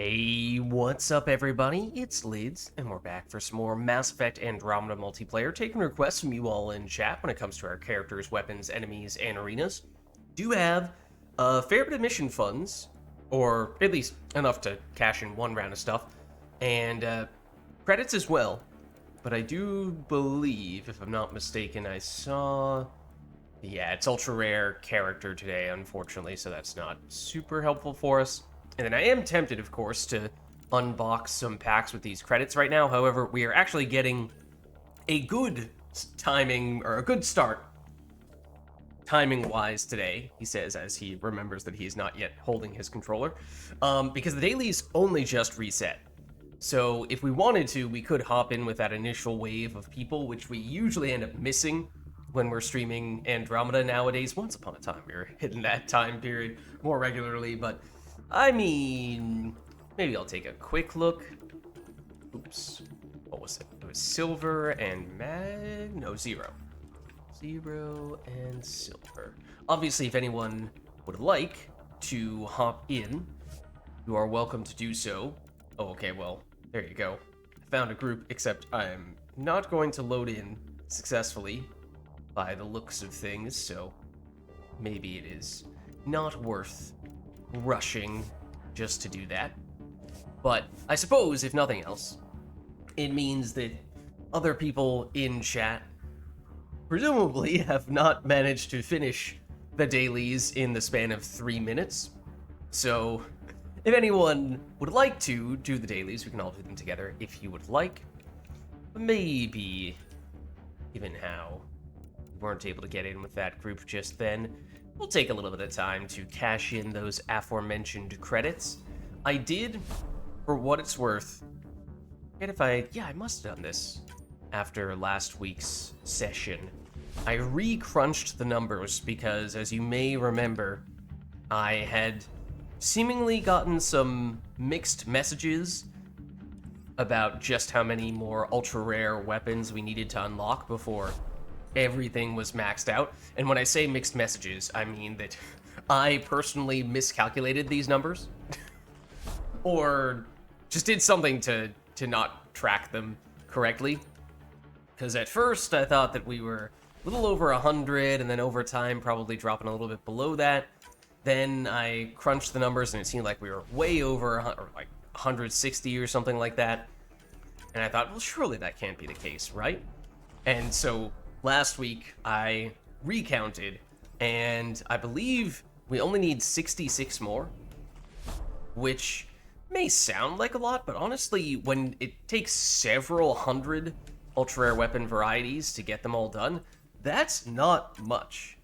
Hey, what's up everybody? It's Lids, and we're back for some more Mass Effect Andromeda multiplayer, taking requests from you all in chat when it comes to our characters, weapons, enemies, and arenas. Do have a fair bit of mission funds, or at least enough to cash in one round of stuff, and credits as well. But I do believe, if I'm not mistaken, I saw... Yeah, it's ultra rare character today, unfortunately, so that's not super helpful for us. And then I am tempted, of course, to unbox some packs with these credits right now. However, we are actually getting a good timing, or a good start, timing-wise today, he says, as he remembers that he's not yet holding his controller, because the dailies only just reset. So if we wanted to, we could hop in with that initial wave of people, which we usually end up missing when we're streaming Andromeda nowadays. Once upon a time, we were hitting that time period more regularly, but I mean, maybe I'll take a quick look. Oops. What was it? It was silver and zero. Zero and silver. Obviously, if anyone would like to hop in, you are welcome to do so. Oh, okay, well, there you go. I found a group, except I'm not going to load in successfully by the looks of things, so maybe it is not worth rushing just to do that. But I suppose, if nothing else, it means that other people in chat presumably have not managed to finish the dailies in the span of 3 minutes. So if anyone would like to do the dailies, we can all do them together if you would like. Maybe, given how we weren't able to get in with that group just then, we'll take a little bit of time to cash in those aforementioned credits. I did, for what it's worth, I must have done this after last week's session. I re-crunched the numbers because, as you may remember, I had seemingly gotten some mixed messages about just how many more ultra-rare weapons we needed to unlock before everything was maxed out. And when I say mixed messages, I mean that I personally miscalculated these numbers or just did something to not track them correctly. Because at first I thought that we were a little over 100, and then over time probably dropping a little bit below that. Then I crunched the numbers and it seemed like we were way over, or like 160 or something like that. And I thought, well, surely that can't be the case, right? And so last week, I recounted, and I believe we only need 66 more, which may sound like a lot, but honestly, when it takes several hundred ultra-rare weapon varieties to get them all done, that's not much.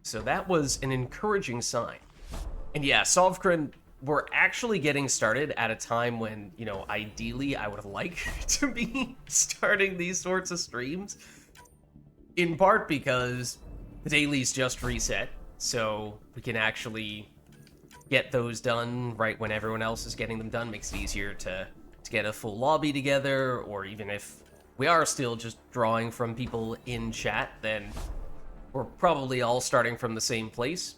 So that was an encouraging sign. And yeah, Sovkran, we're actually getting started at a time when, you know, ideally I would like to be starting these sorts of streams. In part because the dailies just reset, so we can actually get those done right when everyone else is getting them done. Makes it easier to get a full lobby together, or even if we are still just drawing from people in chat, then we're probably all starting from the same place.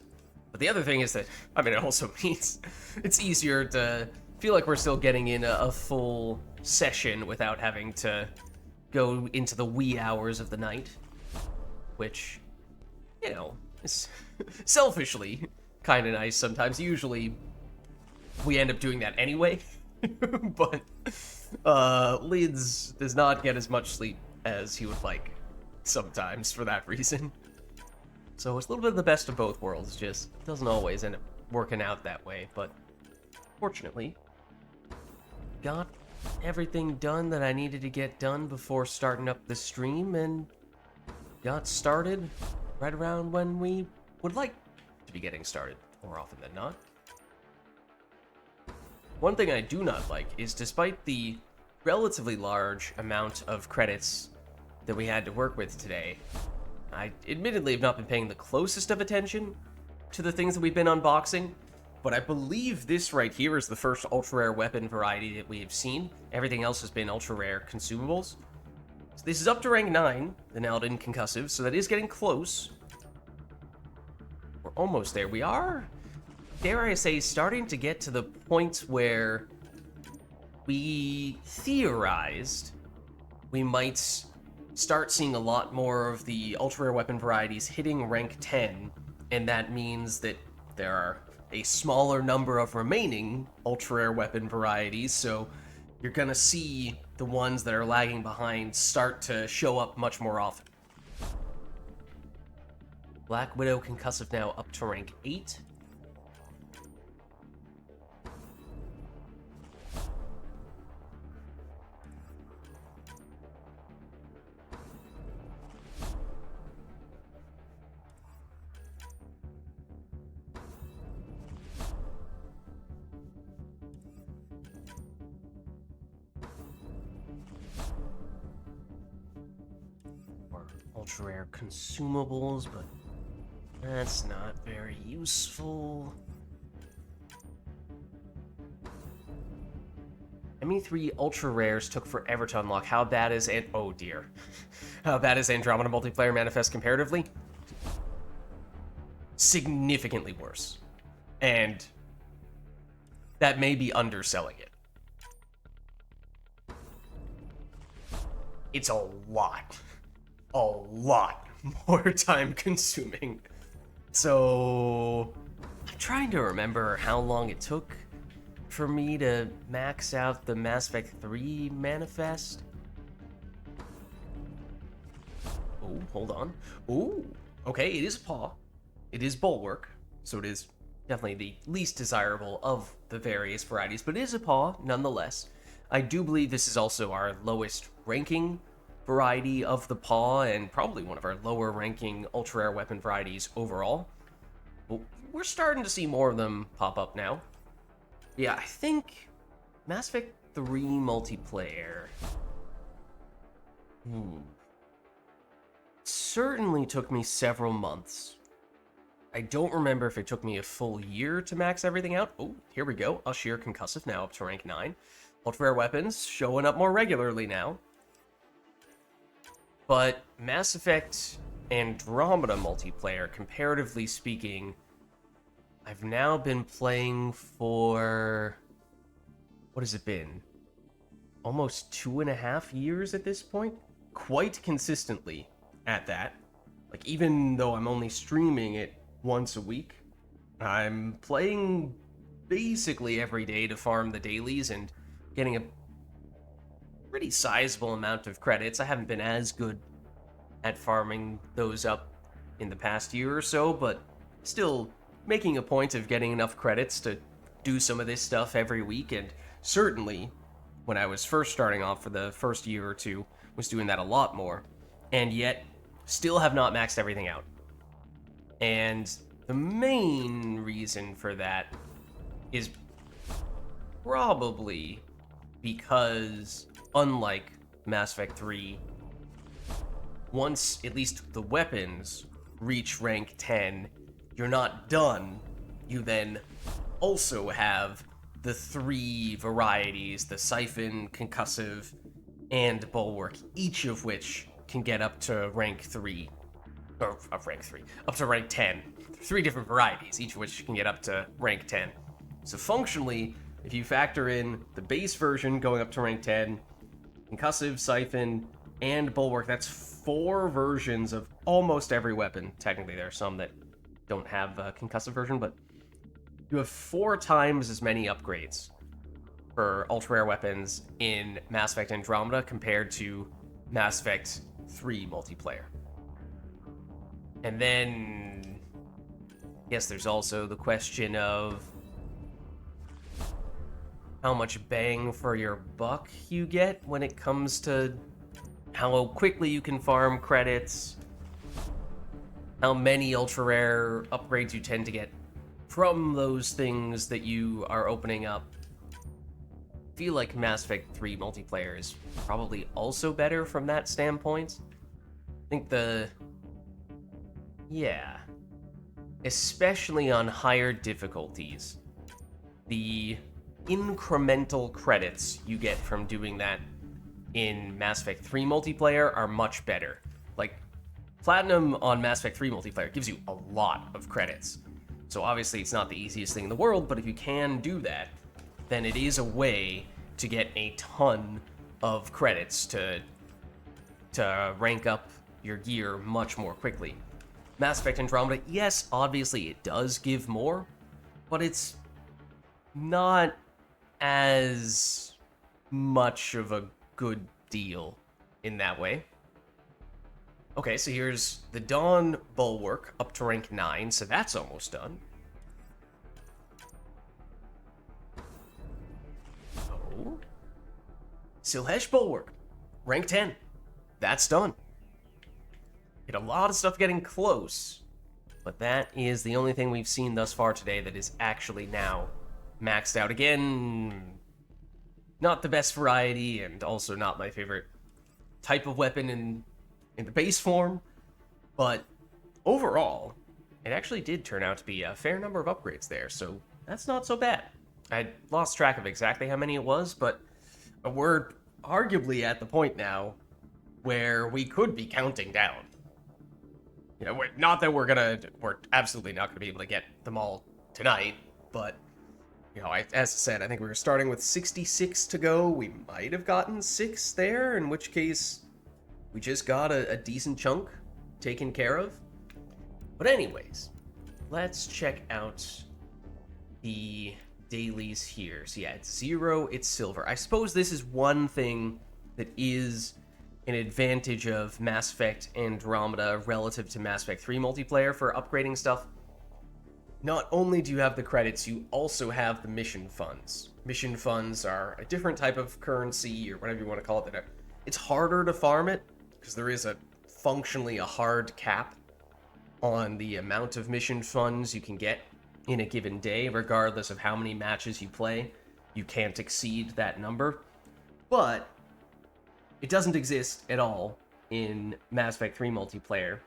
But the other thing is that, I mean, it also means it's easier to feel like we're still getting in a full session without having to go into the wee hours of the night. Which, you know, is selfishly kind of nice sometimes. Usually, we end up doing that anyway. But Lids does not get as much sleep as he would like sometimes for that reason. So it's a little bit of the best of both worlds, just doesn't always end up working out that way. But fortunately, got everything done that I needed to get done before starting up the stream, and got started right around when we would like to be getting started, more often than not. One thing I do not like is, despite the relatively large amount of credits that we had to work with today, I admittedly have not been paying the closest of attention to the things that we've been unboxing, but I believe this right here is the first ultra-rare weapon variety that we have seen. Everything else has been ultra-rare consumables. So this is up to rank 9, the Naldin Concussive, so that is getting close. We're almost there. We are, dare I say, starting to get to the point where we theorized we might start seeing a lot more of the ultra rare weapon varieties hitting rank 10, and that means that there are a smaller number of remaining ultra rare weapon varieties, so you're gonna see the ones that are lagging behind start to show up much more often. Black Widow concussive now up to rank 8. Ultra rare consumables, but that's not very useful. ME3 ultra rares took forever to unlock. How bad is it? Oh dear. How bad is Andromeda multiplayer manifest comparatively? Significantly worse. And that may be underselling it. It's a lot more time consuming. So I'm trying to remember how long it took for me to max out the Mass Effect 3 manifest. Oh, hold on. Oh, okay, it is a paw. It is bulwark, so it is definitely the least desirable of the various varieties, but it is a paw nonetheless. I do believe this is also our lowest ranking variety of the paw, and probably one of our lower ranking ultra rare weapon varieties overall. But we're starting to see more of them pop up now. Yeah, I think Mass Effect 3 multiplayer certainly took me several months. I don't remember if it took me a full year to max everything out. Oh, here we go. Ashir concussive now up to rank 9. Ultra rare weapons showing up more regularly now. But Mass Effect Andromeda multiplayer, comparatively speaking, I've now been playing for... what has it been? Almost 2.5 years at this point? Quite consistently at that. Like, even though I'm only streaming it once a week, I'm playing basically every day to farm the dailies and getting a pretty sizable amount of credits. I haven't been as good at farming those up in the past year or so, but still making a point of getting enough credits to do some of this stuff every week, and certainly when I was first starting off for the first year or two, was doing that a lot more, and yet still have not maxed everything out. And the main reason for that is probably because, unlike Mass Effect 3, once at least the weapons reach rank 10, you're not done. You then also have the 3 varieties, the Siphon, Concussive, and Bulwark, each of which can get up to rank 3. Or, up to rank 10. 3 different varieties, each of which can get up to rank 10. So functionally, if you factor in the base version going up to rank 10, Concussive, Siphon, and Bulwark, that's 4 versions of almost every weapon. Technically, there are some that don't have a concussive version, but you have 4 times as many upgrades for ultra rare weapons in Mass Effect Andromeda compared to Mass Effect 3 multiplayer. And then, yes, there's also the question of how much bang for your buck you get when it comes to how quickly you can farm credits, how many ultra rare upgrades you tend to get from those things that you are opening up. I feel like Mass Effect 3 multiplayer is probably also better from that standpoint. I think especially on higher difficulties, the incremental credits you get from doing that in Mass Effect 3 multiplayer are much better. Like, Platinum on Mass Effect 3 multiplayer gives you a lot of credits. So obviously it's not the easiest thing in the world, but if you can do that, then it is a way to get a ton of credits to rank up your gear much more quickly. Mass Effect Andromeda, yes, obviously it does give more, but it's not as much of a good deal in that way. Okay, so here's the Dawn Bulwark up to rank 9, so that's almost done. Oh. Silhesh Bulwark, rank 10. That's done. Get a lot of stuff getting close, but that is the only thing we've seen thus far today that is actually now maxed out. Again, not the best variety, and also not my favorite type of weapon in the base form, but overall, it actually did turn out to be a fair number of upgrades there, so that's not so bad. I lost track of exactly how many it was, but we're arguably at the point now where we could be counting down. You know, not that we're absolutely not gonna be able to get them all tonight, but, you know, as I said, I think we were starting with 66 to go. We might have gotten 6 there, in which case we just got a decent chunk taken care of. But anyways, let's check out the dailies here. So yeah, it's 0, it's silver. I suppose this is one thing that is an advantage of Mass Effect Andromeda relative to Mass Effect 3 multiplayer for upgrading stuff. Not only do you have the credits, you also have the mission funds. Mission funds are a different type of currency, or whatever you want to call it. It's harder to farm it, because there is functionally a hard cap on the amount of mission funds you can get in a given day, regardless of how many matches you play. You can't exceed that number. But it doesn't exist at all in Mass Effect 3 multiplayer,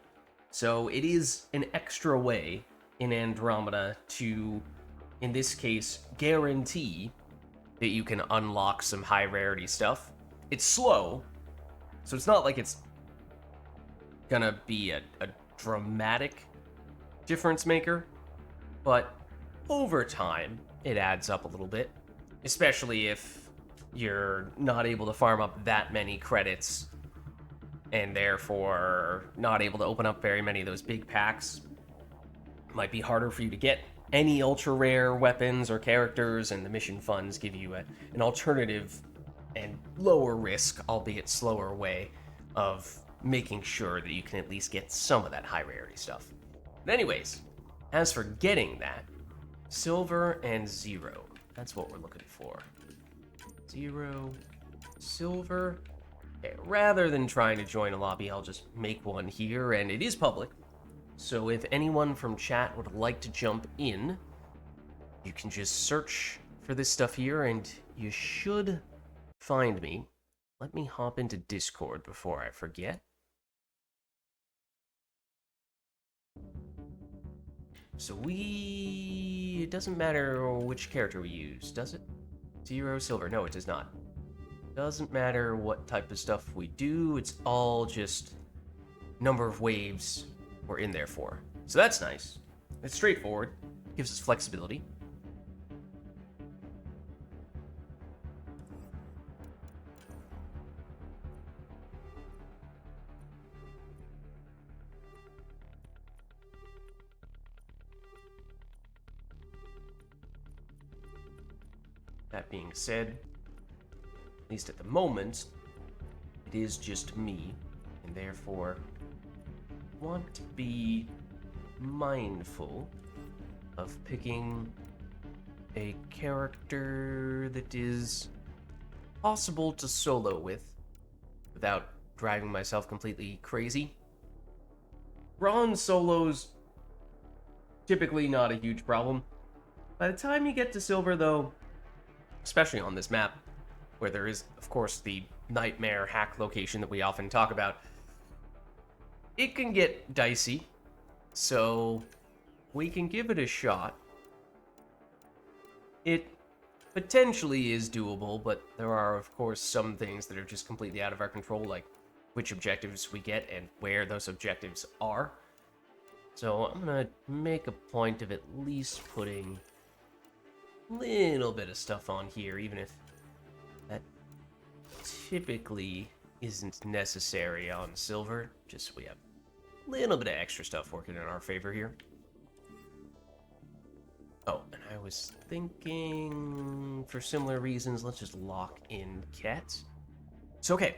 so it is an extra way in Andromeda to, in this case, guarantee that you can unlock some high rarity stuff. It's slow, so it's not like it's gonna be a dramatic difference maker, but over time, it adds up a little bit, especially if you're not able to farm up that many credits and therefore not able to open up very many of those big packs. It might be harder for you to get any ultra rare weapons or characters, and the mission funds give you an alternative and lower risk, albeit slower way of making sure that you can at least get some of that high rarity stuff. But anyways, as for getting that, silver and 0, that's what we're looking for. 0, silver. Okay, rather than trying to join a lobby, I'll just make one here, and it is public. So if anyone from chat would like to jump in, you can just search for this stuff here, and you should find me. Let me hop into Discord before I forget. So it doesn't matter which character we use, does it? 0, silver. No, it does not. Doesn't matter what type of stuff we do, it's all just number of waves we're in there for. So that's nice. It's straightforward. Gives us flexibility. That being said, at least at the moment, it is just me, and therefore want to be mindful of picking a character that is possible to solo with without driving myself completely crazy. Bronze solos, typically not a huge problem. By the time you get to silver, though, especially on this map, where there is, of course, the nightmare hack location that we often talk about, it can get dicey, so we can give it a shot. It potentially is doable, but there are, of course, some things that are just completely out of our control, like which objectives we get and where those objectives are. So I'm gonna make a point of at least putting a little bit of stuff on here, even if That typically isn't necessary on silver, just so we have a little bit of extra stuff working in our favor here. Oh, and I was thinking, for similar reasons, let's just lock in cats. So, okay,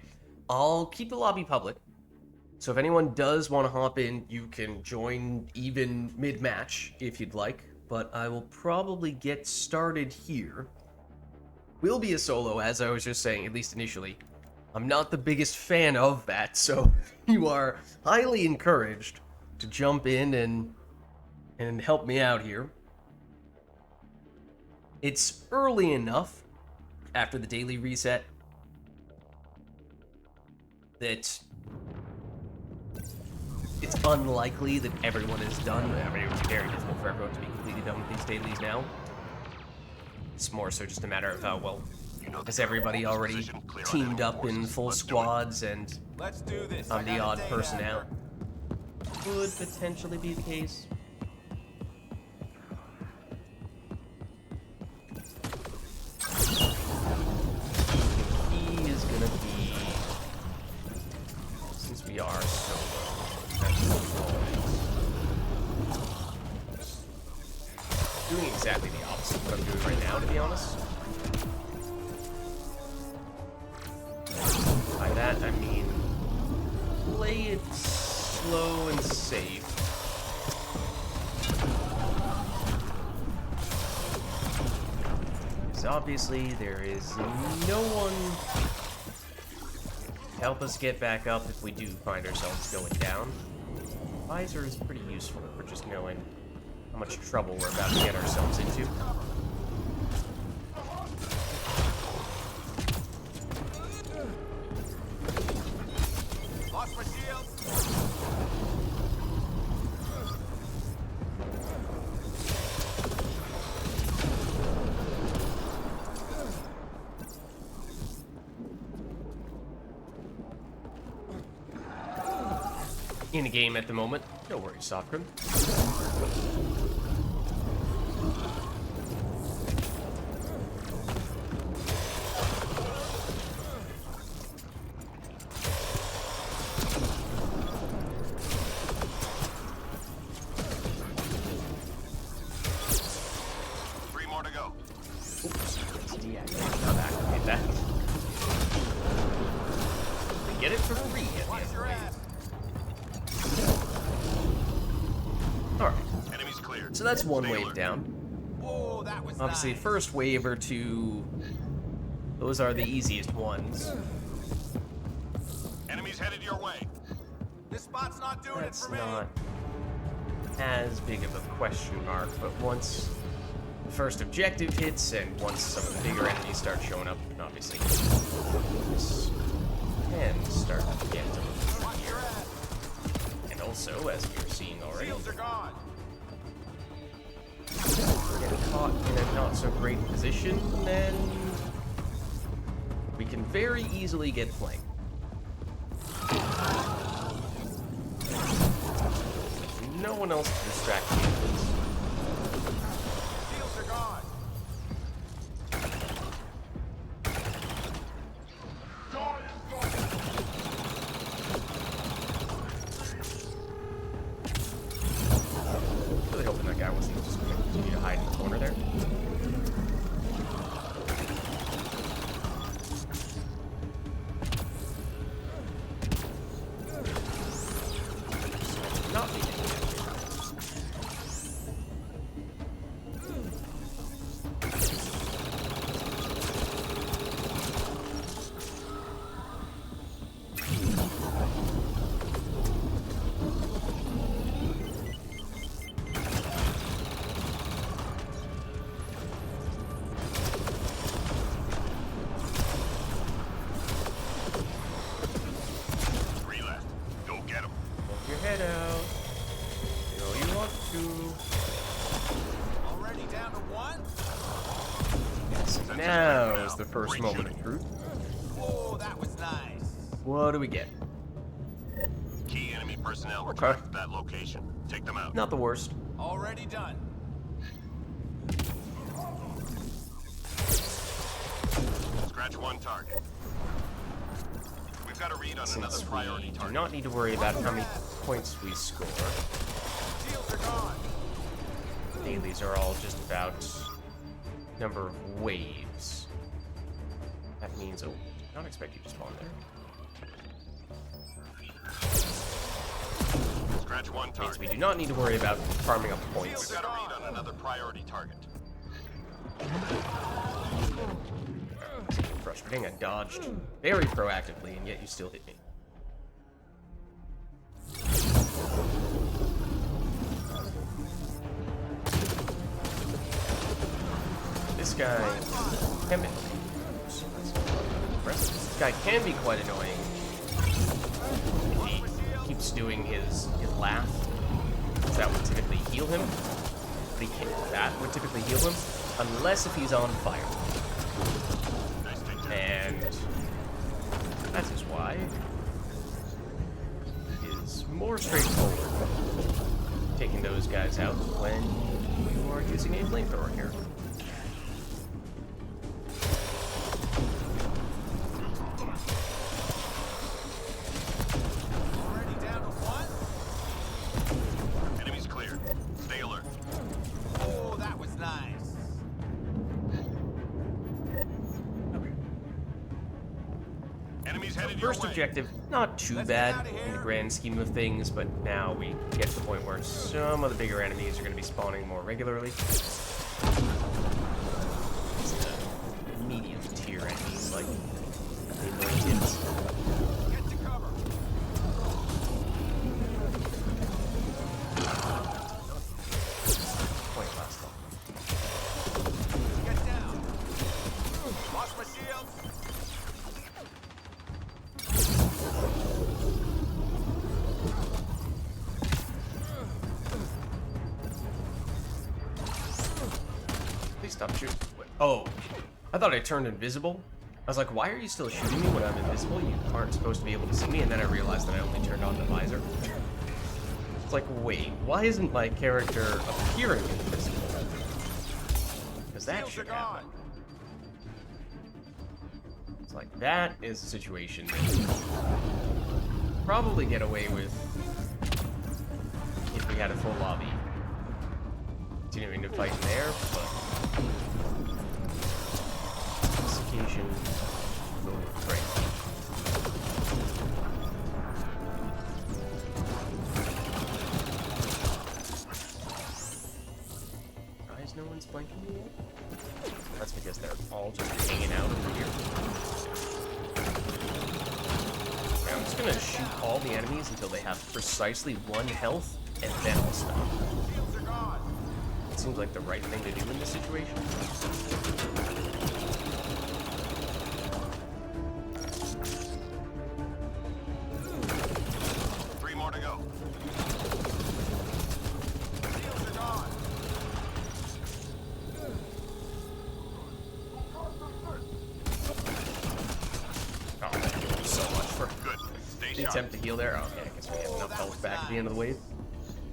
I'll keep the lobby public. So if anyone does want to hop in, you can join even mid-match if you'd like. But I will probably get started here. Will be a solo, as I was just saying, at least initially. I'm not the biggest fan of that, so you are highly encouraged to jump in and help me out here. It's early enough after the daily reset that it's unlikely that everyone is done. I mean, it would be very difficult for everyone to be completely done with these dailies now. It's more so just a matter of how well has everybody already teamed up in full squads and I'm the odd person out. Could potentially be the case. The key is gonna be, since we are solo, doing exactly the opposite of what I'm doing right now, to be honest. By that, I mean, play it slow and safe. Because obviously, there is no one to help us get back up if we do find ourselves going down. Visor is pretty useful for just knowing how much trouble we're about to get ourselves into. Lost my shield. In a game at the moment. No worries, Sofgrim. Three more to go. Oops. Yeah, not activate that. They get it for free at the end of the way. Alright. Enemies cleared. So that's one Stay wave alert. down. Whoa, that was Obviously, nice. first wave or two, those are the easiest ones. Enemies headed your way. This spot's not doing That's it for me. not as big of a question mark, but once the first objective hits and once some of the bigger enemies start showing up, obviously, this can start to get to them. Watch your ass. And also, as we were seeing already, Shields are gone. we're getting caught in a not so great position, then we can very easily get flanked. No one else to distract me. Shields are gone. Really hoping that guy wasn't just going to continue to hide in the corner there. Not be getting it. Three left. Go get them. Poke your head out. You know you want to. Already down to one. Yes, now is the first moment of truth. Whoa, that was nice. What do we get? Key enemy personnel were Okay. tracked at that location. Take them out. Not the worst. Already done. Scratch one target. We've got a read on another Since priority we do target. not need to worry about how many points we score. Shields are gone. Dailies are all just about number of waves. That means, oh, did not expect you to spawn there. Scratch one Means target. we do not need to worry about farming up We've points. got a read on another priority target. Frustrating, I dodged very proactively, and yet you still hit me. This guy can be... This guy can be quite annoying if he keeps doing his laugh. That would typically heal him. But he can't. That would typically heal him, unless if he's on fire. Nice takedown. And that is why it is more straightforward taking those guys out when you are using a flamethrower here. Already down to one. Enemies clear. Stay alert. Oh, that was nice. Enemies headed your First way. objective, not too Let's get bad outta in the here. grand scheme of things, but now we get to the point where some of the bigger enemies are going to be spawning more regularly. It's the medium tier enemies like the Vids. Get to cover. Point last long. Get down. Lost my shield. Please stop shooting. Wait, oh, I thought I turned invisible. I was like, why are you still shooting me when I'm invisible? You aren't supposed to be able to see me. And then I realized that I only turned on the visor. It's like, wait, why isn't my character appearing invisible? Because that Shields are should gone. happen. It's like, that is a situation that you probably get away with if we had a full lobby. Continuing to fight in there, but this occasion will break. Why is no one's flanking me yet? That's because they're all just hanging out over here. Okay, I'm just gonna shoot all the enemies until they have precisely 1 health, and then I'll stop. Shields are gone. It seems like the right thing to do in this situation. 3 more to go. Shields are gone. Oh, thank you so much for Good. Stay the sharp. attempt to heal there. Oh, okay, I guess we have enough health back at the end of the wave.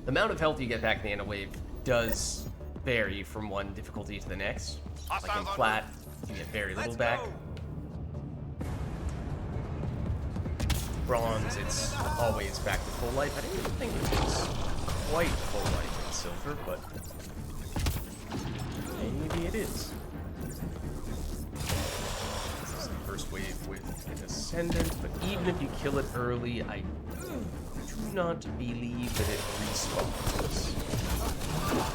The amount of health you get back at the end of the wave does vary from one difficulty to the next. Like in Hostiles on flat, you get very little Let's back. go. Bronze, it's always back to full life. I didn't even think it was quite full life in silver, but maybe it is. This is the first wave with an ascendant, but even if you kill it early, I do not believe that it respawns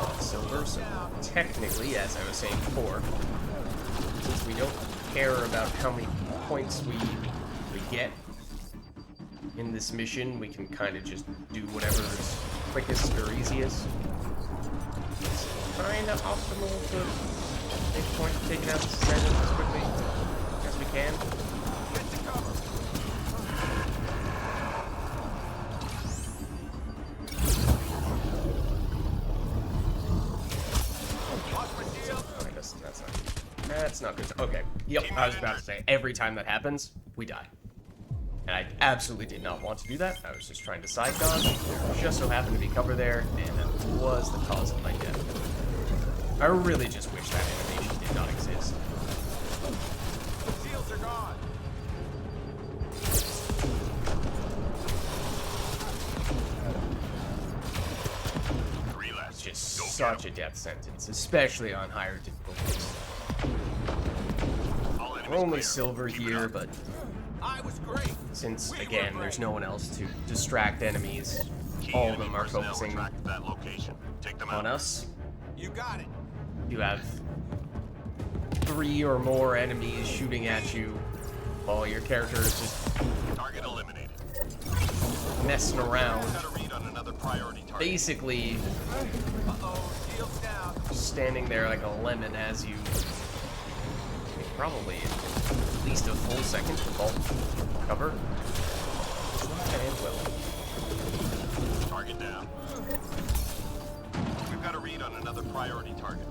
on silver. So technically, as I was saying before, since we don't care about how many points we get in this mission, we can kind of just do whatever's quickest or easiest. It's kind of optimal to make a point of taking out the ascendant as quickly as we can. Get to cover. Lost my shield. Oh, that's not good. Okay. Yep, I was about to say, every time that happens, we die. And I absolutely did not want to do that. I was just trying to side dodge. There just so happened to be cover there, and that was the cause of my death. I really just wish that animation did not exist. Shields such a death sentence, especially on higher difficulties. We're only silver here, but I was great. since, We were again, great. there's no one else to distract enemies, all of them are focusing that location. Take them on us. You got it. You have 3 or more enemies shooting at you while your character is just Target eliminated. messing around, Got a read on another priority target. basically Uh-oh, shields down. standing there like a lemon as you take probably at least a full second to vault cover. And well, Target down. We've got a read on another priority target.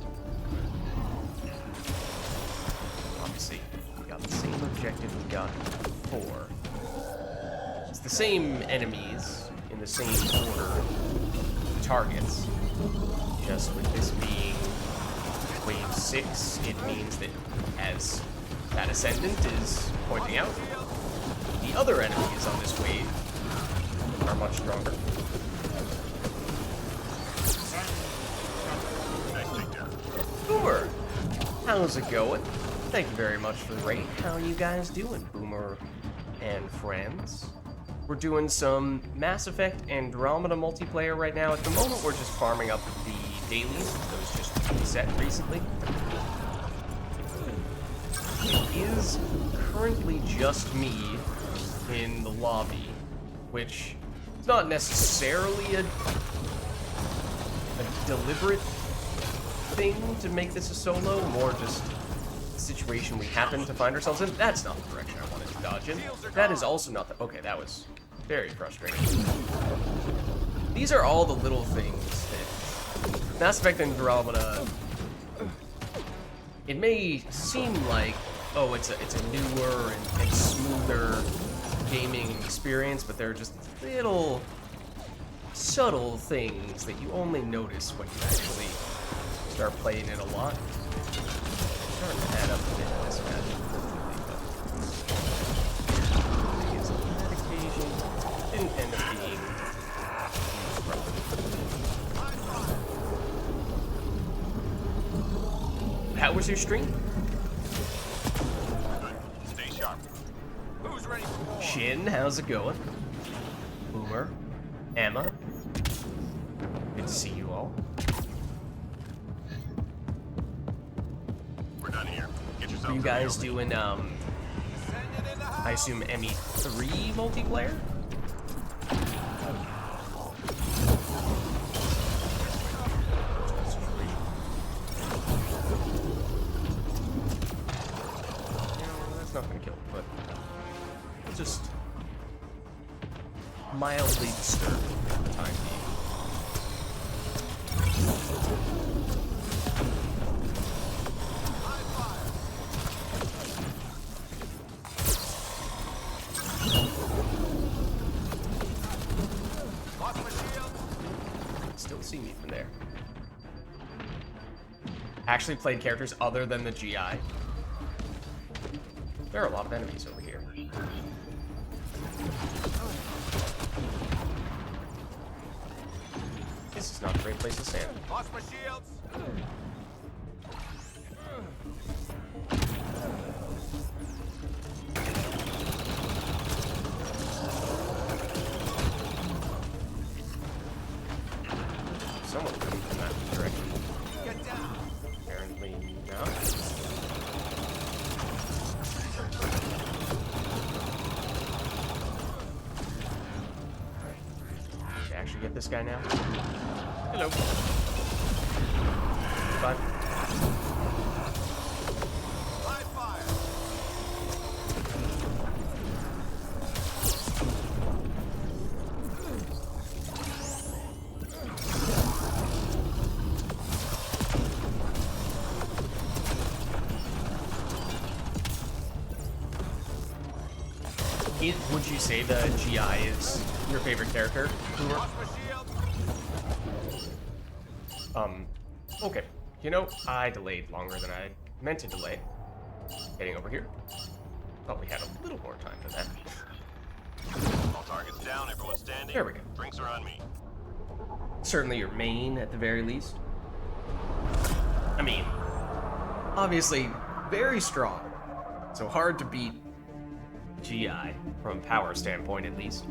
obviously, we got the same objective we got before. It's the same enemies in the same order of targets. Just with this being wave 6, it means that as that ascendant is pointing out, the other enemies on this wave are much stronger. Nice takedown. Boomer, how's it going? Thank you very much for the raid. How are you guys doing, Boomer and friends? We're doing some Mass Effect Andromeda multiplayer right now. At the moment, we're just farming up the dailies. Those just reset recently. It is currently just me in the lobby, which is not necessarily a deliberate thing to make this a solo, more just a situation we happen to find ourselves in. That's not the direction I wanted to dodge in. That is also not the... Okay, that was very frustrating. These are all the little things that Mass Effect Andromeda... It may seem like, oh, it's a newer and smoother gaming experience, but they're just little subtle things that you only notice when you actually start playing it a lot. Starting to add up a bit in this match, unfortunately, but it's on that occasion didn't end up being a problem. How was your stream? Good. Stay sharp. Who's ready for war? Shin, how's it going? Boomer, Emma, good to see you all. We're done here. Get yourself Are you to the guys building. doing, Send it in the house. I assume ME3 multiplayer? No, that's not gonna kill him, but it's just mildly disturbing for the time being. Lost my shield. Still see me from there. Actually played characters other than the GI. There are a lot of enemies over here. This is not a great place to stand. Lost my shields. Someone coming from that direction. Get down. Apparently not. Alright. Actually get this guy now. Hello. Goodbye. Live fire. Would you say the GI is your favorite character? Boomer? Lost my shield. Okay. You know, I delayed longer than I meant to delay. Getting over here. Thought we had a little more time than that. All targets down. Everyone standing. There we go. Drinks are on me. Certainly your main, at the very least. I mean, obviously very strong, so hard to beat GI from a power standpoint at least.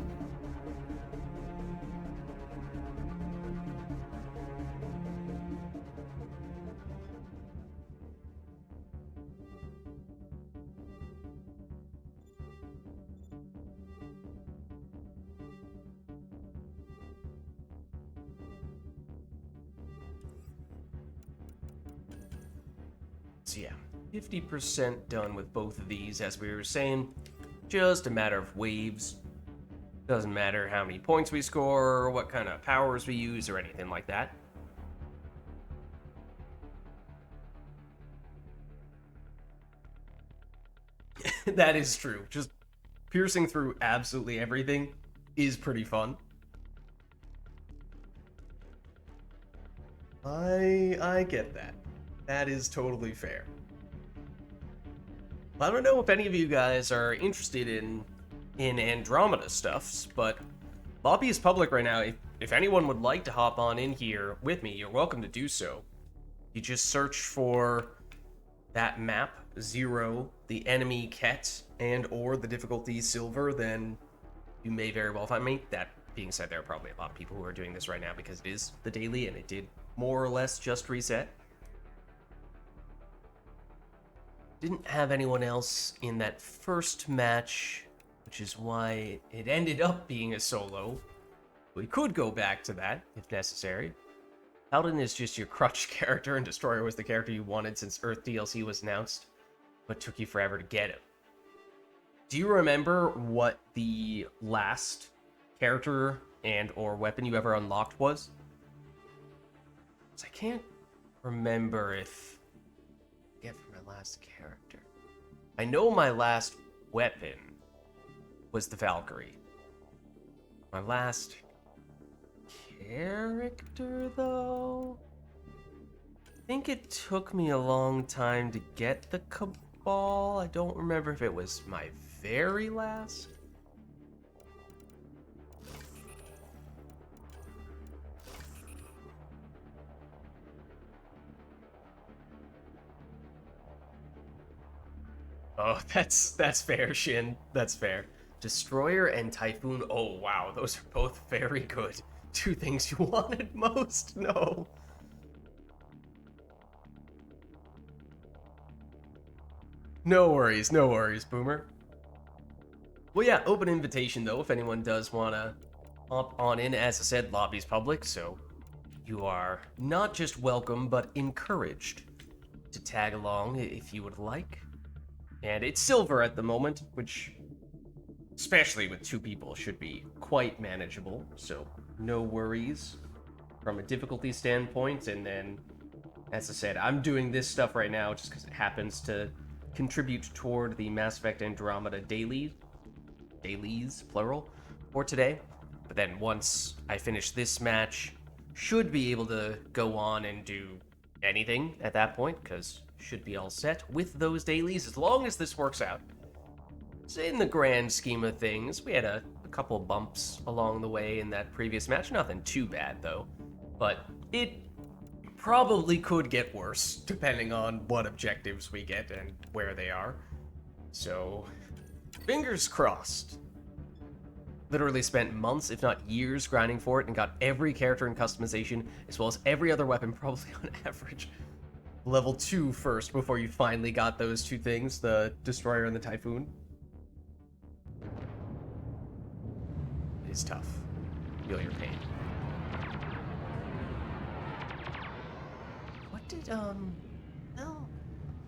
So yeah, 50% done with both of these, as we were saying. Just a matter of waves. Doesn't matter how many points we score, or what kind of powers we use, or anything like that. That is true. Just piercing through absolutely everything is pretty fun. I get that. That is totally fair. I don't know if any of you guys are interested in Andromeda stuffs, but lobby is public right now. If anyone would like to hop on in here with me, you're welcome to do so. You just search for that map, 0, the enemy Ket, and or the difficulty silver, then you may very well find me. That being said, there are probably a lot of people who are doing this right now because it is the daily and it did more or less just reset. Didn't have anyone else in that first match, which is why it ended up being a solo. We could go back to that if necessary. Paladin is just your crutch character, and Destroyer was the character you wanted since Earth DLC was announced, but took you forever to get him. Do you remember what the last character and or weapon you ever unlocked was? 'Cause I can't remember if I get from my last character. I know my last weapon was the Valkyrie. My last character, though, I think it took me a long time to get the Cabal. I don't remember if it was my very last. Oh, that's fair, Shin. That's fair. Destroyer and Typhoon. Oh, wow. Those are both very good. Two things you wanted most? No. No worries, Boomer. Well, yeah, open invitation, though, if anyone does want to hop on in. As I said, lobby's public, so you are not just welcome, but encouraged to tag along if you would like. And it's silver at the moment, which, especially with 2 people, should be quite manageable, so no worries from a difficulty standpoint. And then, as I said, I'm doing this stuff right now just because it happens to contribute toward the Mass Effect Andromeda dailies, plural, for today. But then once I finish this match, should be able to go on and do anything at that point, because should be all set with those dailies as long as this works out. So in the grand scheme of things, we had a couple bumps along the way in that previous match. Nothing too bad, though. But it probably could get worse, depending on what objectives we get and where they are. So, fingers crossed. Literally spent months, if not years, grinding for it and got every character in customization, as well as every other weapon, probably on average. Level 2 first, before you finally got those 2 things, the Destroyer and the Typhoon. It is tough. Feel your pain. What did, no.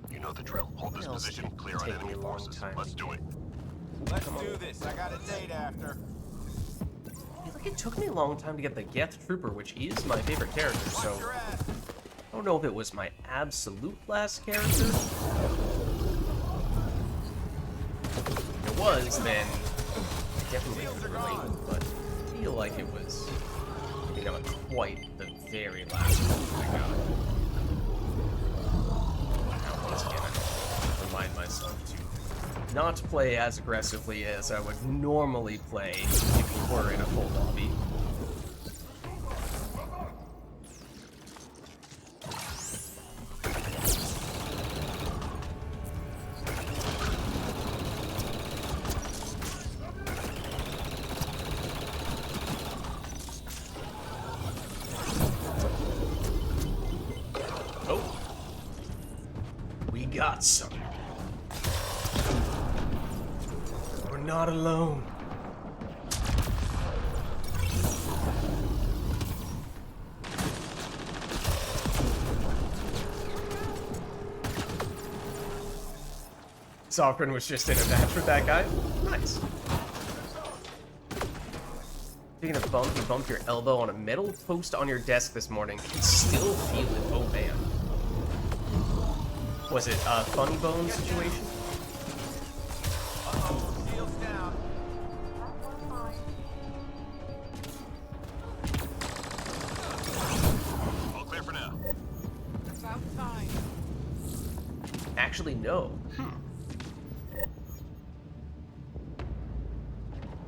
You know the drill. Hold this position, clear on enemy forces. Let's do it. Let's do this. I got a date after. I feel like it took me a long time to get the Geth Trooper, which is my favorite character, so I don't know if it was my absolute last character. If it was, then I definitely could relate, but I feel like it was maybe not quite the very last one I got. Now, once again, I remind myself to not play as aggressively as I would normally play if we were in a full lobby. got some. We're not alone. Sokrin was just in a match with that guy. Nice. Taking a bump, you bumped your elbow on a metal post on your desk this morning. You can still feel it. Oh, man. Was it a funny bone situation? Shields down. All clear for now. About time. Actually, no.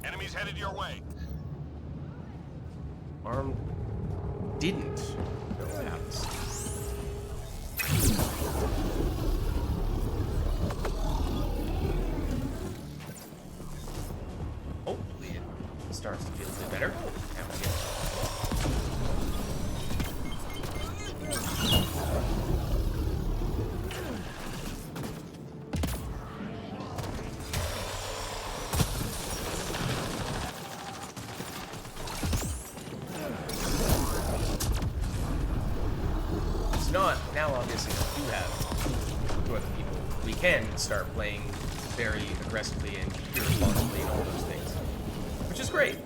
Enemies headed your way. Arm didn't know that. Hopefully it starts to feel a bit better. Now we get not now. Obviously, we do have 2 other people. We can start playing very aggressively and irresponsibly and all those things, which is great.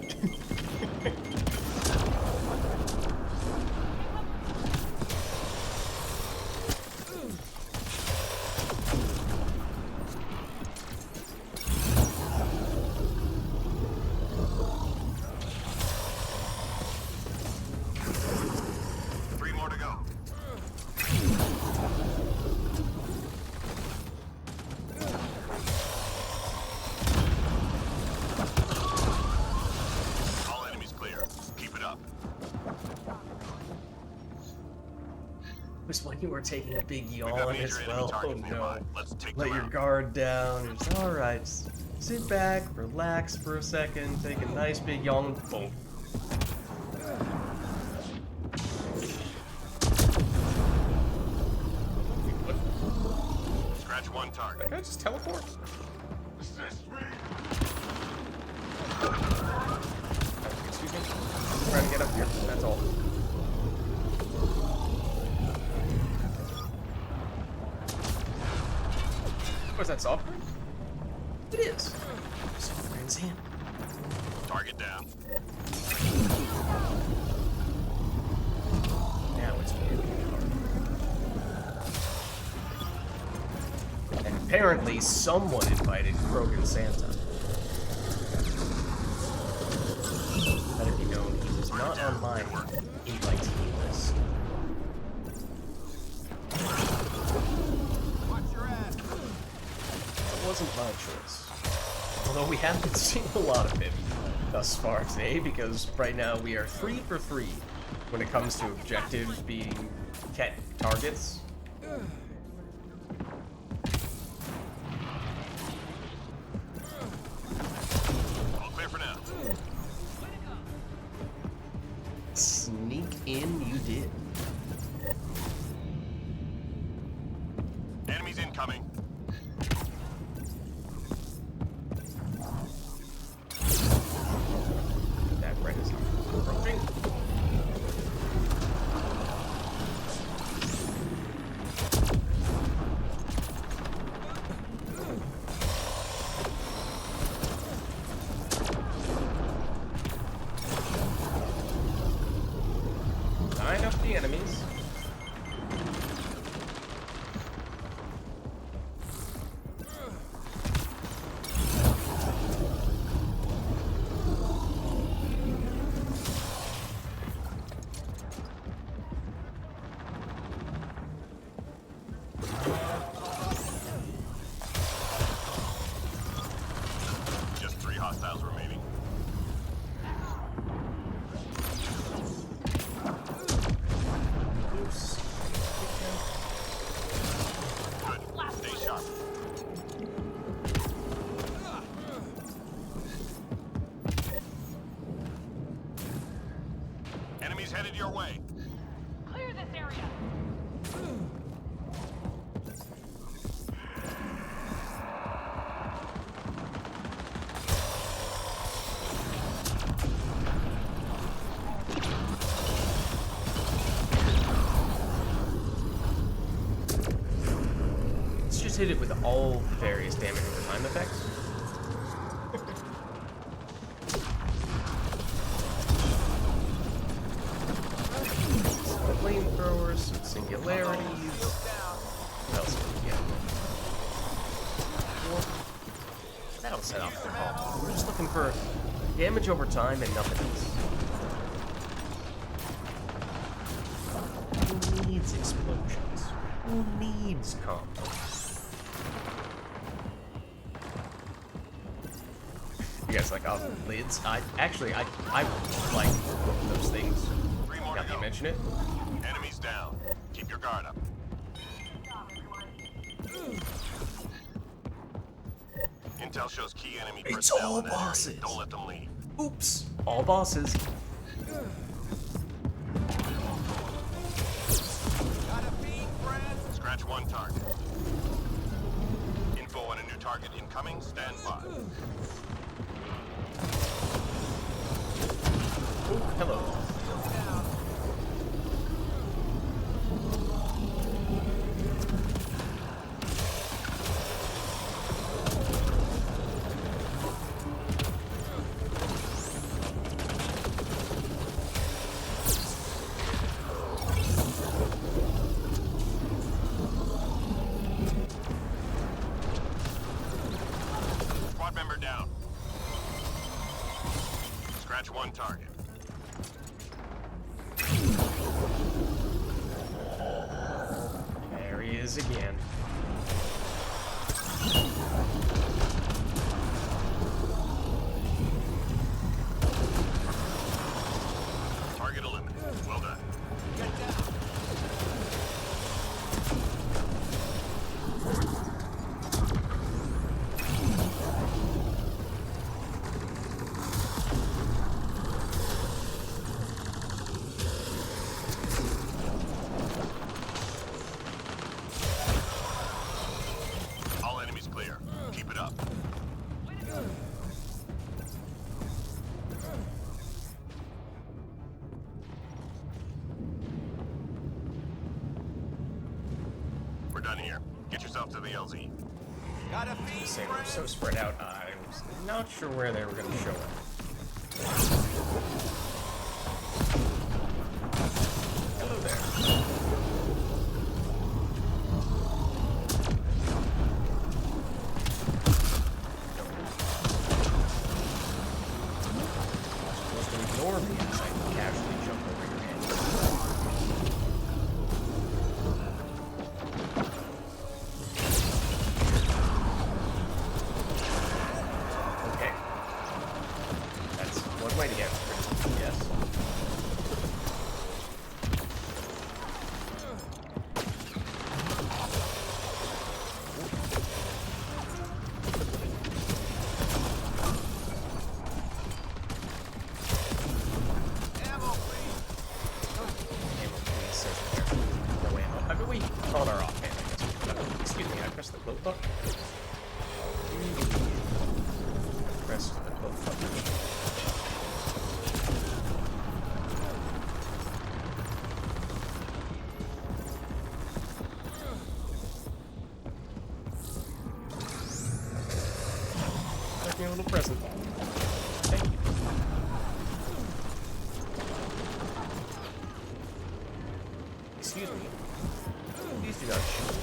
Was when you were taking a big yawn as well. Oh no. Let your guard down. It's alright. Sit back, relax for a second, take a nice big yawn. Boom. Scratch one target. Can I just teleport? Excuse me? I'm trying to get up here, that's all. Was that software? It is. Software in hand. Target down. Now it's really hard. And apparently someone invited Krogan Santa. Let it be known he was not on my invitee list. Wasn't my choice. Although we haven't seen a lot of him thus far today, because right now we are 3 for 3 when it comes to objectives being cat targets. All clear for now. Sneak in, you did. Enemies incoming. That red is approaching. Line up the enemies. Just 3 hostiles remaining. Loose. Good. Stay sharp. Enemies headed your way. Clear this area. hit it with all various damage over time effects. Some flamethrowers, some singularities. What else can we get? That'll set off the call. We're just looking for damage over time and nothing else. Who needs explosions? Who needs combos? You guys like lids? I like those things. Now that you mention it. Enemies down. Keep your guard up. Intel shows key enemy It's personnel all in that area. bosses. Don't let them leave. Oops. All bosses. Scratch one target. Info on a new target incoming. Stand by. Oh, hello. Squad member down. Scratch one target. There he is again. Target eliminated. Well done. All enemies clear. Keep it up. We're done here. Get yourself to the LZ. Say we're so spread out. I was not sure where they were going to show up. Hello there. Supposed to ignore me as I casually jump over your head. Okay. That's one way to get through. Yes. Ammo, please, says there. No ammo. I mean, we called our offhand, I guess. Excuse me, I pressed the quote button. Press the quote button. Like me a little present. Thank you. Excuse me. Please do not shoot.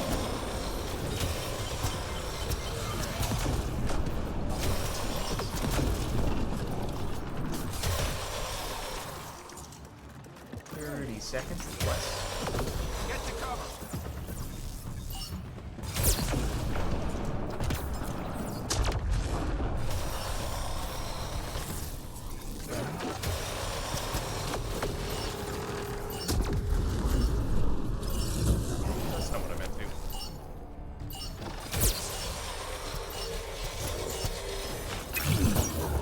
Seconds less. Get to cover. That's not what I meant to do.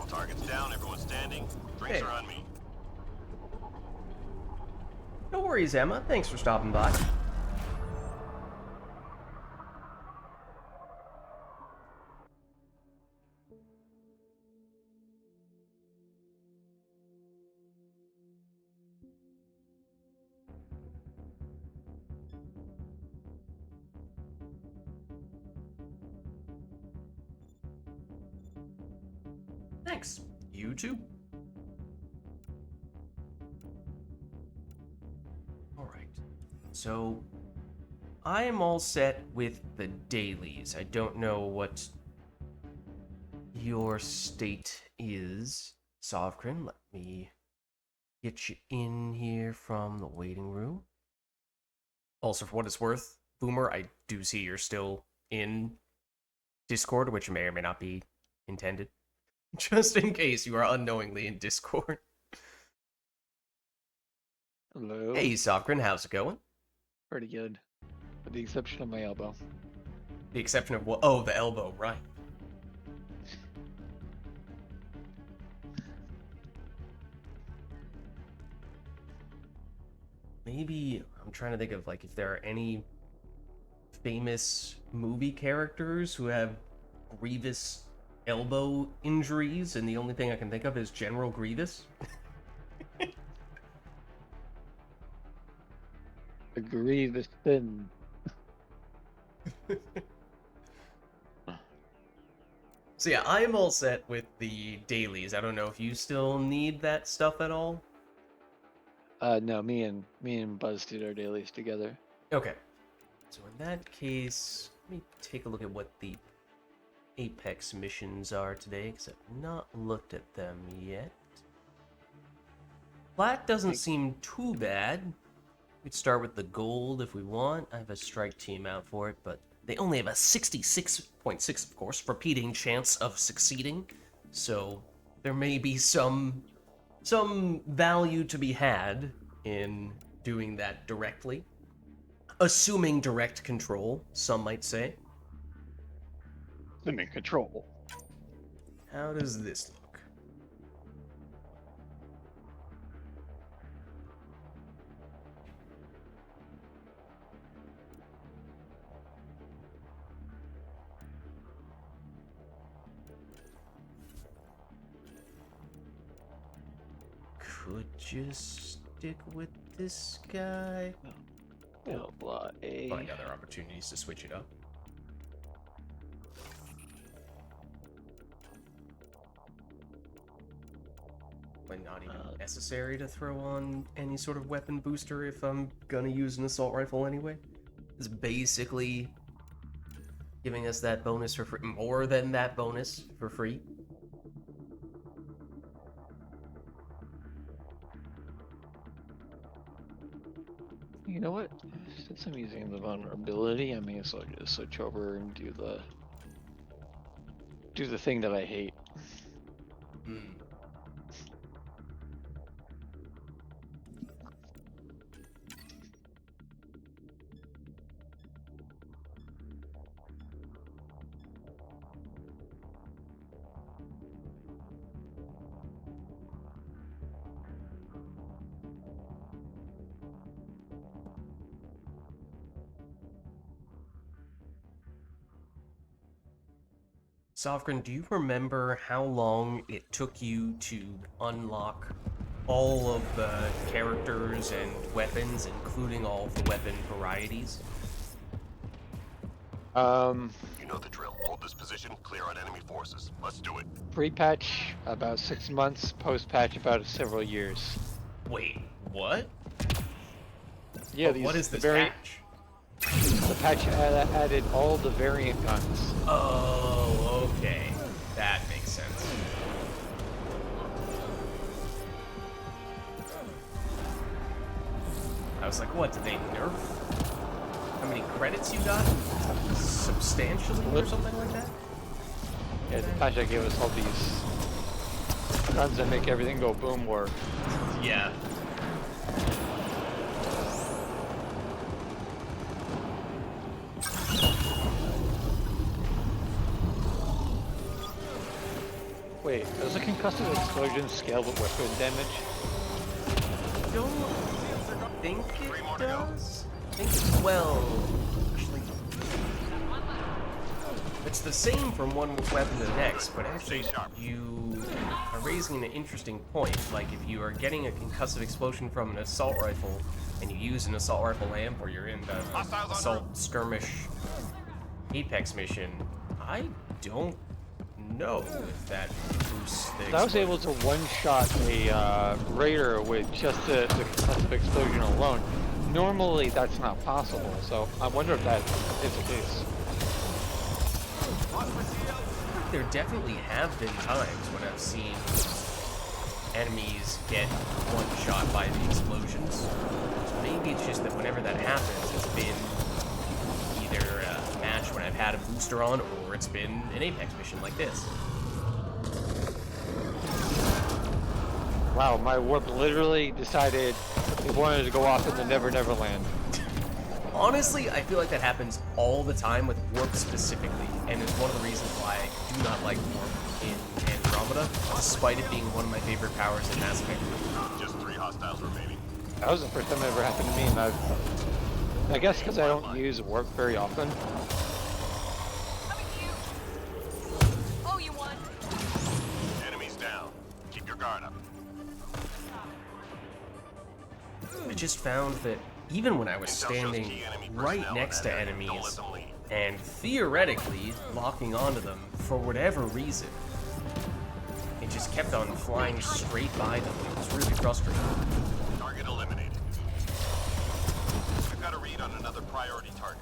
All targets down, everyone standing. Drinks Hey. are on me. No worries, Emma. Thanks for stopping by. Thanks. You too. Alright. So, I am all set with the dailies. I don't know what your state is. Sovkrin, let me get you in here from the waiting room. Also, for what it's worth, Boomer, I do see you're still in Discord, which may or may not be intended. Just in case you are unknowingly in Discord. Hello. Hey, Sovkrin, how's it going? Pretty good. With the exception of my elbow. The exception of what? Oh, the elbow, right. Maybe, I'm trying to think of, like, if there are any famous movie characters who have grievous elbow injuries, and the only thing I can think of is General Grievous. A grievous sin. So yeah, I am all set with the dailies. I don't know if you still need that stuff at all. No, me and Buzz did our dailies together. Okay. So in that case, let me take a look at what the Apex missions are today, because I've not looked at them yet. Black doesn't seem too bad. We'd start with the gold if we want. I have a strike team out for it, but they only have a 66.6, of course, repeating chance of succeeding. So there may be some value to be had in doing that directly. Assuming direct control, some might say. I'm in control. How does this look? Could just stick with this guy. Blah, A. Find other opportunities to switch it up. But not even necessary to throw on any sort of weapon booster if I'm gonna use an assault rifle anyway. It's basically giving us that bonus for free, more than that bonus for free. You know what? Since I'm using the vulnerability, I may as well just switch over and do the thing that I hate. Sovkrin, do you remember how long it took you to unlock all of the characters and weapons, including all of the weapon varieties? You know the drill. Hold this position, clear on enemy forces. Let's do it. Pre-patch about 6 months, post-patch about several years. Wait, what? Yeah, What is this variant. patch? The patch added all the variant guns. Oh, okay. That makes sense. I was like, what, did they nerf how many credits you got? Substantially or something like that? Yeah, the patch that gave us all these guns that make everything go boom work. Yeah. Wait, does a concussive explosion scale with weapon damage? Don't think it does. I think it's, well, actually, it's the same from one weapon to the next, but actually you are raising an interesting point. Like, if you are getting a concussive explosion from an assault rifle, and you use an assault rifle lamp, or you're in the assault skirmish Apex mission, I don't know if that boosts the I was able explosion. to one-shot a raider with just the concussive explosion alone. Normally, that's not possible, so I wonder if that is the case. There definitely have been times when I've seen enemies get one shot by the explosions. So maybe it's just that whenever that happens, it's been either a match when I've had a booster on, or it's been an Apex mission like this. Wow, my warp literally decided it wanted to go off in the Never Never Land. Honestly, I feel like that happens all the time with Warp specifically, and it's one of the reasons why I do not like Warp in Andromeda, despite it being one of my favorite powers in Mass Effect. Just 3 hostiles remaining. That was the first time it ever happened to me, and I guess because I don't use warp very often. Coming to you. Oh, you won. Enemies down. Keep your guard up. I just found that even when I was Intel shows standing key enemy right personnel next to ahead. Don't let enemies, them lead. and theoretically locking onto them for whatever reason, it just kept on flying straight by them. It was really frustrating. Target eliminated. We've got a read on another priority target.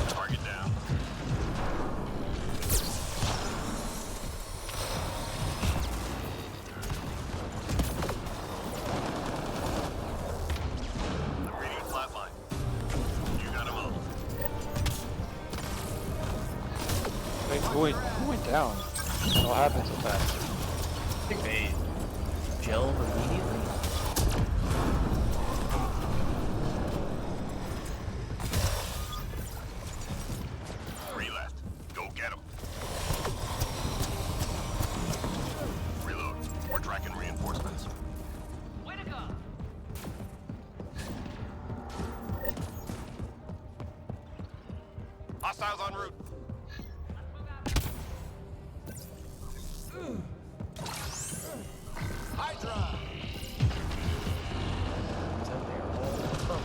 Target down. I'm reading a flat line. You got him all. Wait, who went down? What happened so fast? I think they gel immediately. Three left. Go get him. Reload. We're tracking reinforcements. Way to go. Hostiles en route. Hydra! It's out there all the time.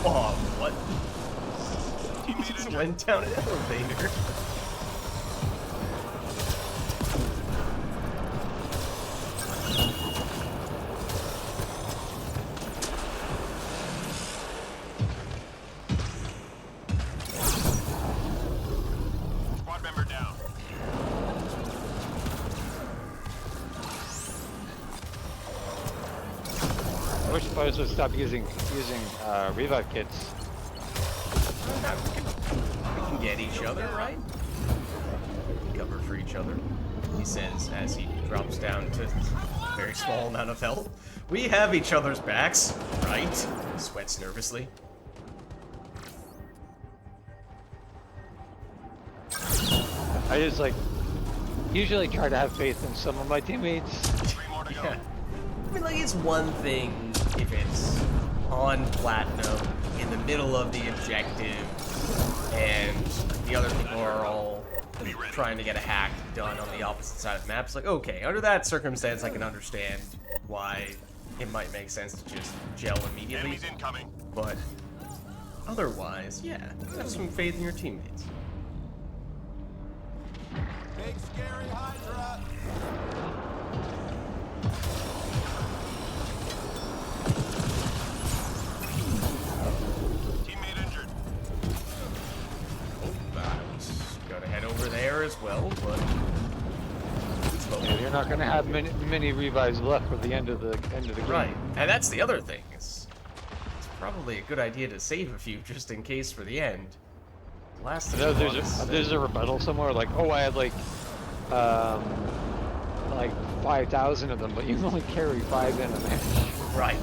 Oh, what? He just went down an elevator. Squad member down. I wish players would stop using revive kits. We can get each other, right? Cover for each other, he says as he drops down to a very small amount of health. We have each other's backs, right? He sweats nervously. I just usually try to have faith in some of my teammates. 3 more to go. Yeah. I mean, like, it's one thing if it's on platinum in the middle of the objective and the other people are all trying to get a hack done on the opposite side of the map. It's like, okay, under that circumstance, I can understand why it might make sense to just gel immediately. Enemies incoming. But otherwise, yeah, have some faith in your teammates. Big scary Hydra. Teammate injured. I was gonna head over there as well, but Yeah, you're not gonna have many revives left for the end of the game. right. And that's the other thing. It's probably a good idea to save a few just in case for the end. Last thing you want is- There's a rebuttal somewhere like, oh, I had like 5,000 of them, but you can only carry 5 in a match. right.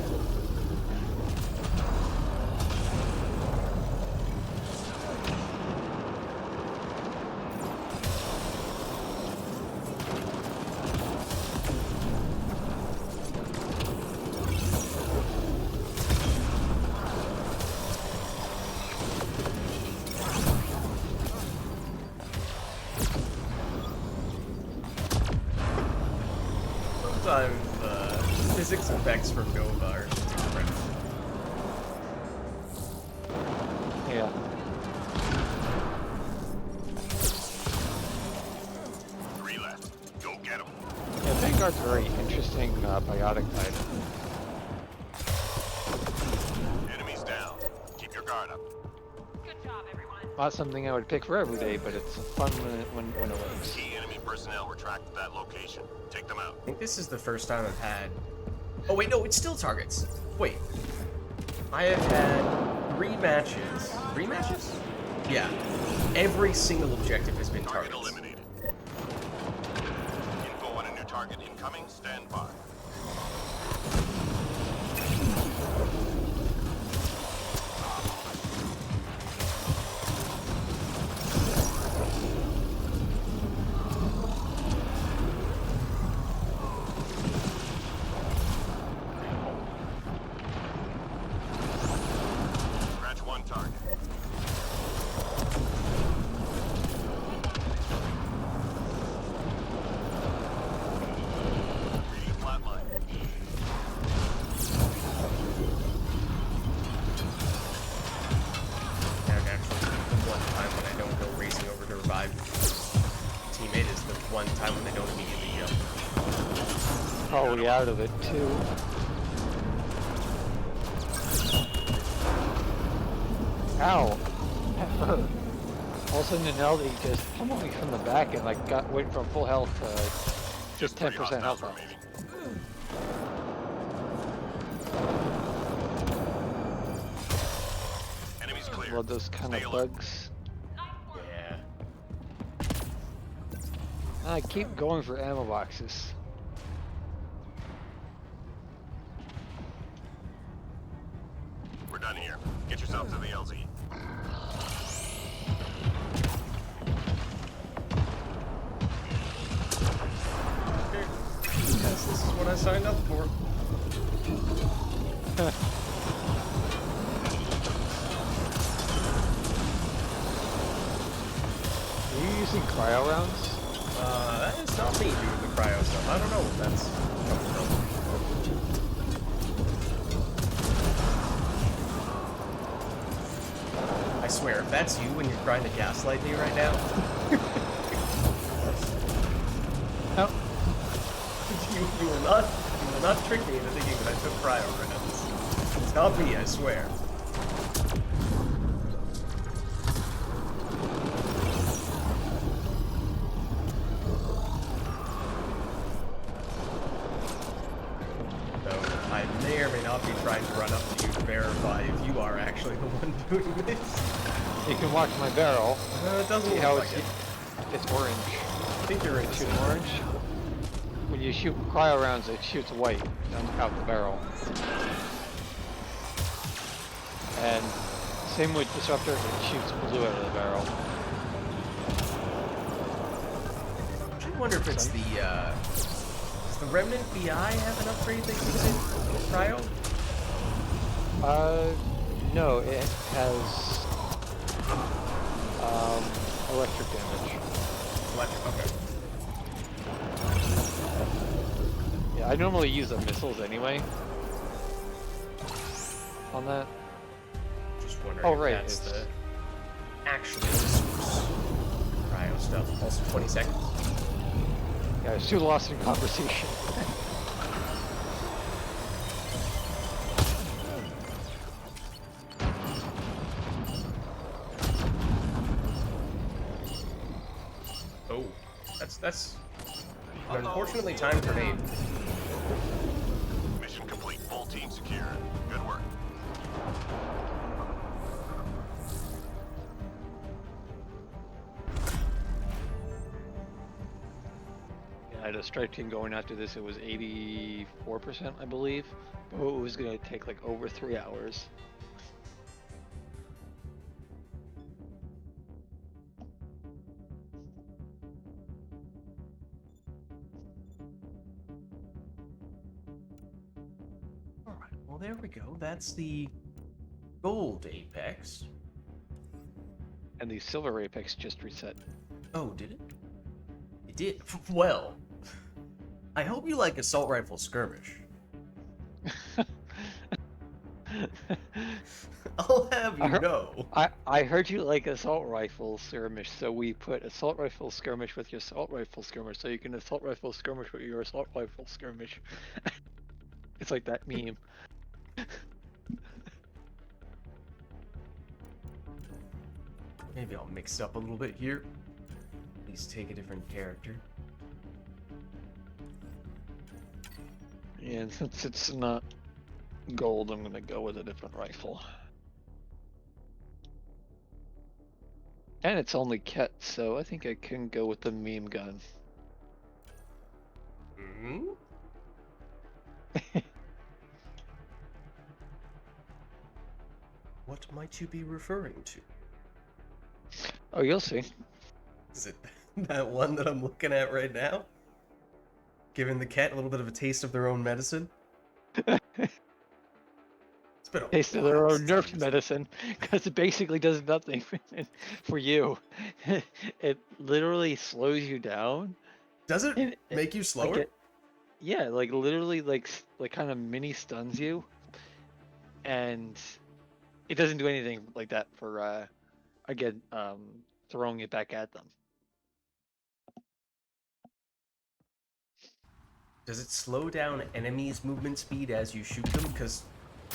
specs from Nova are incredible. Yeah. Three left. Go get them. Yeah, Vanguard's a very interesting biotic type. Enemies down. Keep your guard up. Good job, everyone. Not something I would pick for every day, but it's fun when it works. Key enemy personnel were tracked at that location. Take them out. I think this is the first time I've had... Oh wait, no, it's still targets. Wait. I have had 3 matches. 3 matches? Yeah. Every single objective has been Target targets. eliminated. Info on a new target incoming. Stand by. Scratch one target. Reading flatline. And actually, the one time when I don't go racing over to revive teammate is the one time when they don't immediately jump. Probably out of it too. Ow! That hurt. All of a sudden, Nelly just pummeled me from the back and like went from full health to just 10% hostiles health left. remaining. Enemies clear. Love those kind Stay of alert. bugs. Nice work. Yeah. I keep going for ammo boxes. We're done here. Get yourself to the LZ. Okay. Yes, this is what I signed up for. Are you using cryo rounds? That is not me doing the cryo stuff. I don't know what that's coming from. I swear, if that's you when you're trying to gaslight me right now, No. you will not trick me into thinking that I took cryo rounds. It's not me, I swear. So I may or may not be trying to run up to you to verify if you are actually the one doing this. You can watch my barrel. It doesn't See look how like it. it's orange. I think you're in Shoot orange. When you shoot cryo rounds, it shoots white out the barrel. And same with disruptor, it shoots blue out of the barrel. I wonder if it's the, does the Remnant BI have an upgrade that gives it cryo? No, it has electric damage. Electric, okay. Yeah, I normally use the missiles anyway. On that. Just wondering Oh, if right, that's it's- the actual source cryo stuff. Also 20 seconds. Yeah, I was too lost in conversation. Oh, that's an unfortunately timed grenade. Mission complete. Full team secure. Good work. Yeah, I had a strike team going after this. It was 84%, I believe. But it was going to take like over 3 hours. Alright, well there we go. That's the gold apex. And the silver apex just reset. Oh, did it? It did. Well, I hope you like assault rifle skirmish. I'll have I you heard- know. I heard you like assault rifle skirmish, so we put assault rifle skirmish with your assault rifle skirmish, so you can assault rifle skirmish with your assault rifle skirmish. It's like that meme. Maybe I'll mix it up a little bit here. At least take a different character. And since it's not gold, I'm gonna go with a different rifle. And it's only Ket, so I think I can go with the meme gun. Hmm? What might you be referring to? Oh, you'll see. Is it that one that I'm looking at right now? Giving the cat a little bit of a taste of their own medicine? It's been a Taste of their while own since I've nerf used medicine, because it basically does nothing for you. It literally slows you down. Does it And make you like slower? yeah, like literally like kind of mini stuns you, and it doesn't do anything like that for again throwing it back at them. Does it slow down enemies' movement speed as you shoot them? Because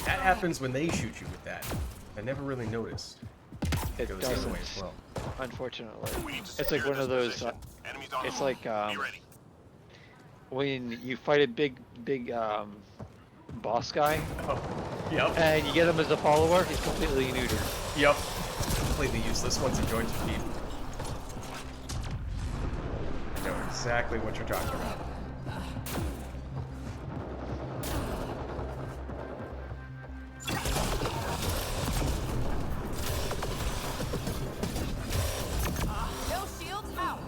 that happens when they shoot you with that. I never really noticed. It goes the other doesn't, way as well. unfortunately. We need to It's like secure one of this those. position. Enemies on It's the like move. Be ready. when you fight a big boss guy, Oh, yep, and you get him as a follower, he's completely neutered. yep. Completely useless once he joins your team. I know exactly what you're talking about. No shields out.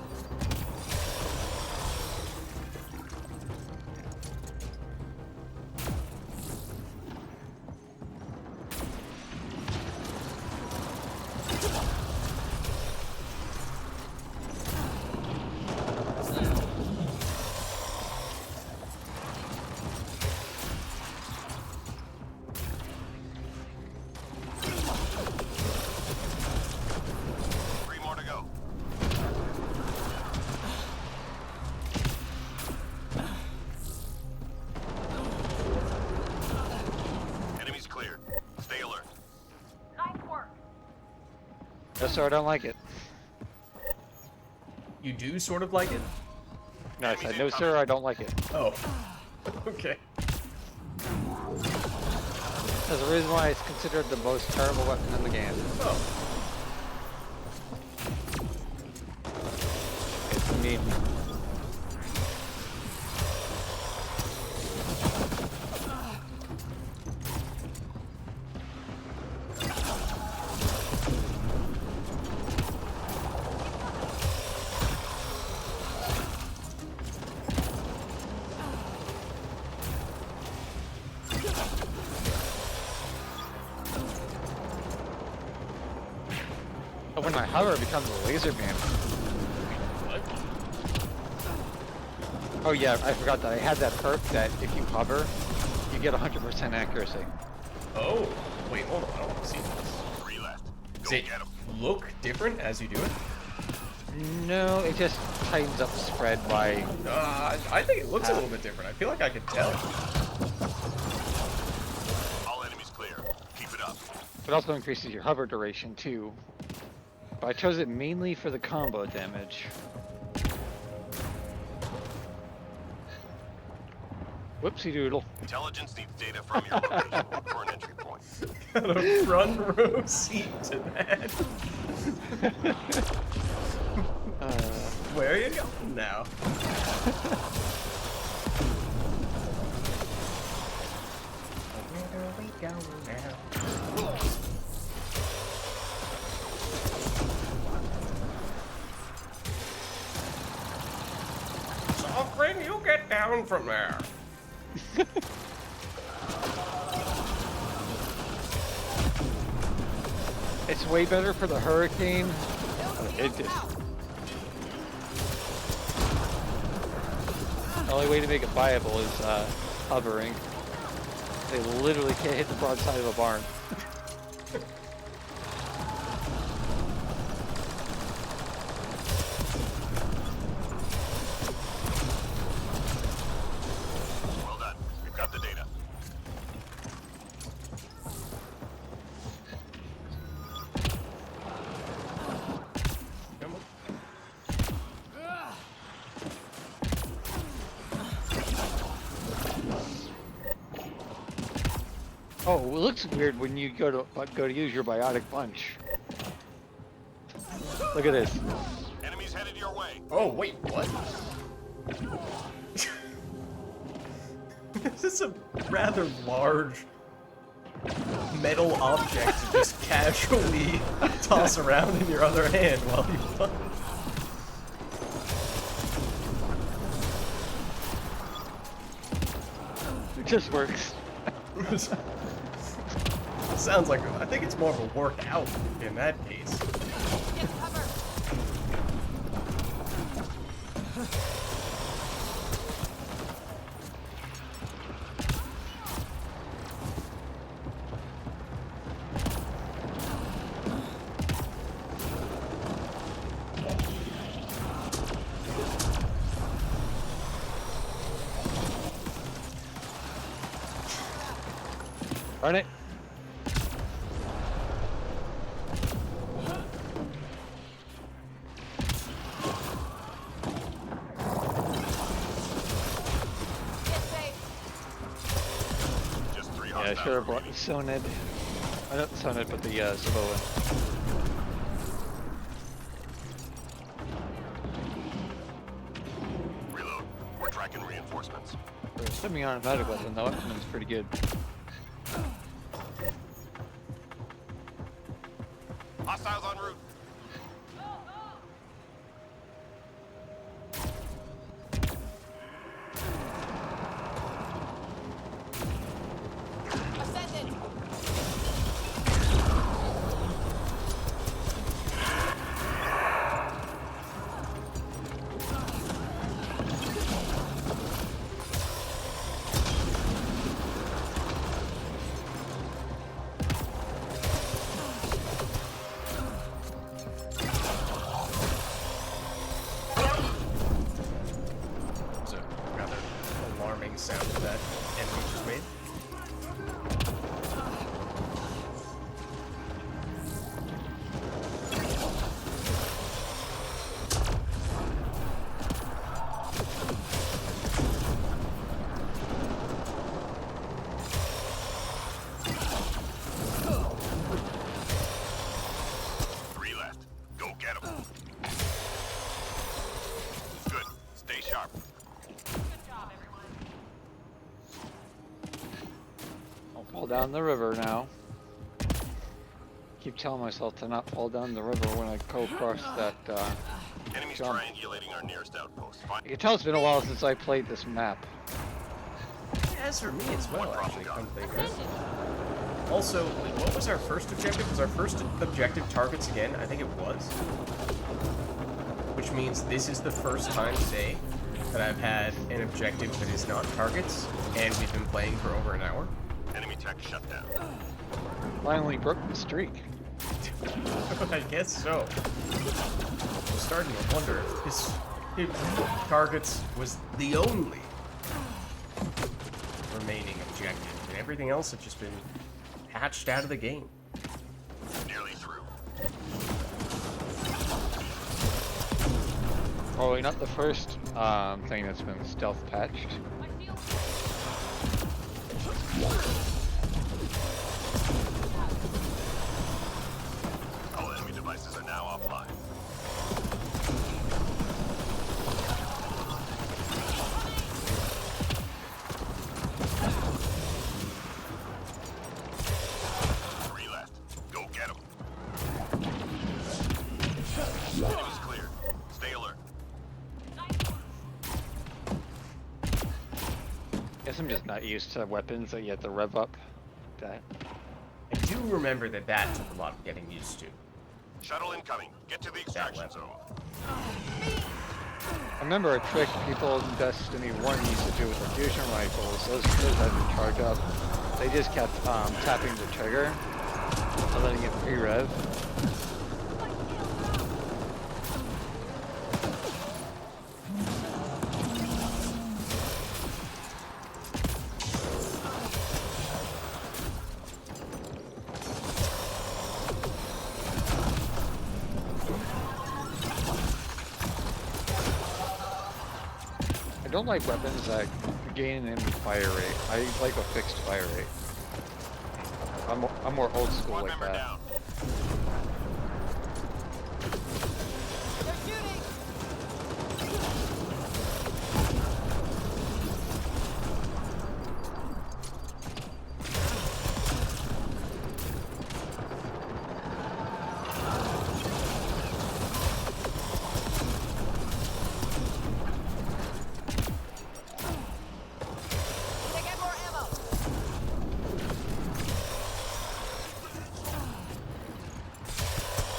Three more to go. Enemies cleared. Stay alert. Nice work. No, sir, I don't like it. You do sort of like it? No, I said, no, sir, I don't like it. Oh. Okay. There's a reason why it's considered the most terrible weapon in the game. Oh. It's a meme. But when I hover, it becomes a laser beam. Oh yeah, I forgot that I had that perk that if you hover, you get 100% accuracy. Oh. Wait, hold on. I don't want to see this. 3 left. Does Go it get them. look different as you do it? No, it just tightens up the spread by... I think it looks a little bit different. I feel like I could tell. All enemies clear. Keep it up. It also increases your hover duration too. But I chose it mainly for the combo damage. Whoopsie doodle. Intelligence needs data from your location for an entry point. Got a front row seat to that. Where are you going now? Where are we going now? Sovereign, you get down from there. It's way better for the hurricane. It just... The only way to make it viable is hovering. They literally can't hit the broadside of a barn. Well done. We've got the data. Come on. Oh, it looks weird when you go to use your biotic punch. Look at this. Enemies headed your way. Oh, wait, what? This is a rather large metal object to just casually toss around in your other hand while you punch. It just works. Sounds like, I think it's more of a workout in that case. Get cover. Darn it. Get safe. Just 3 Yeah, I hostiles should have brought remaining. the Soned. Not the Soned, but the Zaboa. Reload. We're tracking reinforcements. For a semi-automatic weapon, though, it's pretty good. Hostiles en route. Ascendant. It's a rather alarming sound that enemy just made. Three left. Go get them. Good. Stay sharp. Good job, everyone. I'll fall down the river now. Keep telling myself to not fall down the river when I go across that, Enemies Jump. triangulating our nearest outpost. You can tell it's been a while since I played this map. As for me as well, One actually, problem come to think of it. Also, wait, what was our first objective? Was our first objective targets again? I think it was. Which means this is the first time today that I've had an objective that is not targets, and we've been playing for over an hour. Enemy tech shut down. Finally broke the streak. I guess so. I'm starting to wonder if targets was the only remaining objective, and everything else had just been patched out of the game. Nearly through. Probably not the first thing that's been stealth patched. My shield. All enemy devices are now offline. Three left. Go get them. Enemy's clear. Stay alert. Guess I'm just not used to weapons that you have to rev up. That. I do remember that that took a lot of getting used to. Shuttle incoming. Get to the extraction weapon. zone. I remember a trick people in Destiny 1 used to do with the fusion rifles. Those had to charge up. They just kept tapping the trigger and letting it pre-rev. I don't like weapons that gain an enemy fire rate. I like a fixed fire rate. I'm more old school Squad like member that. down. They're shooting! They get more ammo!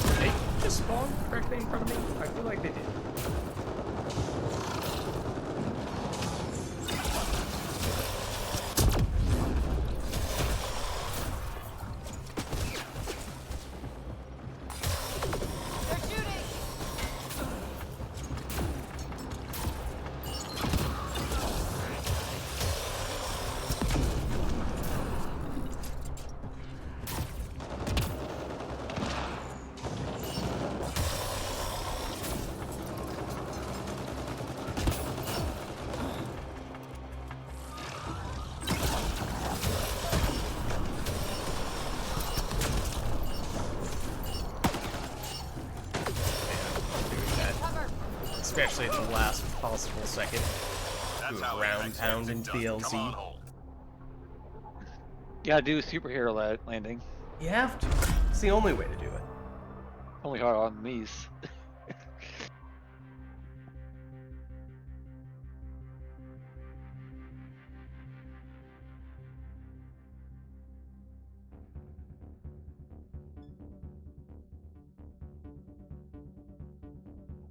Did they just spawn directly in front of me? I feel like they did. They're shooting! Doing that, Cover! especially at the last possible second. That's Do a how round Apex pound ends into it the done. LZ. Come on, hold. Yeah, do superhero landing. You have to. It's the only way to do it. Only hard on these.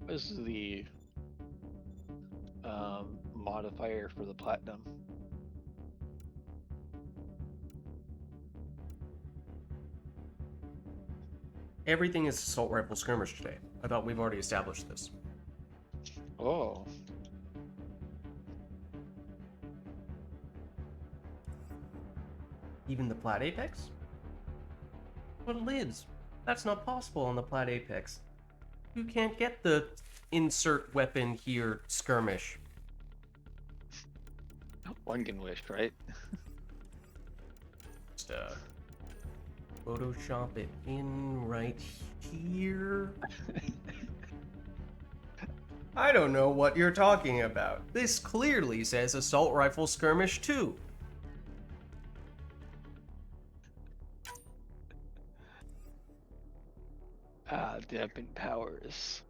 This is the modifier for the platinum. Everything is assault rifle skirmish today. I thought we've already established this. Oh. Even the Plat Apex? But Lids, that's not possible on the Plat Apex. You can't get the insert weapon here skirmish. One can wish, right? Just Photoshop it in right here. I don't know what you're talking about. This clearly says assault rifle skirmish 2. Dampen powers.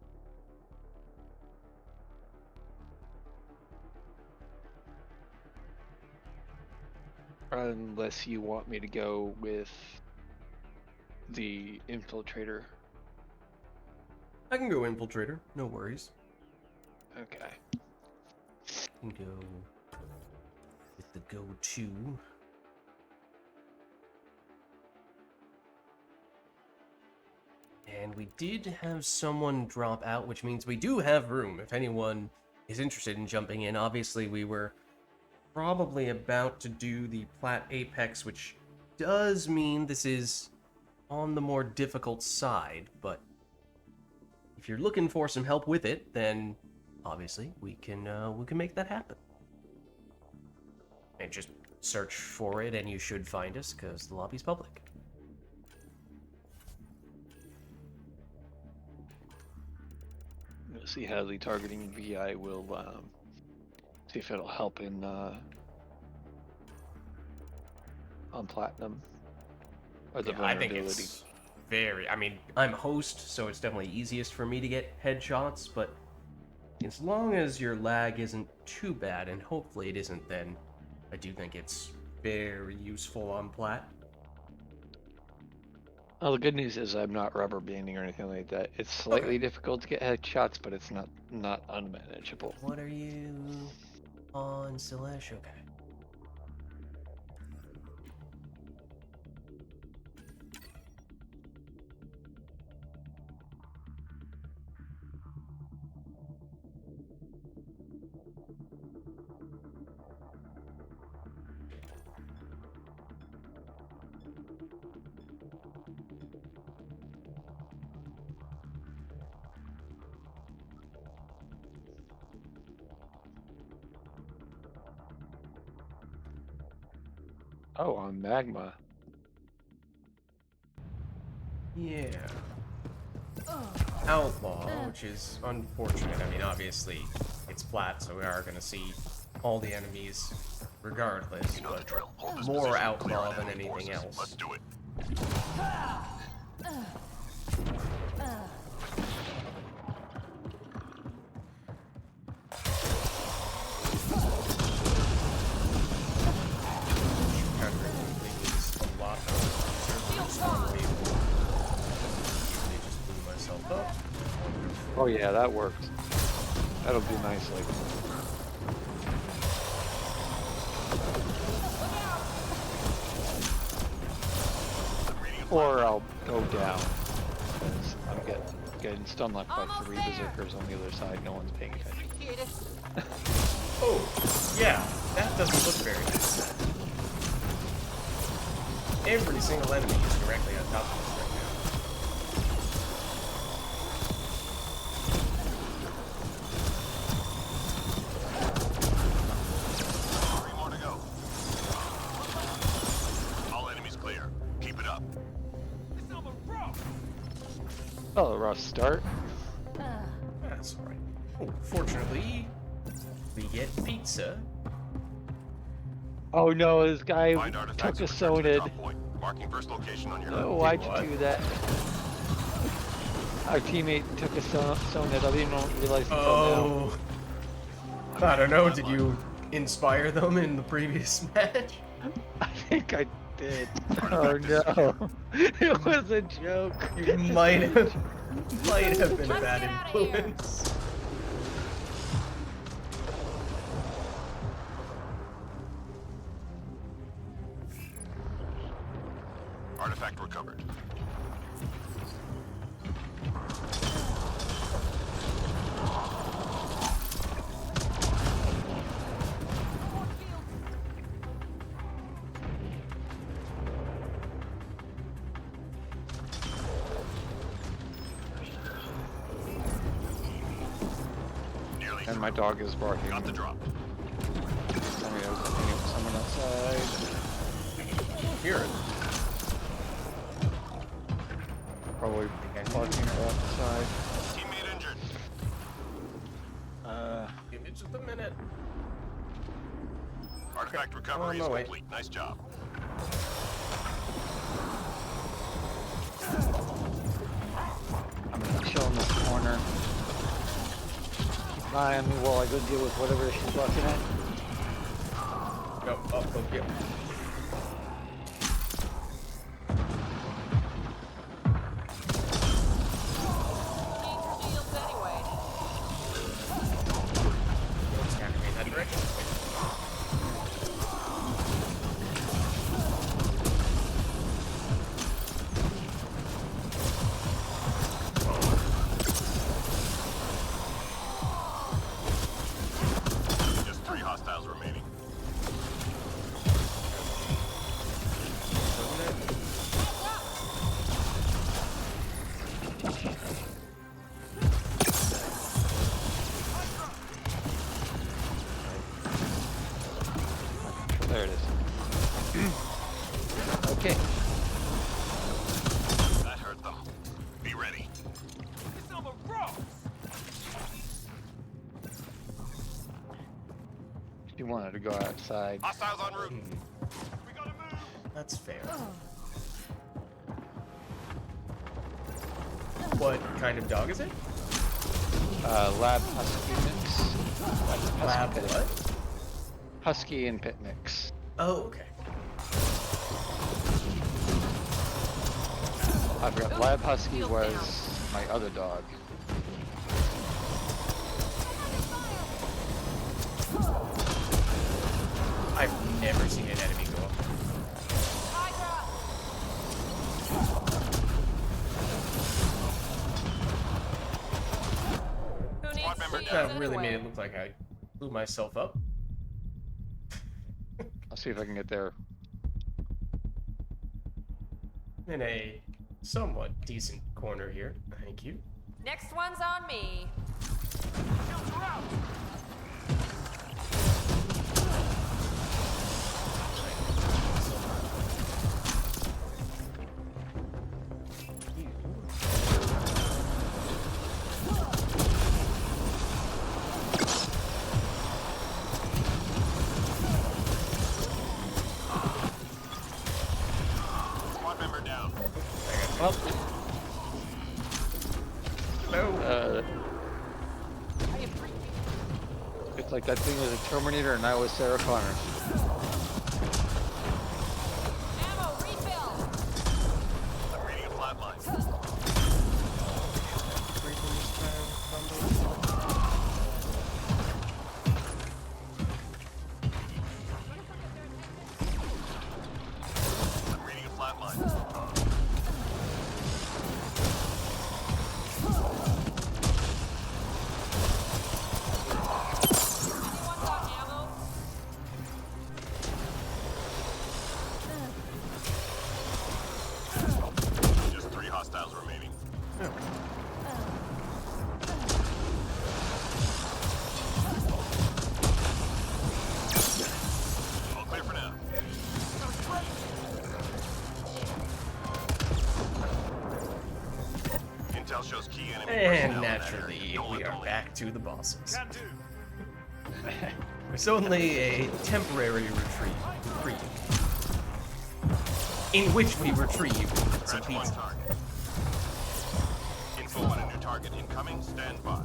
Unless you want me to go with the infiltrator. I can go infiltrator, no worries. Okay. I can go with the go-to. And we did have someone drop out, which means we do have room if anyone is interested in jumping in. Obviously, we were probably about to do the Plat Apex, which does mean this is on the more difficult side, but if you're looking for some help with it, then obviously we can make that happen. And just search for it and you should find us because the lobby's public. Let's see how the targeting VI will see if it'll help in on platinum or the Yeah, I think vulnerability. it's very. I mean, I'm host, so it's definitely easiest for me to get headshots. But as long as your lag isn't too bad, and hopefully it isn't, then I do think it's very useful on plat. Well, the good news is I'm not rubber banding or anything like that. It's slightly Okay. difficult to get headshots, but it's not unmanageable. What are you on, Silesh? Okay. Oh, on magma. Yeah. Outlaw, which is unfortunate. I mean, obviously, it's flat, so we are going to see all the enemies regardless, You know the but drill. Hold this more position, clear outlaw on than enemy anything forces. else. Let's do it. Counterintuitively needs a lot of research. Usually just blew myself up. Oh yeah, that works. That'll do nicely. Or I'll go down. Because I'm getting stun locked by Almost 3 there. berserkers on the other side. No one's paying attention. Appreciate it. Oh, yeah, that doesn't look very nice. Every single enemy is directly on top of us right now. Three more to go. All enemies clear. Keep it up. Oh, a rough start. That's alright. Oh, fortunately, we get pizza. Oh no, this guy Find took artifacts a and return to the sonid. drop point. Marking first location on your Oh, map. why'd what? you do that? Our teammate took a sonid. I didn't realize until now. Oh. I don't know, did you inspire them in the previous match? I think I did. Oh no. It was a joke. You might have been a Let's bad get outta here. influence. Artifact recovered. Nearly And my dog is barking. got the drop. Tell me there's someone outside. Hear it. Probably barking outside. Teammate injured. Image of the minute. Artifact recovery Oh, is no, wait. complete. Nice job. I'm gonna chill in this corner. Keep an eye on me while I go deal with whatever she's barking at. Go, oh, yeah. Need your shields anyway. Let's navigate that direction. Just 3 hostiles remaining. There it is. Okay. That hurt them. Be ready. She wanted to go outside. Hostiles en route. That's fair. What kind of dog is it? Lab husky mix. Lab pit. what? Husky and pit mix. Oh, okay. I forgot. Lab husky was my other dog. I've never seen an enemy go up. Hydra. Who needs Squad member shields down. That really anyway? made it look like I blew myself up. I'll see if I can get there. In a somewhat decent corner here. Thank you. Next one's on me. Well. No. It's like that thing was a Terminator and I was Sarah Connor. Ammo refill. I'm reading a flatline. I'm reading a flatline. Anyone got ammo? Just 3 hostiles remaining. All clear for now. Intel shows key enemy And personnel in that naturally, area. Don't we let are them leave. back to the bosses. Can do. It's only a temporary reprieve, in which we retrieve some Scratch one pizza. target. Info on a new target incoming. Stand by.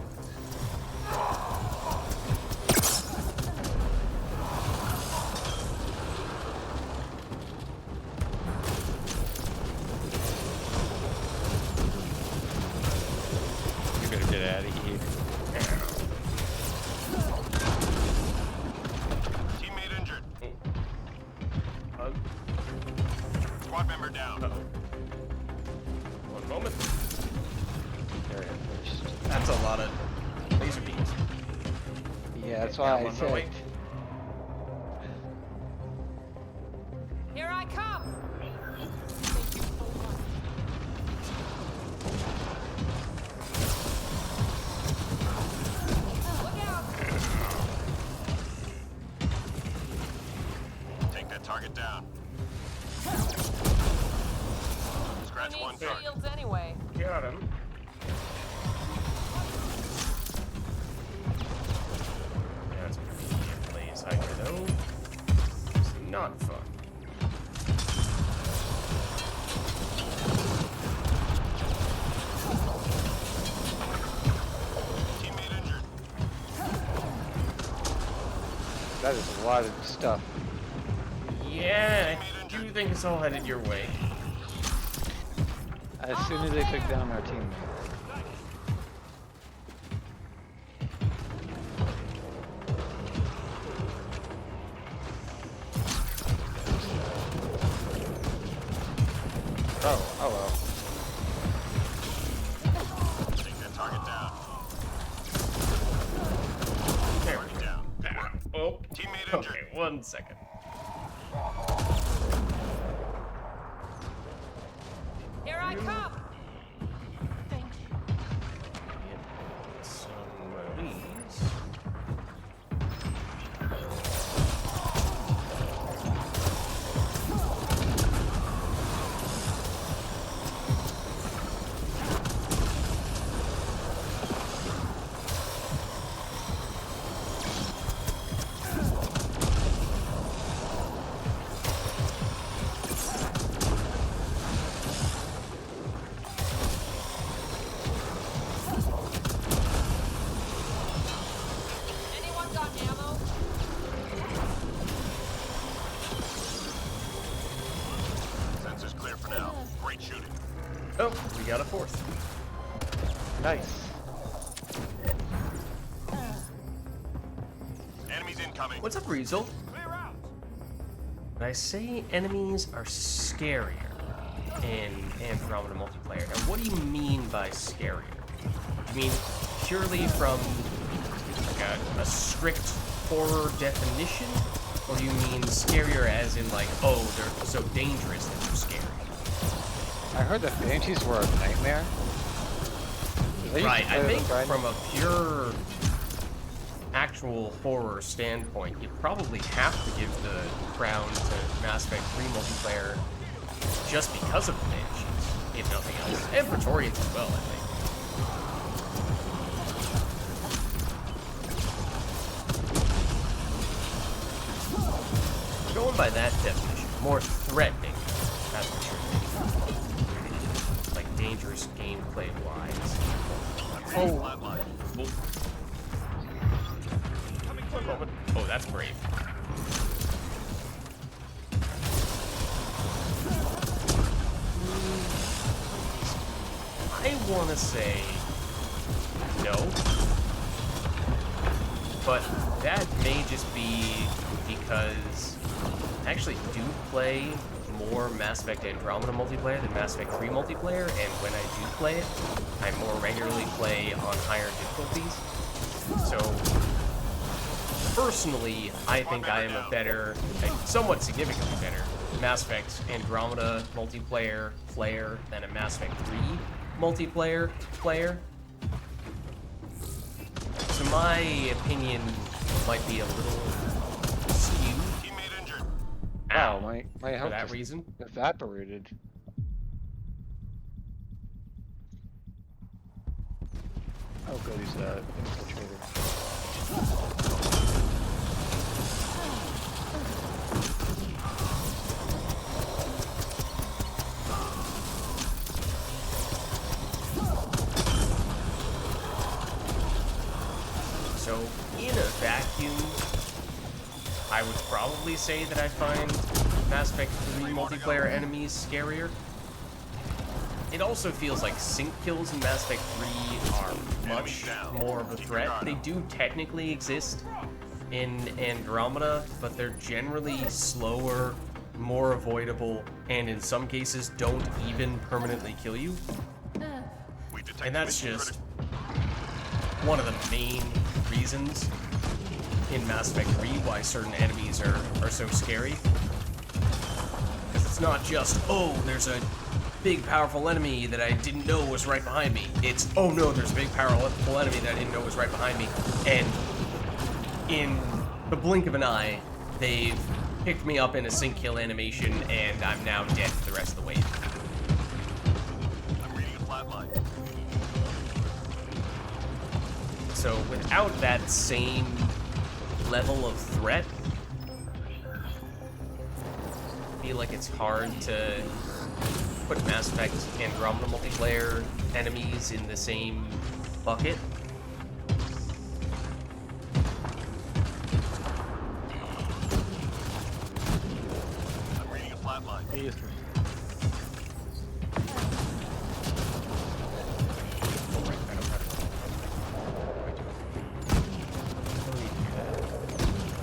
You better get out of here. Teammate injured. Hug. Squad member down. One moment. There it is. That's a lot of laser beams. Yeah, that's Yeah, why I one said. away. Here I come. Look out. Take that target down. Scratch Who one needs target. shields anyway? Got him. That's pretty a place I know. It's not fun. Teammate injured. That is a lot of stuff. Yeah, I do think it's all headed your way. As soon as they took down our teammate. Oh, hello. Take that target down. There Target down. Oh, Teammate injured. okay, 1 second. Here I come. Get some of these. Anyone got ammo? Sensors clear for now. Great shooting. Oh, we got a fourth. Nice. Enemies incoming. What's up, Riesel? Clear out. When I say enemies are scarier in Andromeda multiplayer, now what do you mean by scarier? You mean purely from like a strict horror definition? Or do you mean scarier as in like, oh, they're so dangerous that they're scary? I heard the Banshees were a nightmare. They used to Right, play I with a think friend. from a pure actual horror standpoint, you'd probably have to give the crown to Mass Effect 3 multiplayer just because of the Banshees, if nothing else. And Praetorians as well, I think. Going by that definition, more threatening, that's for sure. just gameplay-wise. Flatline. Oh, that's brave. I want to say no, but that may just be because I actually do play more Mass Effect Andromeda multiplayer than Mass Effect 3 multiplayer, and when I do play it, I more regularly play on higher difficulties. So, personally, I think I am a better, somewhat significantly better, Mass Effect Andromeda multiplayer player than a Mass Effect 3 multiplayer player. So my opinion might be a little skewed. Teammate injured. Wow, Ow. my For health that just reason. evaporated. Oh, good, he's infiltrator. So, in a vacuum, I would probably say that I find Mass Effect 3 multiplayer enemies scarier. It also feels like sync kills in Mass Effect 3 are much more of a threat. They do technically exist in Andromeda, but they're generally slower, more avoidable, and in some cases don't even permanently kill you. And that's just one of the main reasons in Mass Effect 3 why certain enemies are so scary. Because it's not just, oh, there's a big powerful enemy that I didn't know was right behind me. It's, oh no, there's a big powerful enemy that I didn't know was right behind me. And in the blink of an eye, they've picked me up in a sync kill animation and I'm now dead for the rest of the wave. I'm reading a flatline. So without that same level of threat, I feel like it's hard to put Mass Effect Andromeda multiplayer enemies in the same bucket. I'm reading a flatline.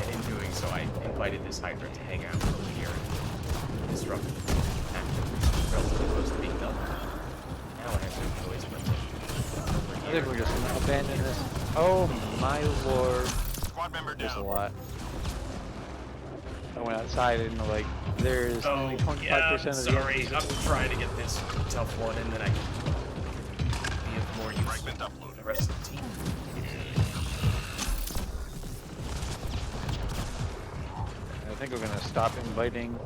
And in doing so, I invited this Hydra to hang out over here and disrupt action relatively close to being done. Now I have no choice but to over I here. think we're just gonna abandon this. Oh my lord. Squad member There's a down. lot. I went outside and like there's only 25% of the sorry. enemies. I'm trying to get this tough one and then I can be of more use Fragment to uploaded. the rest of the team. I think we're gonna stop inviting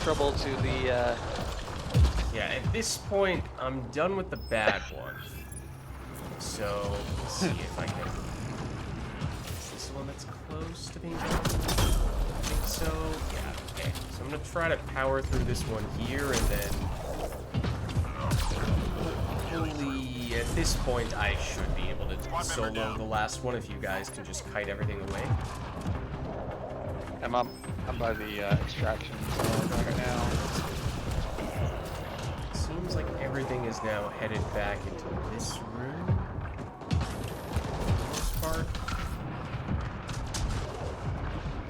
trouble to the Yeah, at this point, I'm done with the bad one. So, let's see if I can... Is this one that's close to being done? I think so. Yeah, okay. So I'm gonna try to power through this one here, and then... Hopefully, at this point, I should be able to solo the last one if you guys can just kite everything away. I'm by the extraction zone right now. Seems like everything is now headed back into this room. This part.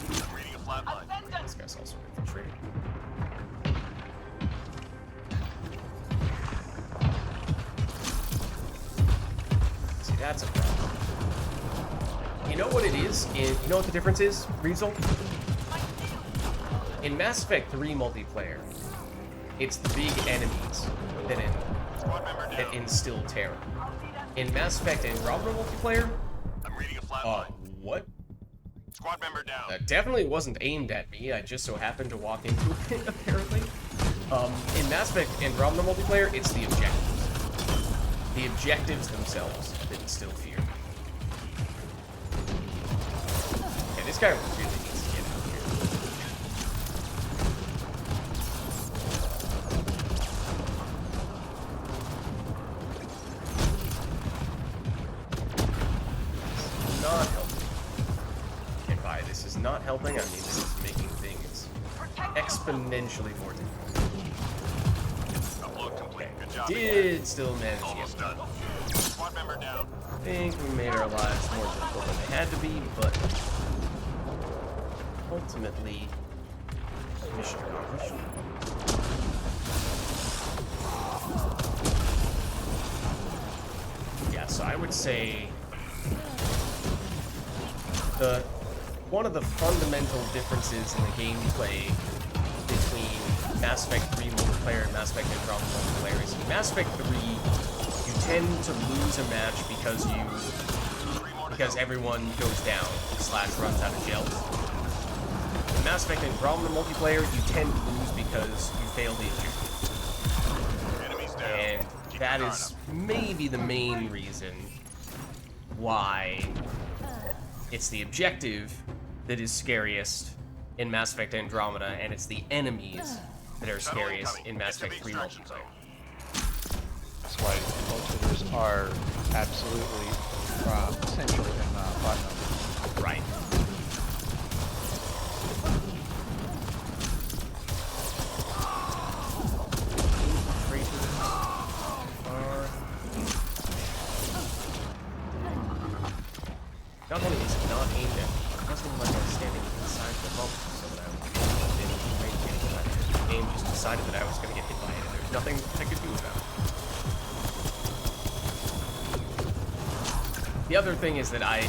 I'm reading a flatline. This guy's also infiltrating. See, that's a problem. You know what it is? You know what the difference is, Riesel? In Mass Effect 3 multiplayer, it's the big enemies that instill terror. In Mass Effect Andromeda multiplayer, I'm reading a flatline. what? Squad member down. That definitely wasn't aimed at me. I just so happened to walk into it, apparently. In Mass Effect Andromeda multiplayer, it's the objectives. The objectives themselves that instill fear. Yeah, this guy really needs to get out here. something, I mean, this is making things exponentially more difficult. Upload complete. Good job. Did still manage to Almost get done. Squad member down. I think we made our lives more difficult than they had to be, but ultimately, mission accomplished. Yeah, so I would say one of the fundamental differences in the gameplay between Mass Effect 3 multiplayer and Mass Effect Andromeda multiplayer is in Mass Effect 3 you tend to lose a match because everyone goes down / runs out of gels. In Mass Effect Andromeda multiplayer you tend to lose because you fail the objective. Enemies down. And Keep that your is guard maybe the main reason why it's the objective that is scariest in Mass Effect Andromeda, and it's the enemies that are scariest in Mass Effect 3 multiplayer. That's why multiplayers are absolutely essential in Platinum. Right. Not only is it not aimed at me, it wasn't even like I was standing inside the bubble, so that I didn't range anything like that. The game just decided that I was going to get hit by it, and there's nothing I could do about it. The other thing is that I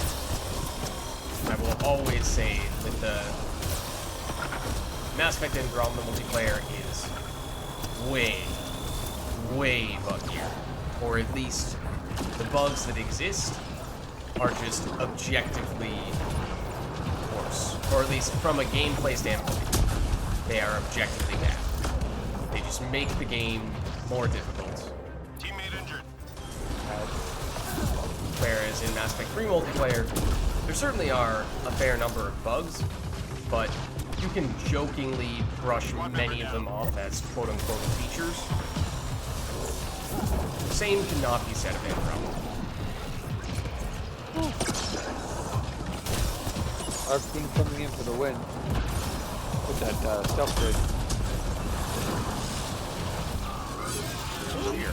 will always say that the Mass Effect Andromeda multiplayer is way buggier. Or at least the bugs that exist are just objectively worse. Or at least from a gameplay standpoint, they are objectively bad. They just make the game more difficult. Teammate injured. Whereas in Mass Effect 3 multiplayer, there certainly are a fair number of bugs, but you can jokingly brush many of them off as quote-unquote features. The same cannot be said of Andromeda. Our team coming in for the win with that stealth grid. Here. I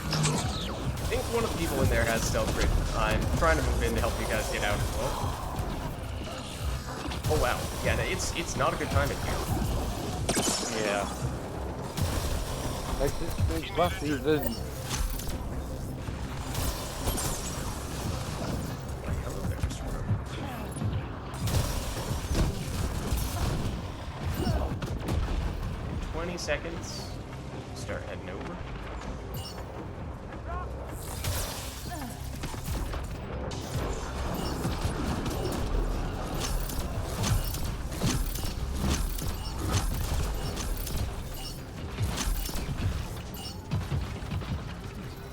think one of the people in there has stealth grid. I'm trying to move in to help you guys get out as well. Oh wow, yeah, it's not a good time in here. Yeah. Like this big buff even. Hello there, Mr. Crow. 20 seconds. Start heading over.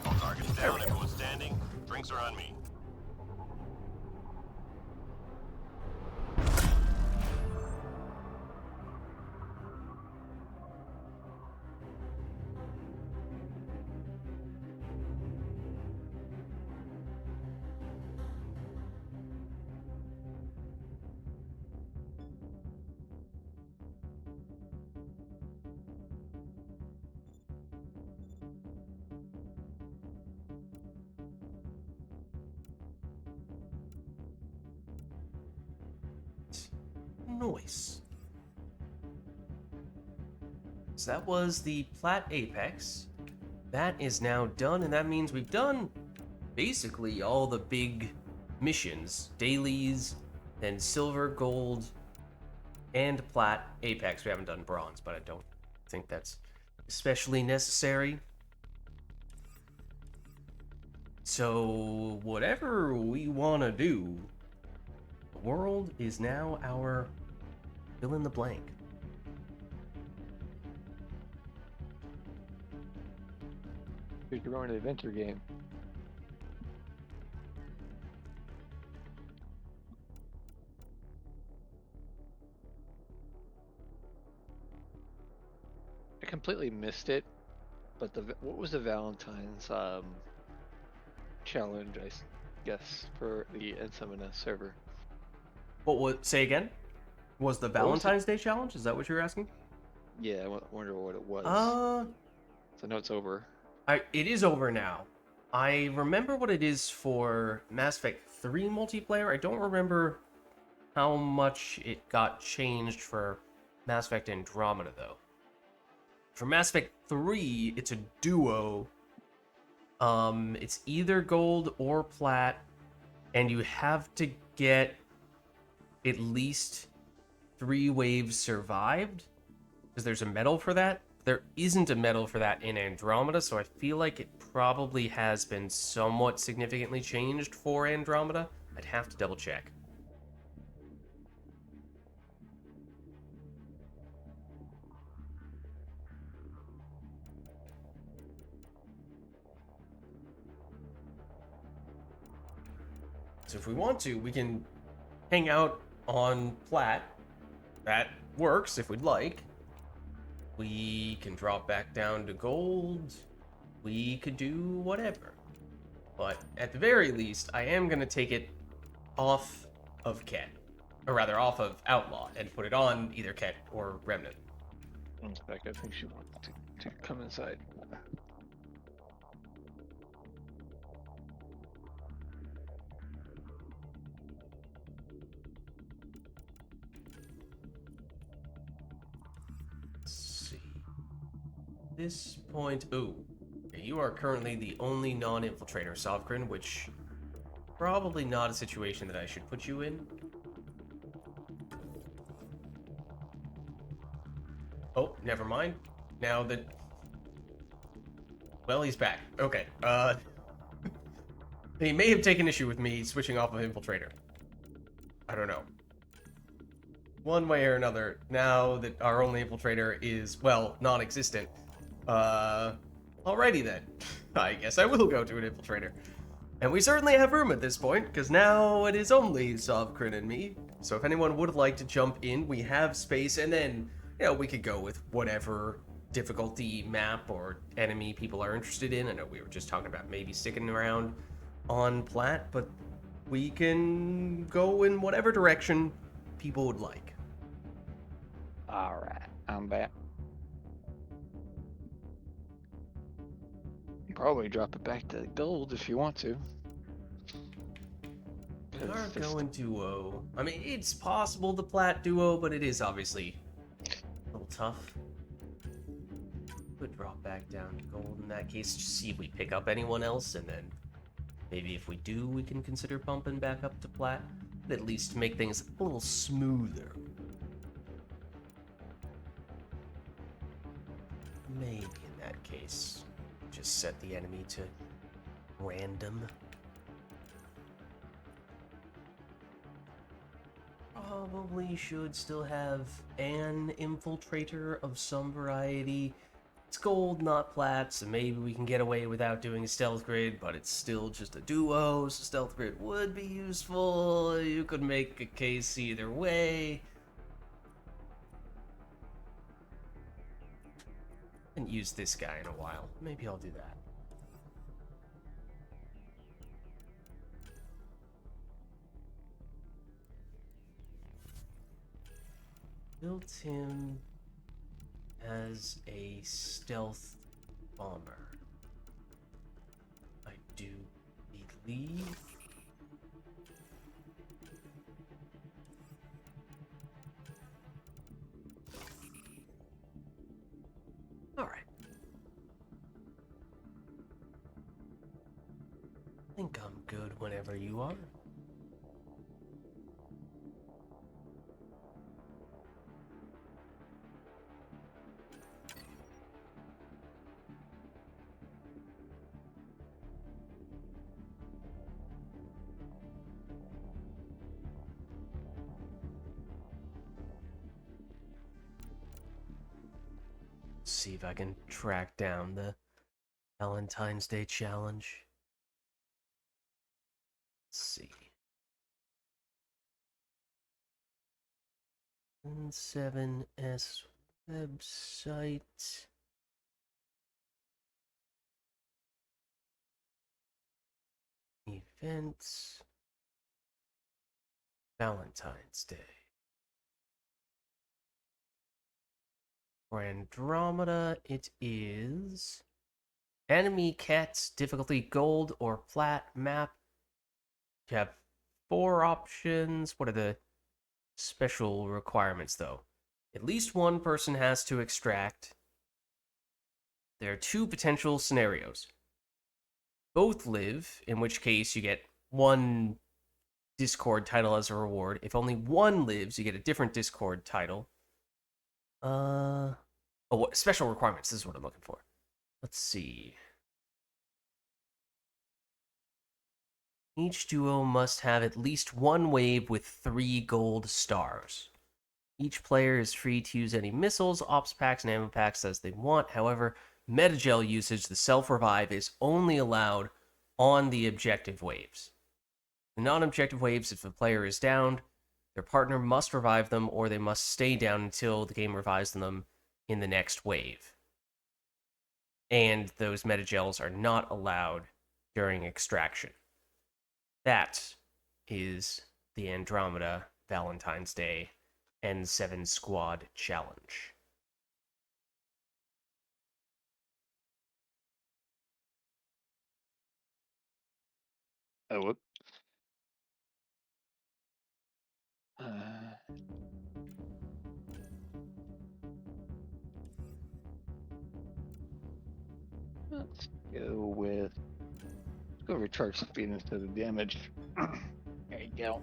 All targets down. Everyone's standing. Drinks are on me. Nice. So that was the Plat Apex. That is now done, and that means we've done basically all the big missions. Dailies, then Silver, Gold, and Plat Apex. We haven't done Bronze, but I don't think that's especially necessary. So, whatever we want to do, the world is now our fill in the blank. Here's your own adventure game. I completely missed it, but what was the Valentine's challenge? Guess for the Andromeda server. What would say again? Was the was it? Valentine's Day challenge? Is that what you're asking? Yeah, I wonder what it was. Uh, So I know it's over. it is over now. I remember what it is for Mass Effect 3 multiplayer. I don't remember how much it got changed for Mass Effect Andromeda, though. For Mass Effect 3, it's a duo. It's either gold or plat, and you have to get at least 3 waves survived, because there's a medal for that. There isn't a medal for that in Andromeda, so I feel like it probably has been somewhat significantly changed for Andromeda. I'd have to double check. So if we want to, we can hang out on plat. That works if we'd like. We can drop back down to gold. We could do whatever. But at the very least, I am going to take it off of Ket. Or rather, off of Outlaw, and put it on either Ket or Remnant. In fact, I think she wants to come inside. Let's see. This point... Ooh. You are currently the only non-infiltrator, Sovkrin, which... probably not a situation that I should put you in. Oh, never mind. Now that... Well, he's back. Okay, He may have taken issue with me switching off of Infiltrator. I don't know. One way or another, now that our only Infiltrator is, well, non-existent, alrighty then. I guess I will go to an Infiltrator. And we certainly have room at this point, because now it is only Sovkrin and me. So if anyone would like to jump in, we have space, and then, you know, we could go with whatever difficulty map or enemy people are interested in. I know we were just talking about maybe sticking around on plat, but we can go in whatever direction people would like. Alright, I'm back. Probably drop it back to gold if you want to. We are 'Cause this- going duo. I mean, it's possible the plat duo, but it is obviously a little tough. Could drop back down to gold in that case, just see if we pick up anyone else, and then maybe if we do, we can consider bumping back up to plat. But at least make things a little smoother. Maybe in that case, just set the enemy to random. Probably should still have an infiltrator of some variety. It's gold, not plat, so maybe we can get away without doing a stealth grid, but it's still just a duo, so stealth grid would be useful. You could make a case either way. Haven't used this guy in a while. Maybe I'll do that. Built him as a stealth bomber. I do believe. All right. I think I'm good whenever you are. See if I can track down the Valentine's Day challenge. Let's see. 7S website. Events. Valentine's Day. For Andromeda, it is enemy cats, difficulty gold or flat map. You have 4 options. What are the special requirements, though? At least one person has to extract. There are 2 potential scenarios. Both live, in which case you get 1 Discord title as a reward. If only one lives, you get a different Discord title. What special requirements? This is what I'm looking for. Let's see. Each duo must have at least 1 wave with 3 gold stars. Each player is free to use any missiles, ops packs, and ammo packs as they want. However, metagel usage, the self-revive, is only allowed on the objective waves. The non-objective waves, if the player is downed, their partner must revive them, or they must stay down until the game revives them in the next wave. And those metagels are not allowed during extraction. That is the Andromeda Valentine's Day N7 Squad Challenge. Oh, whoop. Let's go with. Let's go recharge speed instead of damage. There you go.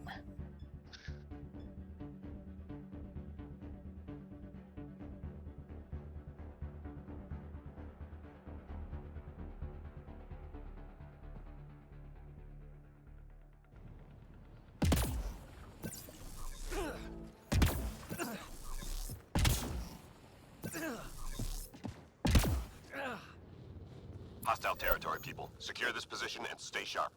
Hostile territory, people. Secure this position and stay sharp.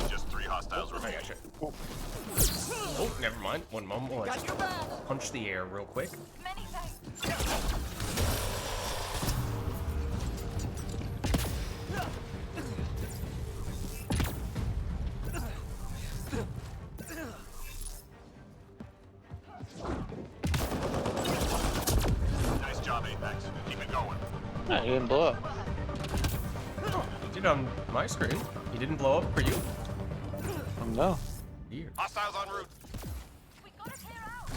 Just 3 hostiles remaining. Oh, never mind. One moment while I just punch the air real quick. Many thanks. Nice job, Apex. Keep it going. No, he didn't blow up. You did on my screen. He didn't blow up for you? No. Weird. Hostiles en route. We gotta clear out.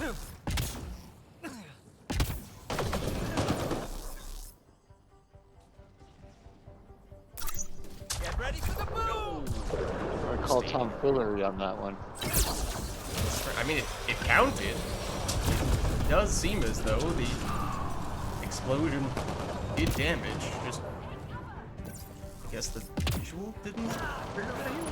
Get ready for the move! I called tomfoolery on that one. I mean, it counted. It does seem as though the explosion did damage. Just, I guess the visual didn't trigger for you.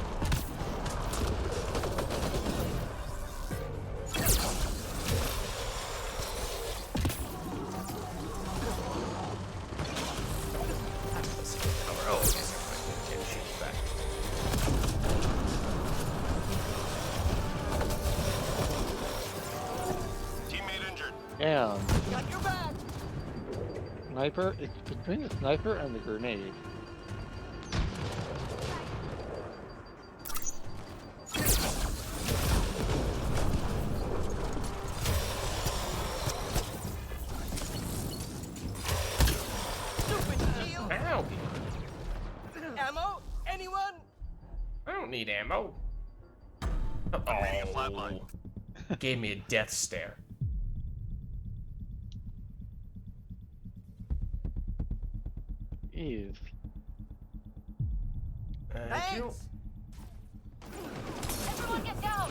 Oh, okay. Never mind. Shoot it back. Teammate injured. Damn. Got your back! Sniper? It's between the sniper and the grenade. Stupid shield! Ow! Ammo? Anyone? I don't need ammo. Reading a flatline. Gave me a death stare. Jeez. You know, Everyone get down!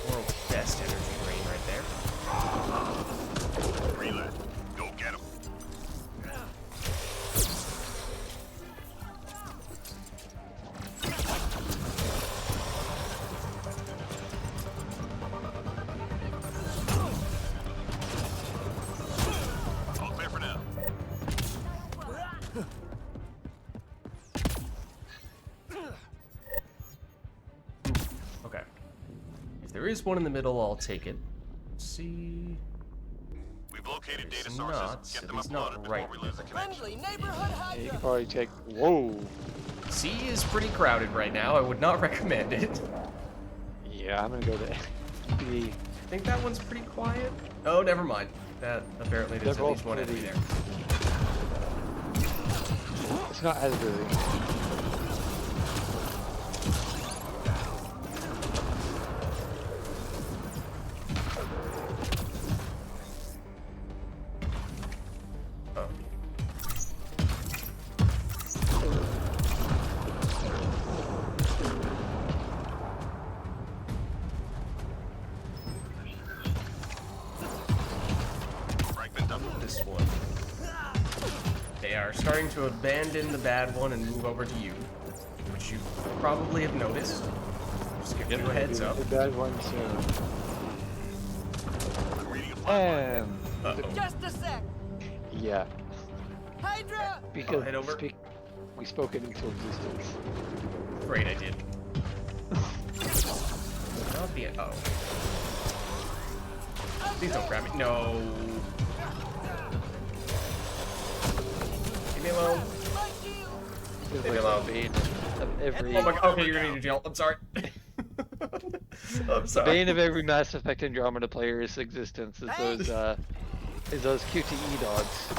world's best energy drain right there. Relay. Go get him. All clear for now. Okay. If there is one in the middle, I'll take it. Let's see. We've located data There's sources. not, Get at them least uploaded not before right we lose the connection. Friendly neighborhood Yeah, you hydra! can probably take. Whoa. C is pretty crowded right now. I would not recommend it. Yeah, I'm gonna go to B. I think that one's pretty quiet. Oh, never mind. That apparently there's They're at least both one enemy pretty- there. It's not as busy. Oh. Fragment up. This one. They are starting to abandon the bad one and move over to you, which you probably have noticed. Just giving you a heads up. The bad one soon. I'm reading a plot. And Uh-oh. Just a sec! yeah, Hydra! because head over. we spoke it into existence. Great, I did. Not the oh. Please don't grab me. No. Leave me alone. My shield! It's Leave me like alone. the bane of every Oh my god. Okay, you're gonna need to jail. I'm sorry. I'm sorry. bane of every Mass Effect Andromeda player's existence is those QTE dogs.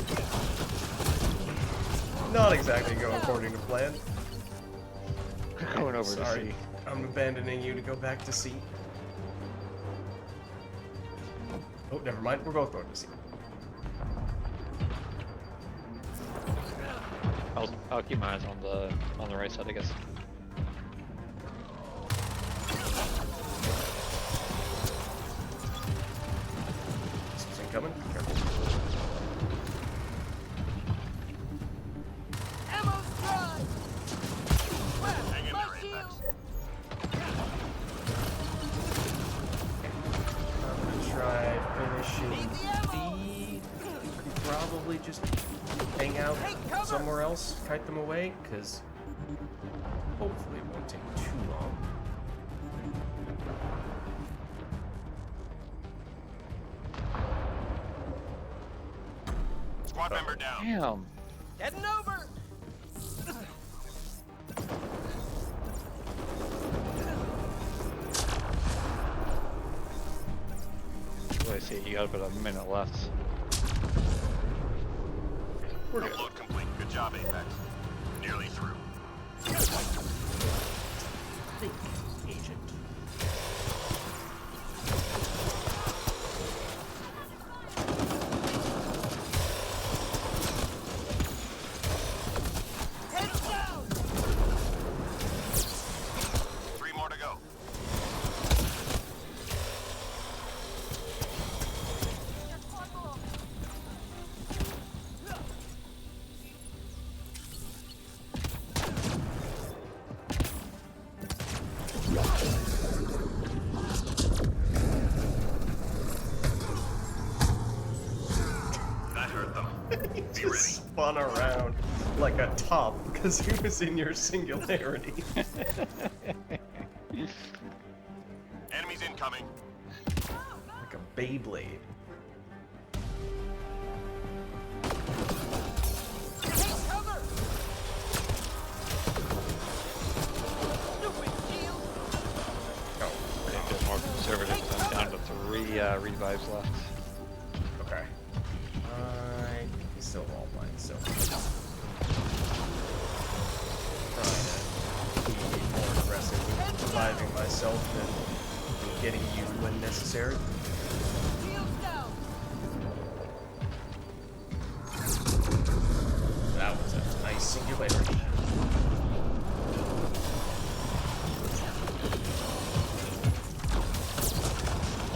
Not exactly going according to plan. Going over Sorry. to C. I'm abandoning you to go back to C. Oh, never mind. We're both going to C. I'll keep my eyes on the right side, I guess. This is incoming. Careful. Ammo's dry! Hang in My there, shield! Apex. I'm gonna try finishing Need the ammo! B. You can probably just hang out Take cover! somewhere else, kite them away, because hopefully it won't take too long. Squad member down. Damn. Heading over! What do I say? You got about a minute left. We're good. Upload complete. Good job, Apex. Nearly through. Think, Agent. Heads down! 3 more to go. Just one more! That hurt them. He Be just ready. spun around like a top because he was in your singularity. Enemies incoming. Like a Beyblade. Take cover! Stupid shield! Oh, A bit more conservative. I'm down to 3 revives left. okay. I think he's still all mine, so. Trying to be more aggressive with reviving myself than getting you when necessary. Shields down! you later.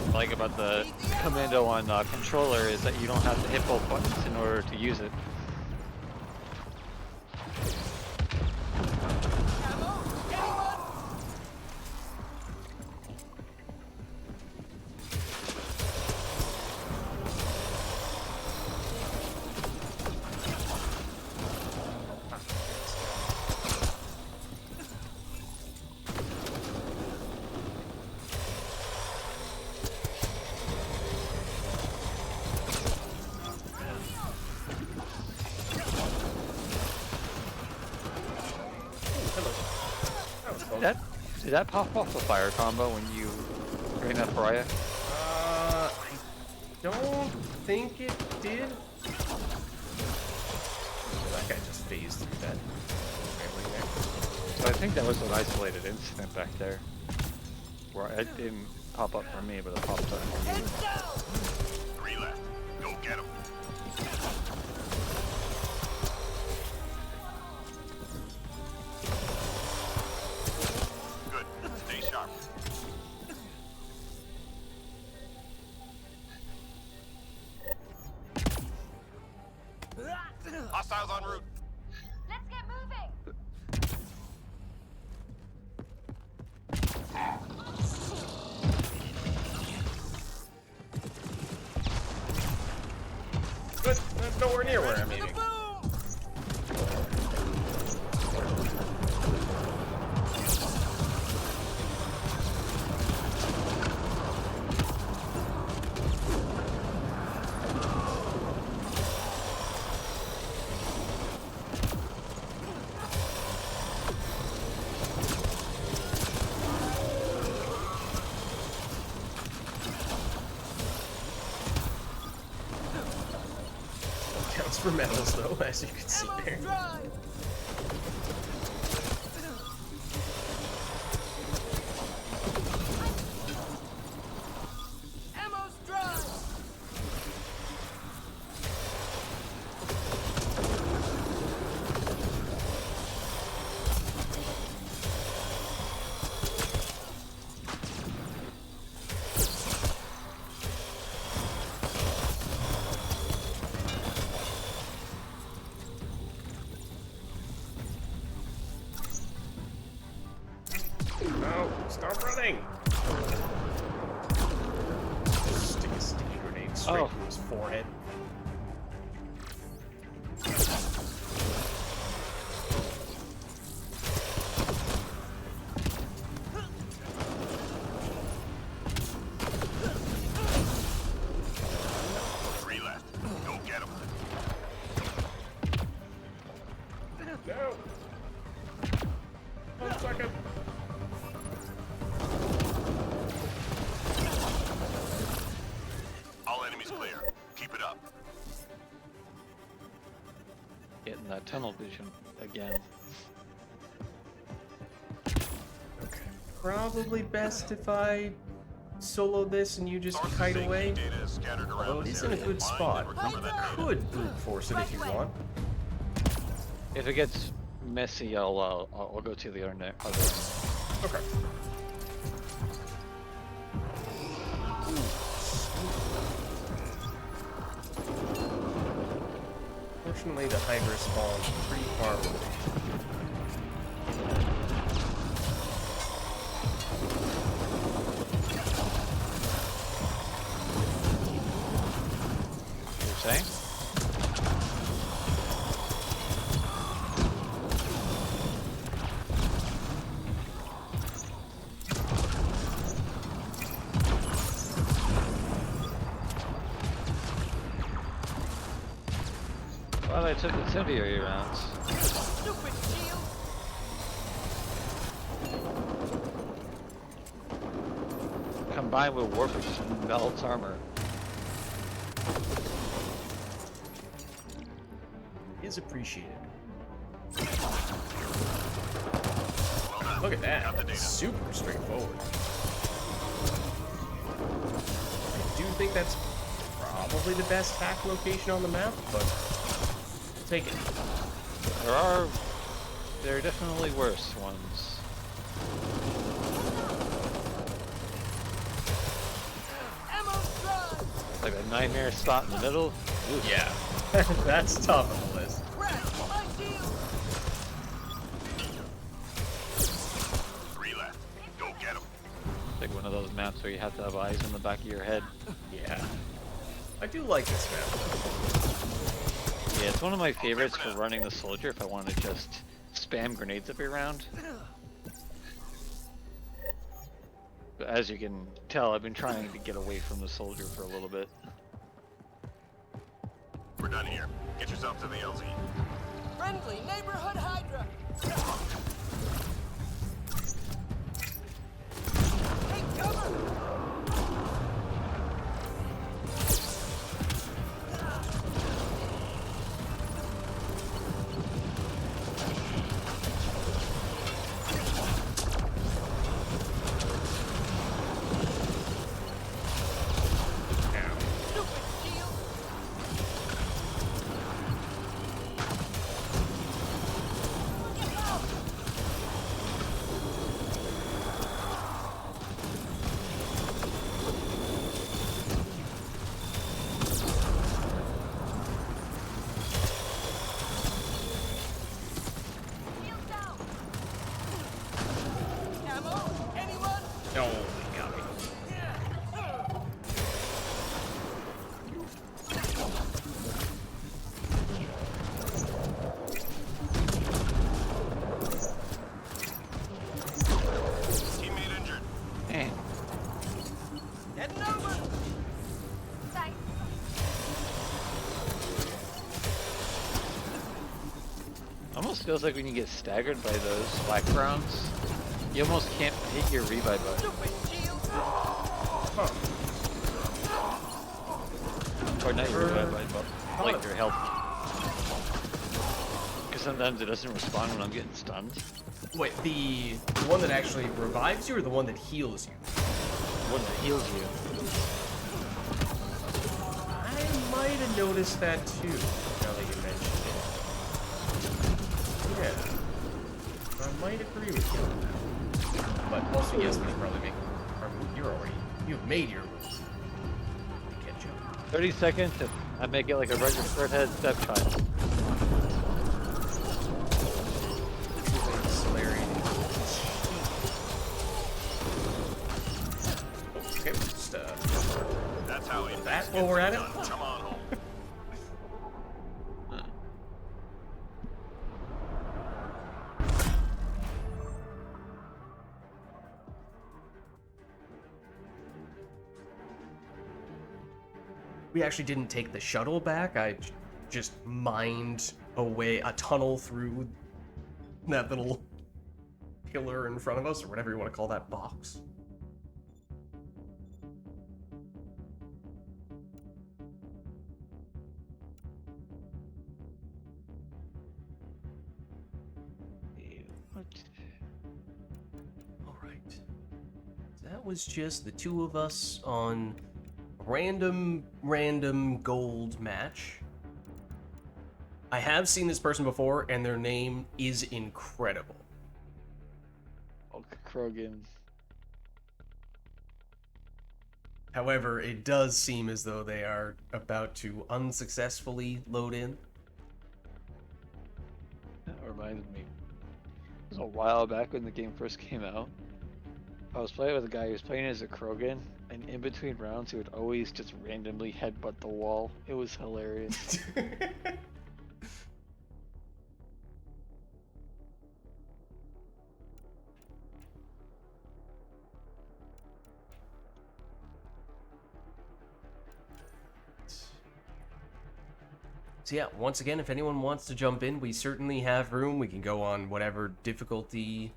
What I like about the commando on controller is that you don't have to hit both buttons in order to use it. Ammo? Anyone? Did that pop off the fire combo when you bring that pariah? I don't think it did. That guy just phased through that rambling there. So I think that was an isolated incident back there. Where it didn't pop up for me, but it popped up for you. Heads down! 3 left. Go get them. Good. Stay sharp. Hostiles en route. Let's get moving! But that's nowhere near where I'm aiming. Counts for medals though, as you can see Ammo there. drive! Ammo's drive! No, stop running! Stick a sticky grenade straight through his forehead. Three left. Go get them. No! 1 second. All enemies clear. Keep it up. Getting that tunnel vision again. Okay. Probably best if I solo this and you just Sources kite say away. key data is scattered around Although it this is in a area. good Find spot. and recover that data. Could brute force it if you want. If it gets messy, I'll go to the other end. Okay. Fortunately, the Hydra spawns pretty far away. You're saying? Well, I took incendiary rounds. Stupid shield! Combined with warp, just melts armor. Is appreciated. Look at that. Super straightforward. I do think that's probably the best hack location on the map, but we'll take it. There are There are definitely worse ones. Ammo's dry. Like a nightmare spot in the middle. Ooh. Yeah, that's top of the list. Crash my shield. 3 left. Go get them. Like one of those maps where you have to have eyes in the back of your head. Yeah, I do like this map. Yeah, it's one of my favorites for running the soldier if I want to just spam grenades every round. But as you can tell, I've been trying to get away from the soldier for a little bit. We're done here. Get yourself to the LZ. Friendly neighborhood Hydra. Take cover. Stupid shield. Get out. Shield down. Ammo? Anyone? Oh, he got me. Teammate injured. Eh. Heading over. Thanks. Almost feels like when you get staggered by those black rounds, you almost can't hit your revive button. Stupid shield. Huh. Or not your revive button, but like your health. Because sometimes it doesn't respond when I'm getting stunned. Wait, the one that actually revives you, or the one that heals you? One that heals you. I might have noticed that too, now that you mentioned it. Yeah. I might agree with you on that. But also, yes, we should probably make our move. You've made your move. Catch up. 30 seconds, and I make it like a regular third head step shot. Celerity. Okay, just That's how it that while we're at it. Come on home. We actually didn't take the shuttle back. I just mined away a tunnel through that little pillar in front of us, or whatever you want to call that box. All right. That was just the two of us on random gold match. I have seen this person before, and their name is incredible. Oh, Krogan. However, it does seem as though they are about to unsuccessfully load in. That reminds me. It was a while back when the game first came out. I was playing with a guy who was playing as a Krogan, and in between rounds, he would always just randomly headbutt the wall. It was hilarious. So yeah, once again, if anyone wants to jump in, we certainly have room. We can go on whatever difficulty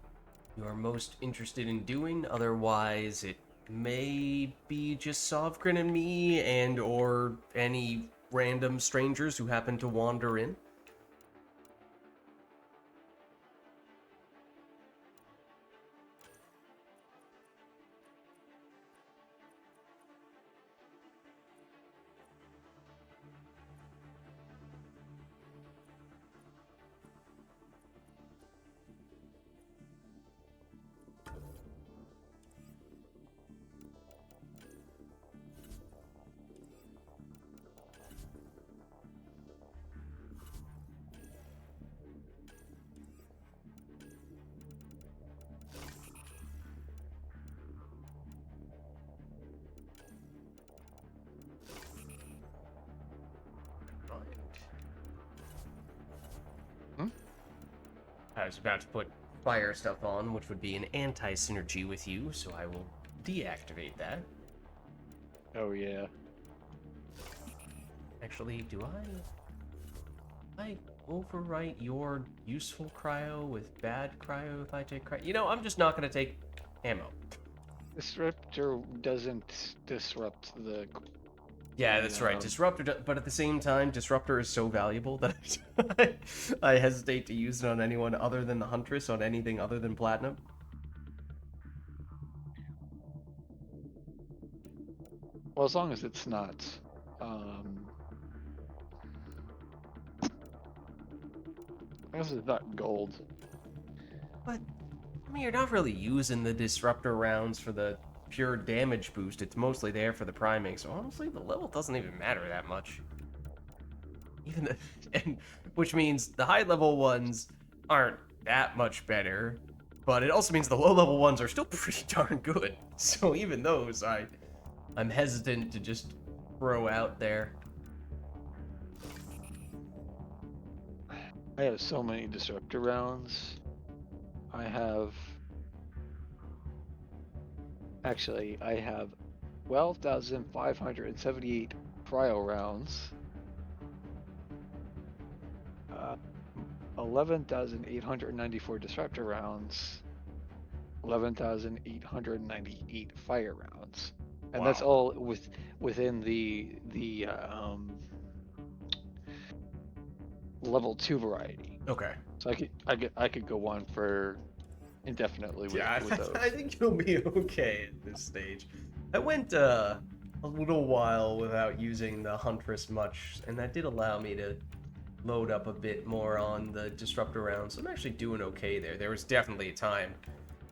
you are most interested in doing. Otherwise, it may be just Sovgren and me, and or any random strangers who happen to wander in. I was about to put fire stuff on, which would be an anti-synergy with you, so I will deactivate that. Oh yeah. Actually, do I overwrite your useful cryo with bad cryo if I take cryo? You know, I'm just not going to take ammo. Disruptor doesn't disrupt the. Yeah, that's right. Disruptor, but at the same time, Disruptor is so valuable that I hesitate to use it on anyone other than the Huntress, on anything other than Platinum. Well, as long as it's not. I guess it's not gold. But, I mean, you're not really using the Disruptor rounds for the pure damage boost. It's mostly there for the priming, so honestly, the level doesn't even matter that much. Even the, and which means the high level ones aren't that much better, but it also means the low level ones are still pretty darn good. So even those, I'm hesitant to just throw out there. I have so many disruptor rounds. I have 12,578 cryo rounds. 11,894 disruptor rounds. 11,898 fire rounds. And that's Wow. all within the level 2 variety. Okay. So I could go on for indefinitely with, Yeah, with those. I think you'll be okay at this stage. I went a little while without using the Huntress much, and that did allow me to load up a bit more on the Disruptor rounds. I'm actually doing okay there. There was definitely a time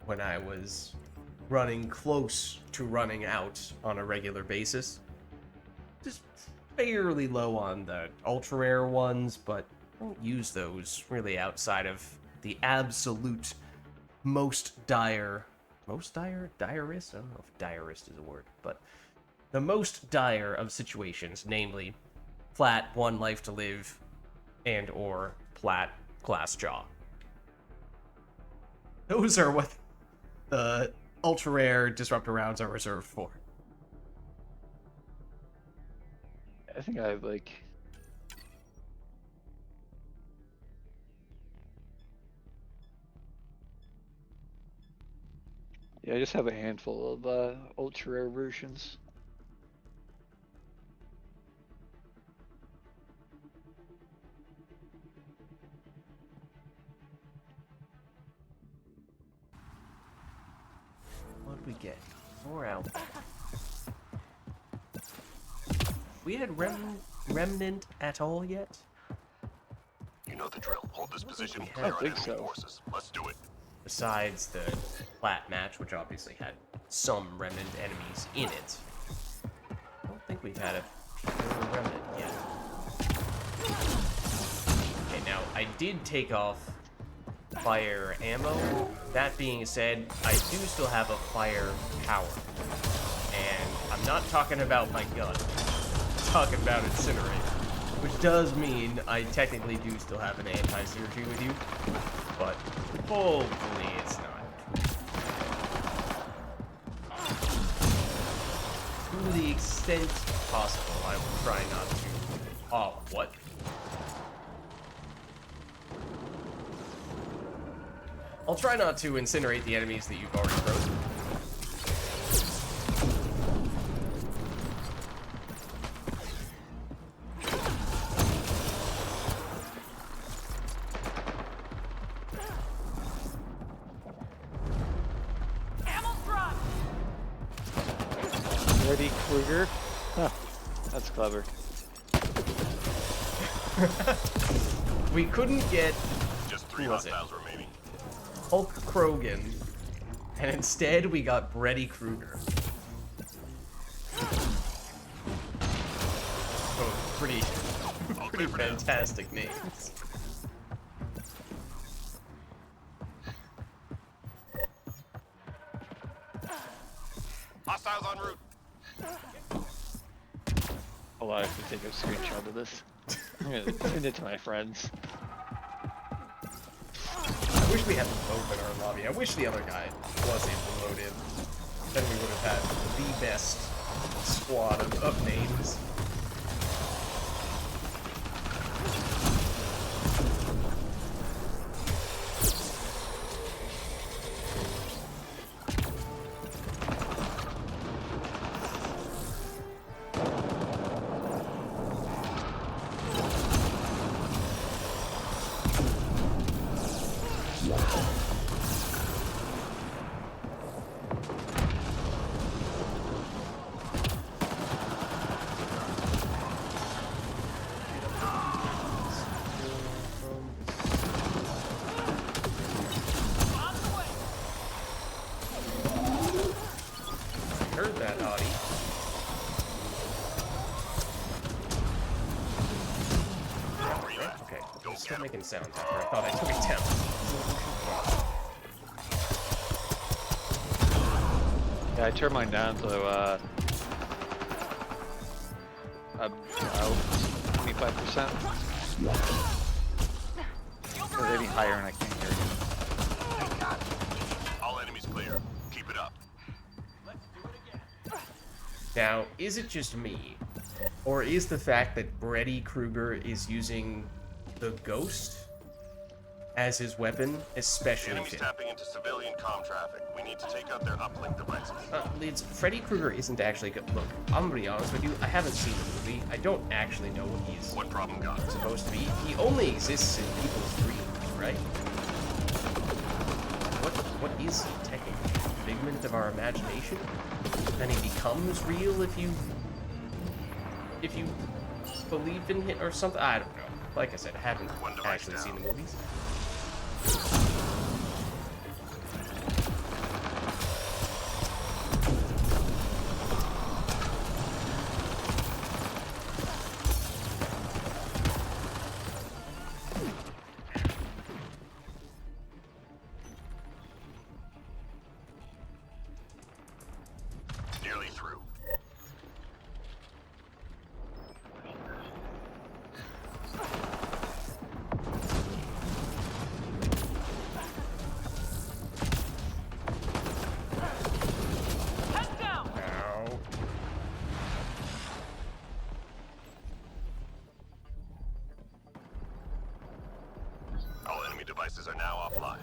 when I was running close to running out on a regular basis. Just fairly low on the ultra rare ones, but I don't use those really outside of the absolute most direst? I don't know if direst is a word, but the most dire of situations, namely flat, 1 life to live, and or plat glass jaw. Those are what the ultra rare disruptor rounds are reserved for. I think I have like I just have a handful of ultra rare versions. What did we get? More out. We had remnant at all yet? You know the drill. Hold this position. I Clear don't out think enemy so. forces. Let's do it. Besides the flat match, which obviously had some remnant enemies in it. I don't think we've had a pure remnant yet. Okay, now I did take off fire ammo. That being said, I do still have a fire power. And I'm not talking about my gun. I'm talking about incinerate. Which does mean I technically do still have an anti-synergy with you. But hopefully it's not. To the extent possible, I will try not to. Oh, what? I'll try not to incinerate the enemies that you've already frozen. Ammo drop! Freddy Krueger? Huh, that's clever. We couldn't get Just 3 Who was it? hostiles remaining. Hulk Krogan, and instead we got Freddy Krueger. Oh, pretty fantastic names. Hostiles en route. Hold on, I have to take a screenshot of this. I'm gonna send it to my friends. wish we had them both in our lobby. I wish the other guy was able to load in. Then we would have had the best squad of names. Heard that, Audie. Okay, it's still making sounds after I thought I took it down. Yeah, I turned mine down to about 25%. Or maybe higher, and I can't hear you. All enemies clear. Keep it up. Now, is it just me, or is the fact that Freddy Krueger is using the Ghost as his weapon especially Enemies fit? tapping into civilian comm traffic. We need to take out their uplink devices. Lids, Freddy Krueger isn't actually good. Look, I'm gonna be honest with you, I haven't seen the movie. I don't actually know what he's What problem got? supposed to be. He only exists in people's dreams, right? What is he technically? A figment of our imagination? Then he becomes real if you believe in him or something. I don't know. Like I said, I haven't One device actually seen the down. movies. Nearly through. Head down. Ow. All enemy devices are now offline.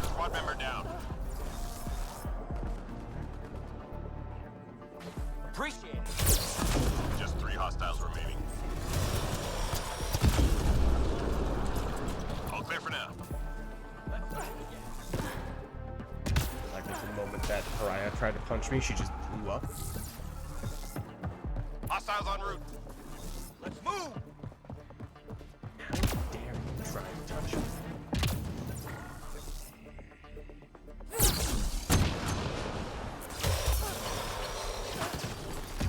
Squad member down. Appreciate it. Just 3 hostiles remaining. All clear for now. Like for the moment that Pariah tried to punch me, she just blew up. Hostiles en route. Let's move! How dare you try to touch me?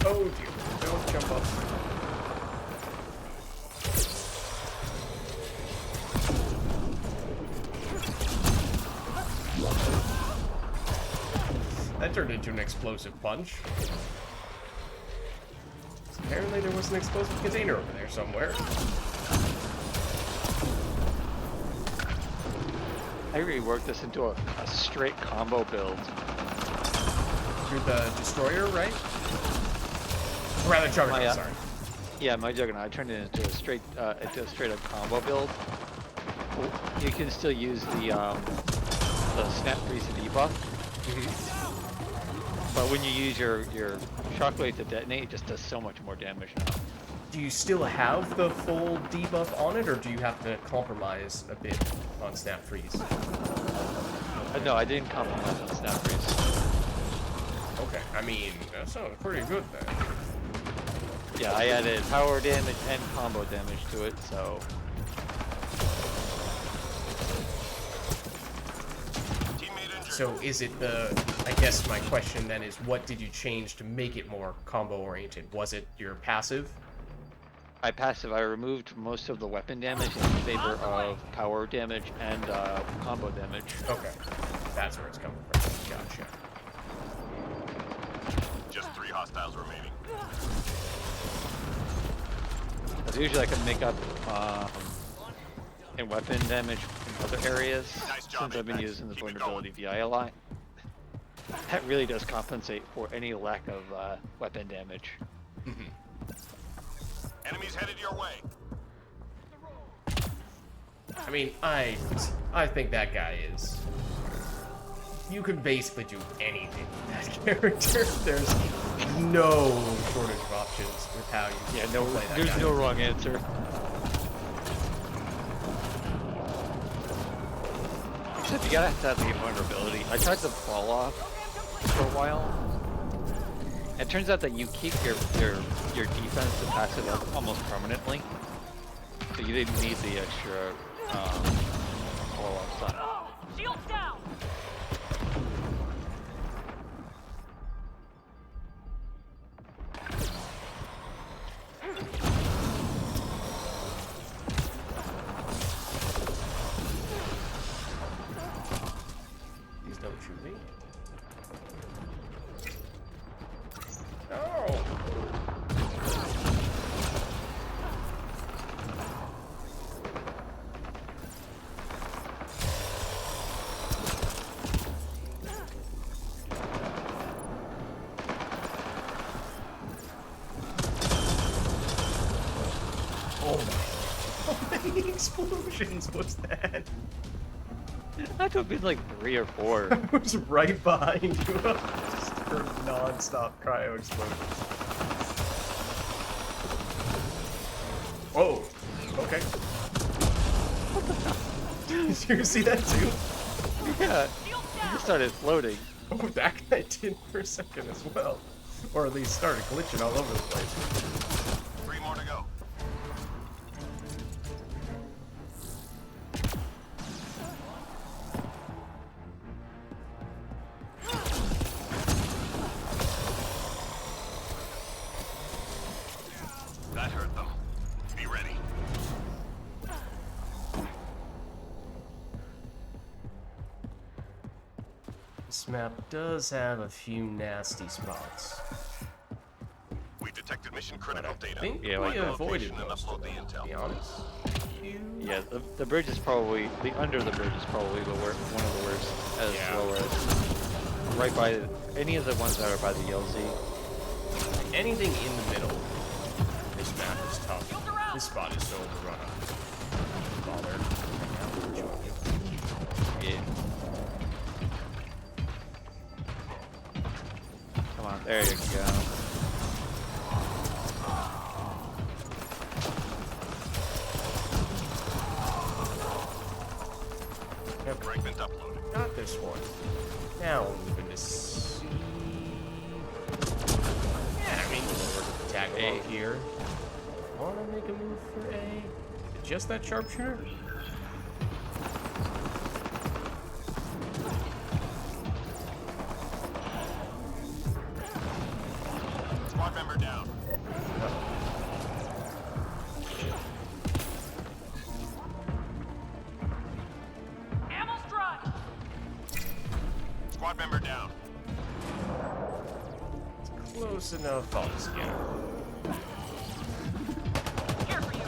Oh dear, don't jump up. That turned into an explosive punch. Apparently there was an explosive container over there somewhere. I reworked this into a straight combo build. Through the destroyer, right? Or rather, Juggernaut, My, sorry. Yeah, my Juggernaut. I turned it into a straight up combo build. You can still use the snap freeze debuff, but when you use your shockwave to detonate, it just does so much more damage now. Do you still have the full debuff on it, or do you have to compromise a bit on Snap Freeze? No, I didn't compromise on snap freeze. Okay, I mean, that sounds pretty good then. Yeah, I added power damage and combo damage to it, so Teammate injured. So is it I guess my question then is, what did you change to make it more combo-oriented? Was it your passive? I removed most of the weapon damage in favor of power damage and combo damage. Okay, that's where it's coming from. Gotcha. Because usually I can make up in weapon damage in other areas, Nice job, since I've been Apex. using the Keep it vulnerability VI a lot. That really does compensate for any lack of weapon damage. Enemies headed your way. I mean, I think that guy is. You could basically do anything with that character. There's no shortage of options with how you Yeah, play that there's guy. no wrong answer. Except you gotta have to have the vulnerability. I tried to fall off for a while. It turns out that you keep your defense to passive up almost permanently. So you didn't need the extra fall off time. Oh, shields down. Please don't shoot me. No! Oh my. How many explosions was that? I had to have been like 3 or 4. I was right behind you. Just heard non-stop cryo explosions. Whoa. Okay. Did you see that too? Yeah, Shields it down. just started floating. Oh, that guy did for a second as well. Or at least started glitching all over the place. 3 more to go. That hurt them. Be ready. This map does have a few nasty spots. We detected mission But critical I data. think Yeah, we like avoided location and most of upload the them, to intel. be honest. Yeah, the bridge is probably, the under the bridge is probably the one of the worst, as Yeah. well as right by, any of the ones that are by the LZ. Anything in the middle, this map is tough. This spot is so overrun. Bother. Yeah. Come on, there you go. Yep, Fragment uploaded. got this one. Now I'm moving to C. Yeah, I mean, we'll tag along A. here. Wanna make a move for A? Just that sharpshooter? Squad member down. Ammo's dry. Squad member down. Close enough. I'll just get her. Here for you.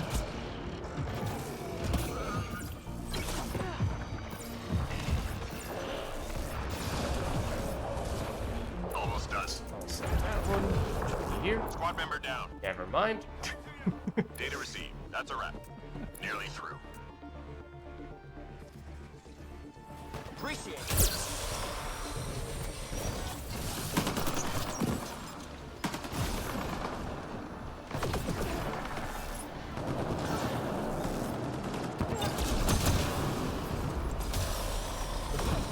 Almost done. I'll set that one. Should be here. Squad member down. Never mind. Data received. That's a wrap. Nearly through. Appreciate it.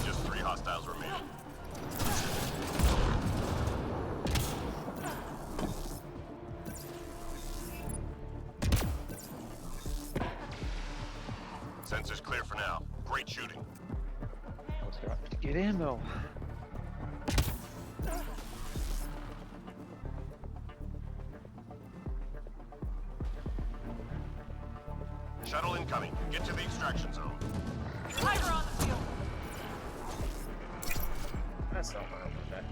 Just 3 hostiles remaining. Sensors clear for now. Great shooting. Get ammo. Shuttle incoming. Get to the extraction zone. Tiger on the field. That's not what I want that.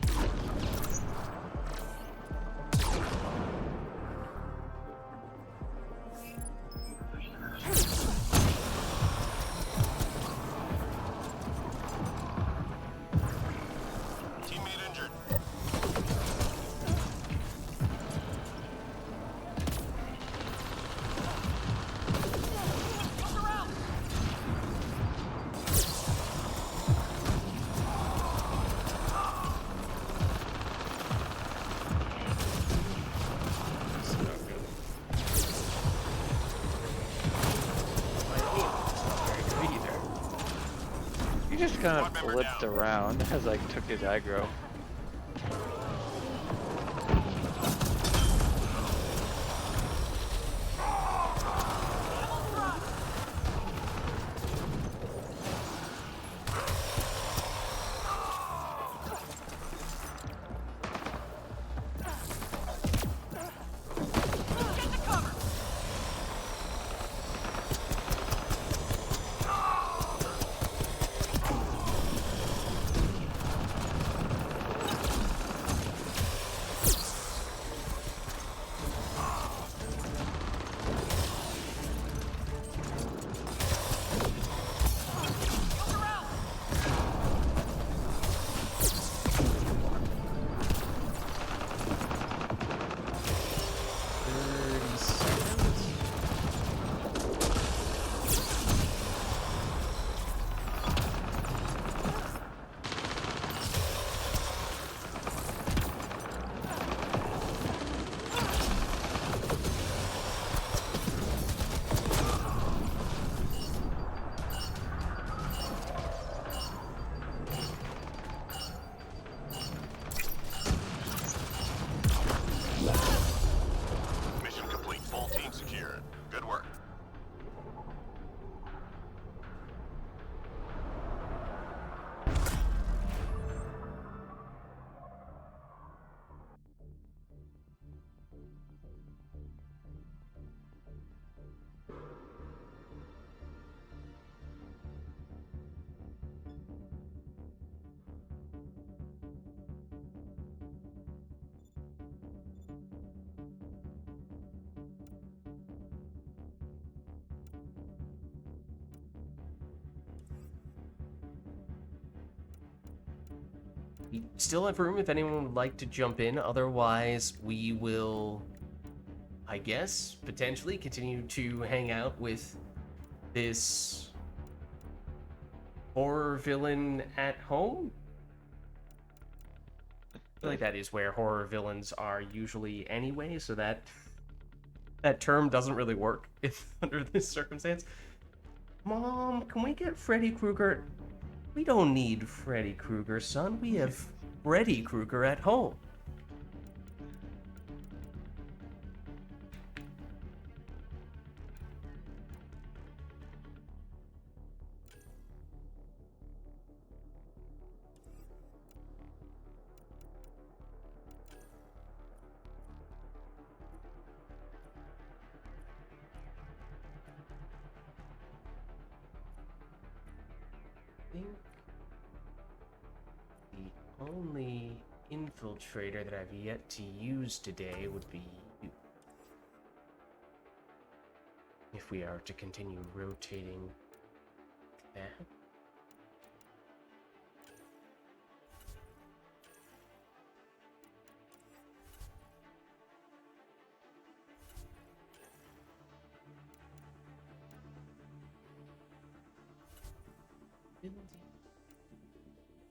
just kind of Squad member flipped down. around as I took his aggro. Get to cover. Shields are out. Mission complete. Full team secured. Good work. We still have room if anyone would like to jump in. Otherwise, we will, I guess, potentially continue to hang out with this horror villain at home. I feel like that is where horror villains are usually anyway, so that term doesn't really work if under this circumstance. Mom, can we get Freddy Krueger? We don't need Freddy Krueger, son. We have Freddy Krueger at home. I think the only infiltrator that I've yet to use today would be you. If we are to continue rotating that.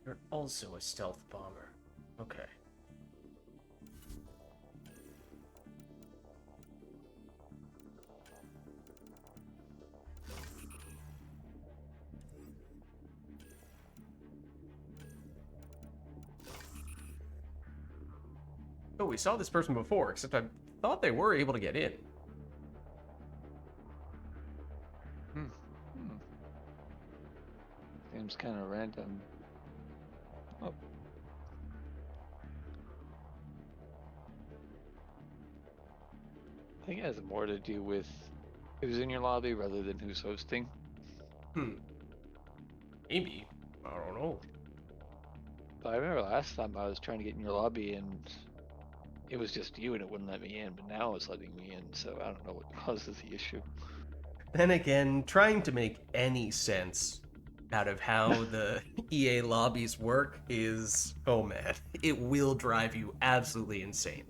You're also a stealth bomber. Okay. Oh, we saw this person before, except I thought they were able to get in. Seems kind of random. Oh. I think it has more to do with who's in your lobby rather than who's hosting. Maybe. I don't know. But I remember last time I was trying to get in your lobby and it was just you and it wouldn't let me in, but now it's letting me in, so I don't know what causes the issue. Then again, trying to make any sense out of how the EA lobbies work is, oh man, it will drive you absolutely insane.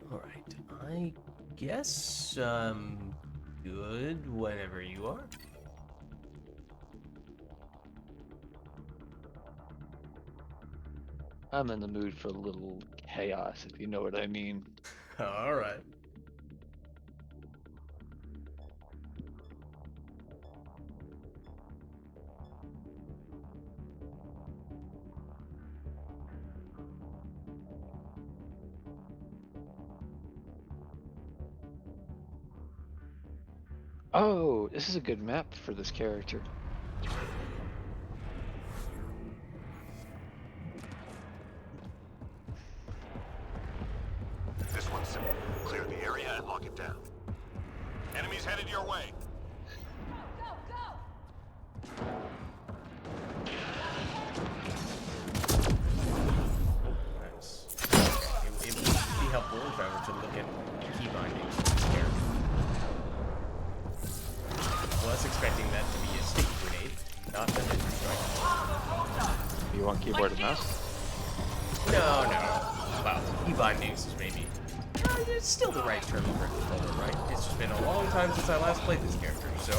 Alright, I guess, good whenever you are. I'm in the mood for a little chaos, if you know what I mean. Alright. Oh, this is a good map for this character. This one's simple. Clear the area and lock it down. Enemies headed your way. Go, go! Nice. It would be helpful if I were to look at key bindings for this character. I was expecting that to be a sticky grenade, not an energy strike. You want keyboard and mouse? No, no. Well, key bindings is maybe. It's still the right term for a controller, right? It's just been a long time since I last played this character, so.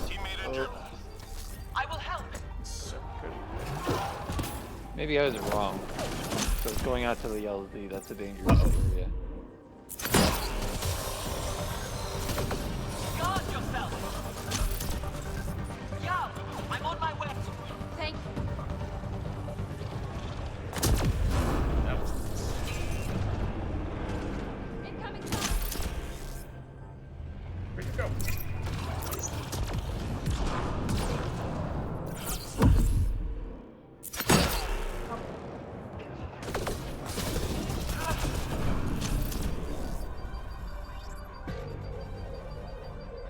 Teammate injured. I will help. So good. Maybe I was wrong. So going out to the LZ, that's a dangerous area. Guard yourself. Yo, I'm on my way. Thank you. That was Incoming. where'd you go?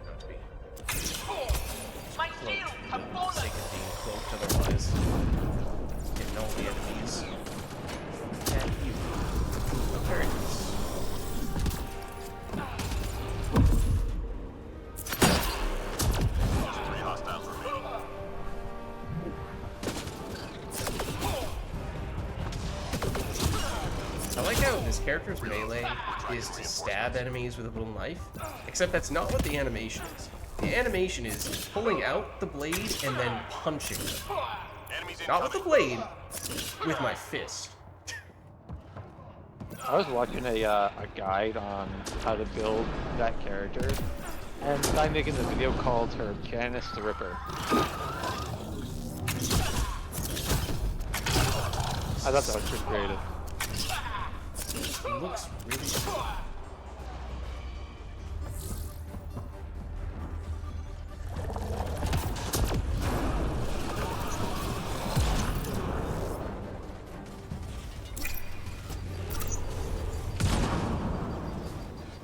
Not to be My shield, come forward. sick of being cloaked otherwise. Getting all the enemies at you. Oh, there it is. Three hostiles remaining. I like how this character's melee is to stab enemies with a little knife, except that's not what the animation is. The animation is pulling out the blade and then punching them. Enemies Not with the incoming. blade, with my fist. I was watching a guide on how to build that character, and the guy making the video called her Janice the Ripper. I thought that was pretty creative. It looks really cool.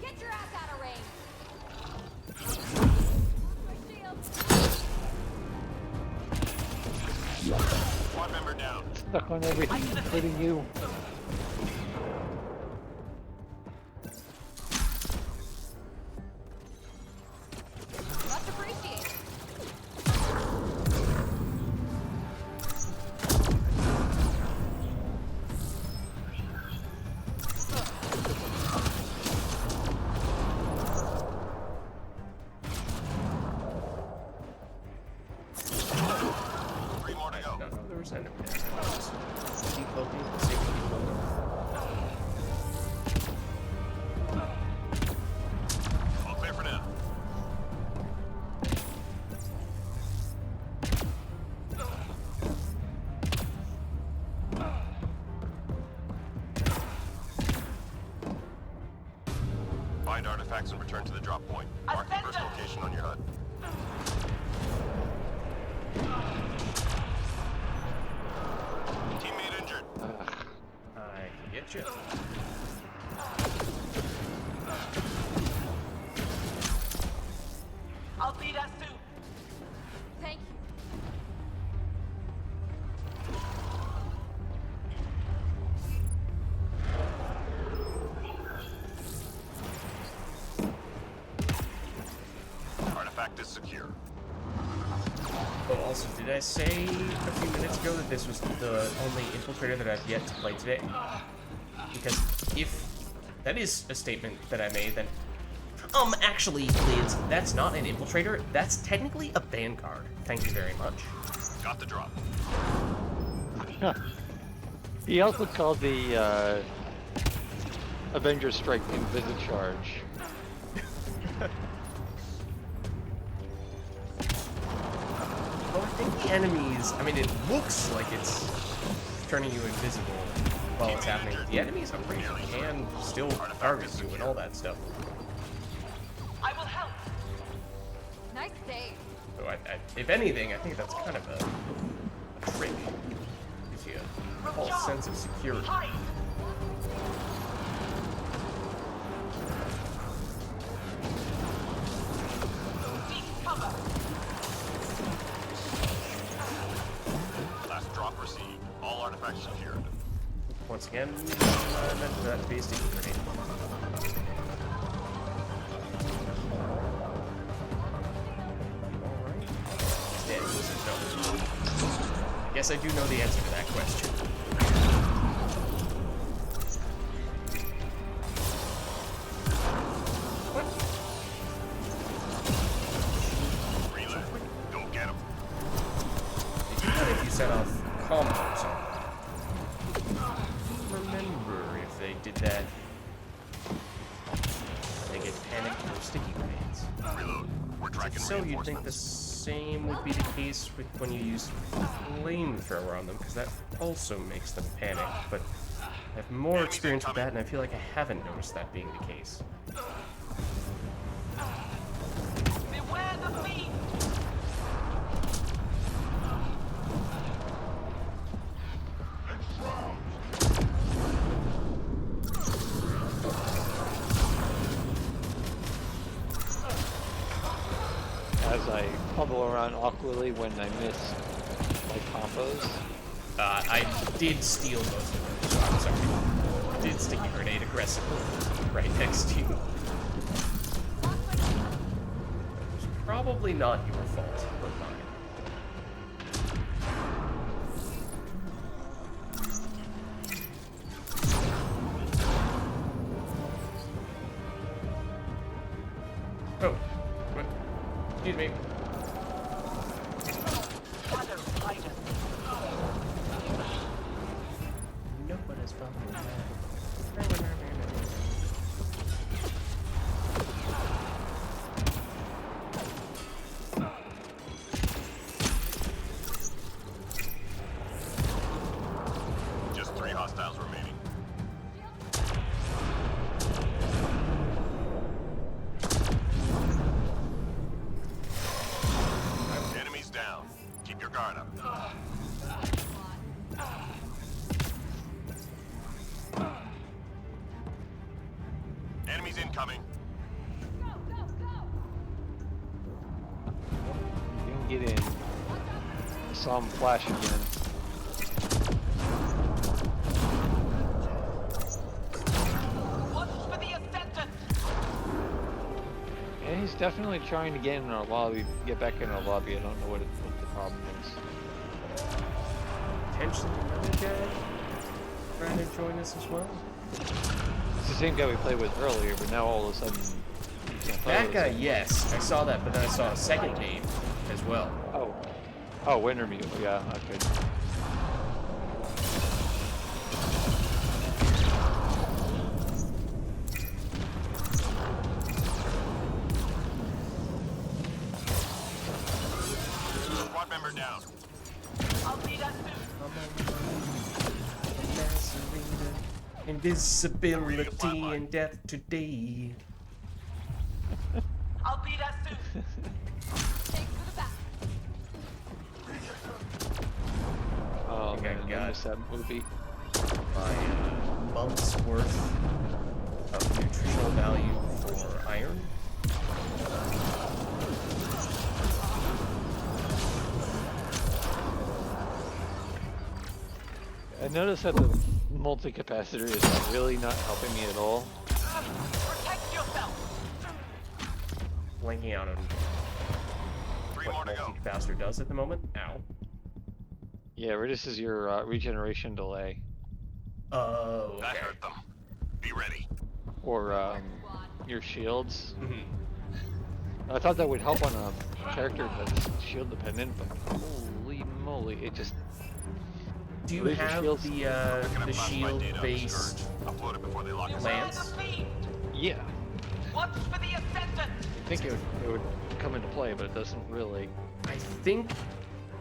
Get your ass out of range. My shield. Squad member down. Stuck on everything, including you. Much appreciated. Three more to I go. did not know there was enemies. Decloaking, safety decloaking. All clear for now. Find artifacts and return to the drop point. Mark the first location on your HUD. Teammate injured. I can get you. I'll be that soon. Thank you. Artifact is secure. Oh, also, did I say a few minutes ago that this was the only infiltrator that I've yet to play today? Because if that is a statement that I made, then actually, Lids, that's not an infiltrator. That's technically a vanguard. Thank you very much. Got the drop. He also called the Avenger Strike Invisicharge. Well, I think the enemies, I mean, it looks like it's turning you invisible while it's happening. The enemies, I'm pretty sure, can still target you and all that stuff. I will help. if anything, I think that's kind of a trick. Gives you a false sense of security. Last drop received. All artifacts secured. Once again, I meant for that to be a sticky grenade. Alright. Dead. No. I guess I do know the answer to that question. What? Reload. Go get him. They do that if you set off combos on them. Remember if they did that, they get panicked or sticky grenades. Reload. We're tracking So you'd think the reinforcements. same would be the case with when you use flamethrower on them, because that also makes them panic, but I have more experience with that, and I feel like I haven't noticed that being the case. Beware the beast! As I fumble around awkwardly when I miss my combos. I did steal most of them, so I'm sorry. I did sticky grenade aggressively right next to you. It was probably not your fault, but mine. Oh, what? Excuse me. Nobody's following that. Just 3 hostiles remaining. Enemies down. Keep your guard up. Enemies incoming. Didn't get in. I saw him flash again. Watch for the ascendant! And he's definitely trying to get in our lobby, get back in our lobby. I don't know what the problem is. Potentially another guy trying to join us as well. It's the same guy we played with earlier, but now all of a sudden he can't play That with guy, us. yes, I saw that, but then I saw a second name as well. Oh, Wintermute. Yeah, okay. Squad member down. I'll be that soon! Invisibility and death today. I'll be that soon! Thanks for the back. Oh Okay, man, got I missed that movie. My month's worth of nutritional value for iron. I noticed that the multi-capacitor is really not helping me at all. Protect yourself! Blanking out on 3 what more to go. multi-capacitor does at the moment. Ow. Yeah, reduces your regeneration delay, Oh, That okay. hurt them. Be ready. or your shields. Mhm. I thought that would help on a character that's shield dependent, but holy moly, it just... Do you Laser have shields. the Picking up classified data on the shield-based skirt. Upload it before they lock us lance? out. The fiend! Yeah, Watch for the ascendant! I think it would come into play, but it doesn't really. I think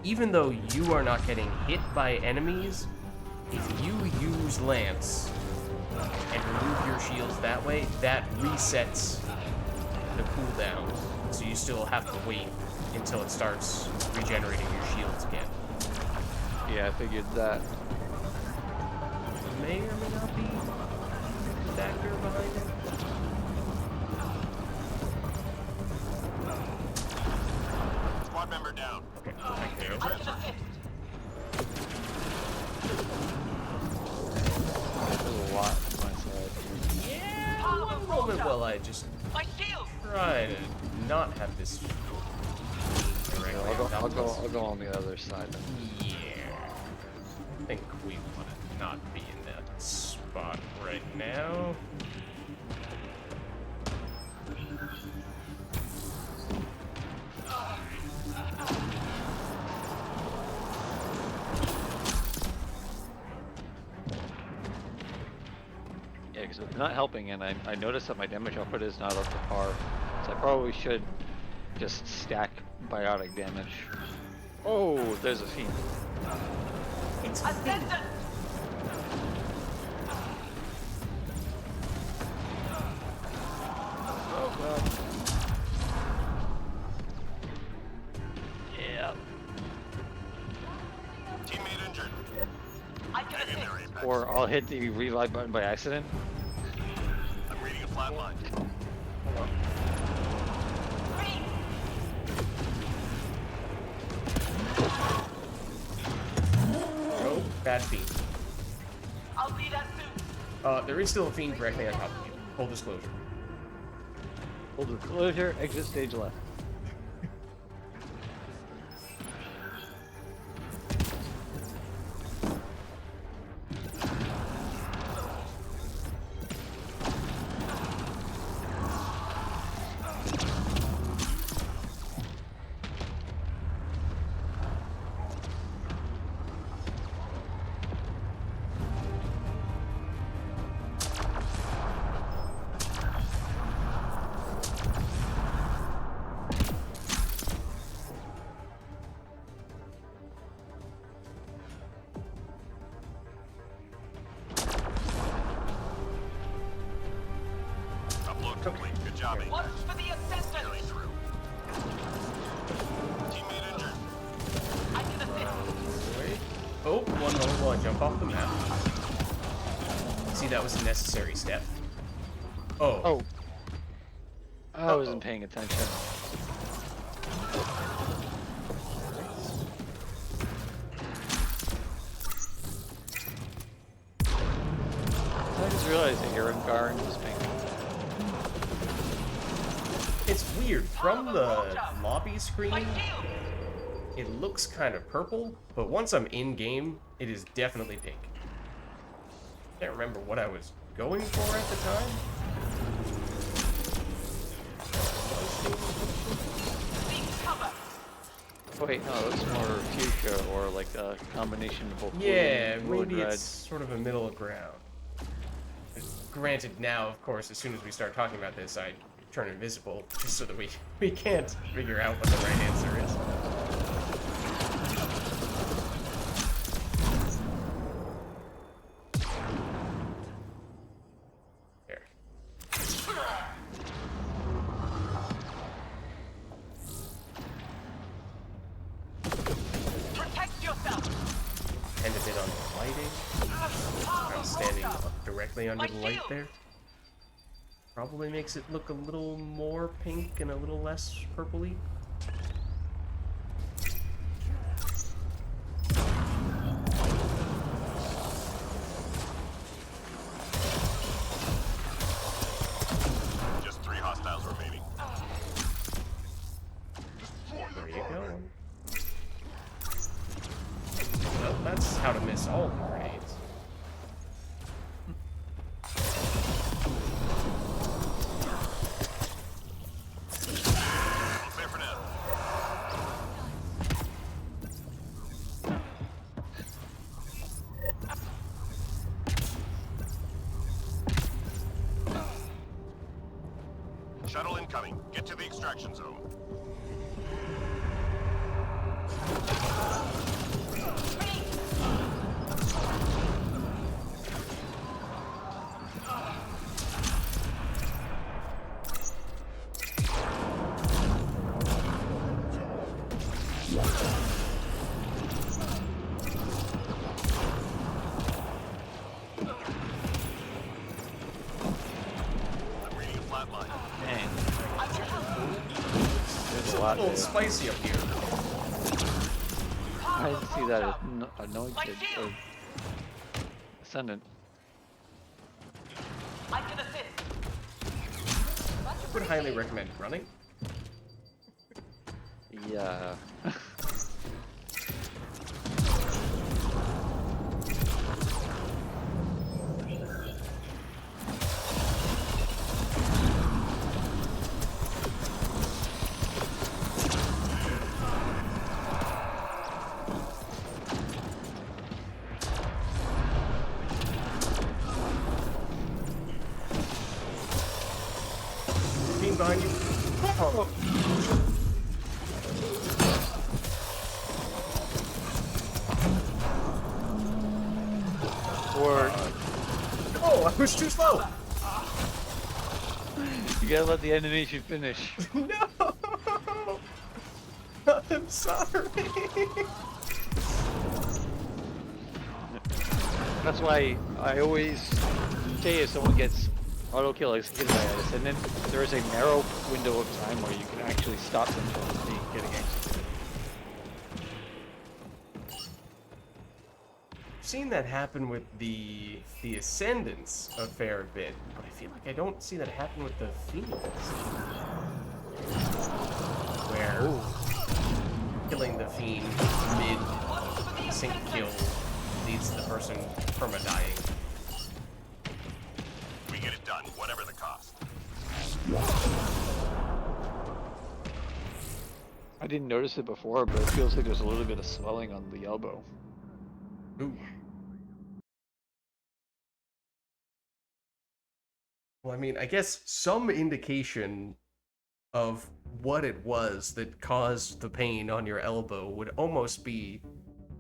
even though you are not getting hit by enemies, if you use lance and remove your shields that way, that resets the cooldown. So you still have to wait until it starts regenerating your shields again. Yeah, I figured that. May or may not be a factor behind it. Squad member down. Okay, take care of I it. can assist. There's a lot on my side. Yeah, Power one moment rotor. while I just My shield. try to not have this directly I'll on top of us. I'll go on the other side then. Yeah. I think we want to not be in that spot right now. Yeah, because it's not helping, and I noticed that my damage output is not up to par, so I probably should just stack biotic damage. Oh, there's a fiend. It's Ascendant. Oh god. Yeah. Teammate injured. I can Hang in assist. there, Apex. Or I'll hit the revive button by accident. I'm reading a flat line. Freeze. Oh, bad fiend. I'll be that soon. There is still a fiend directly on top of you. Full disclosure. Full disclosure, exit stage left. Upload complete. Good job, Apex. Watch for the ascendant. Nearly through. Teammate injured. I can assist. Wait. Oh, one moment while I jump off the map. See, that was a necessary step. Oh. Oh. I wasn't paying attention. I just realized that Aaron Garn was pink. It's weird. From the lobby My screen, shield. it looks kind of purple, but once I'm in game, it is definitely pink. Can't remember what I was going for at the time. Seek cover. Wait, no, that's more fuchsia or like a combination of both. blue Yeah, and blue and maybe red. it's sort of a middle ground. Granted, now, of course, as soon as we start talking about this, I turn invisible, just so that we can't figure out what the right answer is. There. Protect yourself. And a bit on the lighting. I'm standing directly under the light there. Probably makes it look a little more pink and a little less purpley. Just 3 hostiles remaining. There you go. Well, that's how to miss all the grenades. All clear for now. Shuttle incoming. Get to the extraction zone. I'm reading a flat line. Dang. There's It's a a lot little there. spicy up here. I didn't see that anointed or ascendant. I can assist. Would highly recommend running. Yeah. Being behind you. Oh. Or Oh, I was too slow. you gotta let the animation finish. No. I'm sorry. That's why I always say if someone gets auto kill executed by an ascendant, there is a narrow window of time where you can actually stop them from getting executed. I've seen that happen with the Ascendants a fair bit, but I feel like I don't see that happen with the Fiends. Where killing the Fiend mid-sync kill leads the person perma-dying. We get it done, whatever the cost. I didn't notice it before, but it feels like there's a little bit of swelling on the elbow. Ooh. Well, I mean, I guess some indication of what it was that caused the pain on your elbow would almost be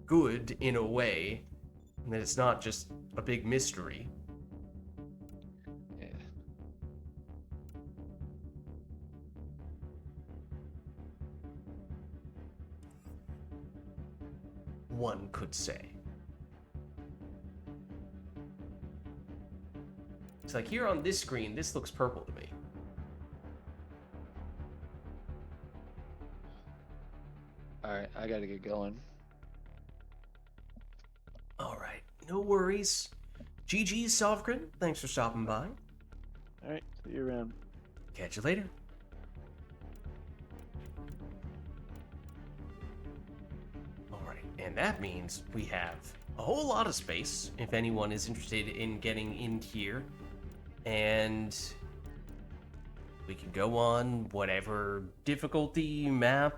good in a way, and that it's not just a big mystery. Yeah. One could say. It's like here on this screen, this looks purple to me. Alright, I gotta get going. Alright, no worries. GG's, Sovereign. Thanks for stopping by. Alright, see you around. Catch you later. Alright, and that means we have a whole lot of space if anyone is interested in getting in here. And we can go on whatever difficulty, map,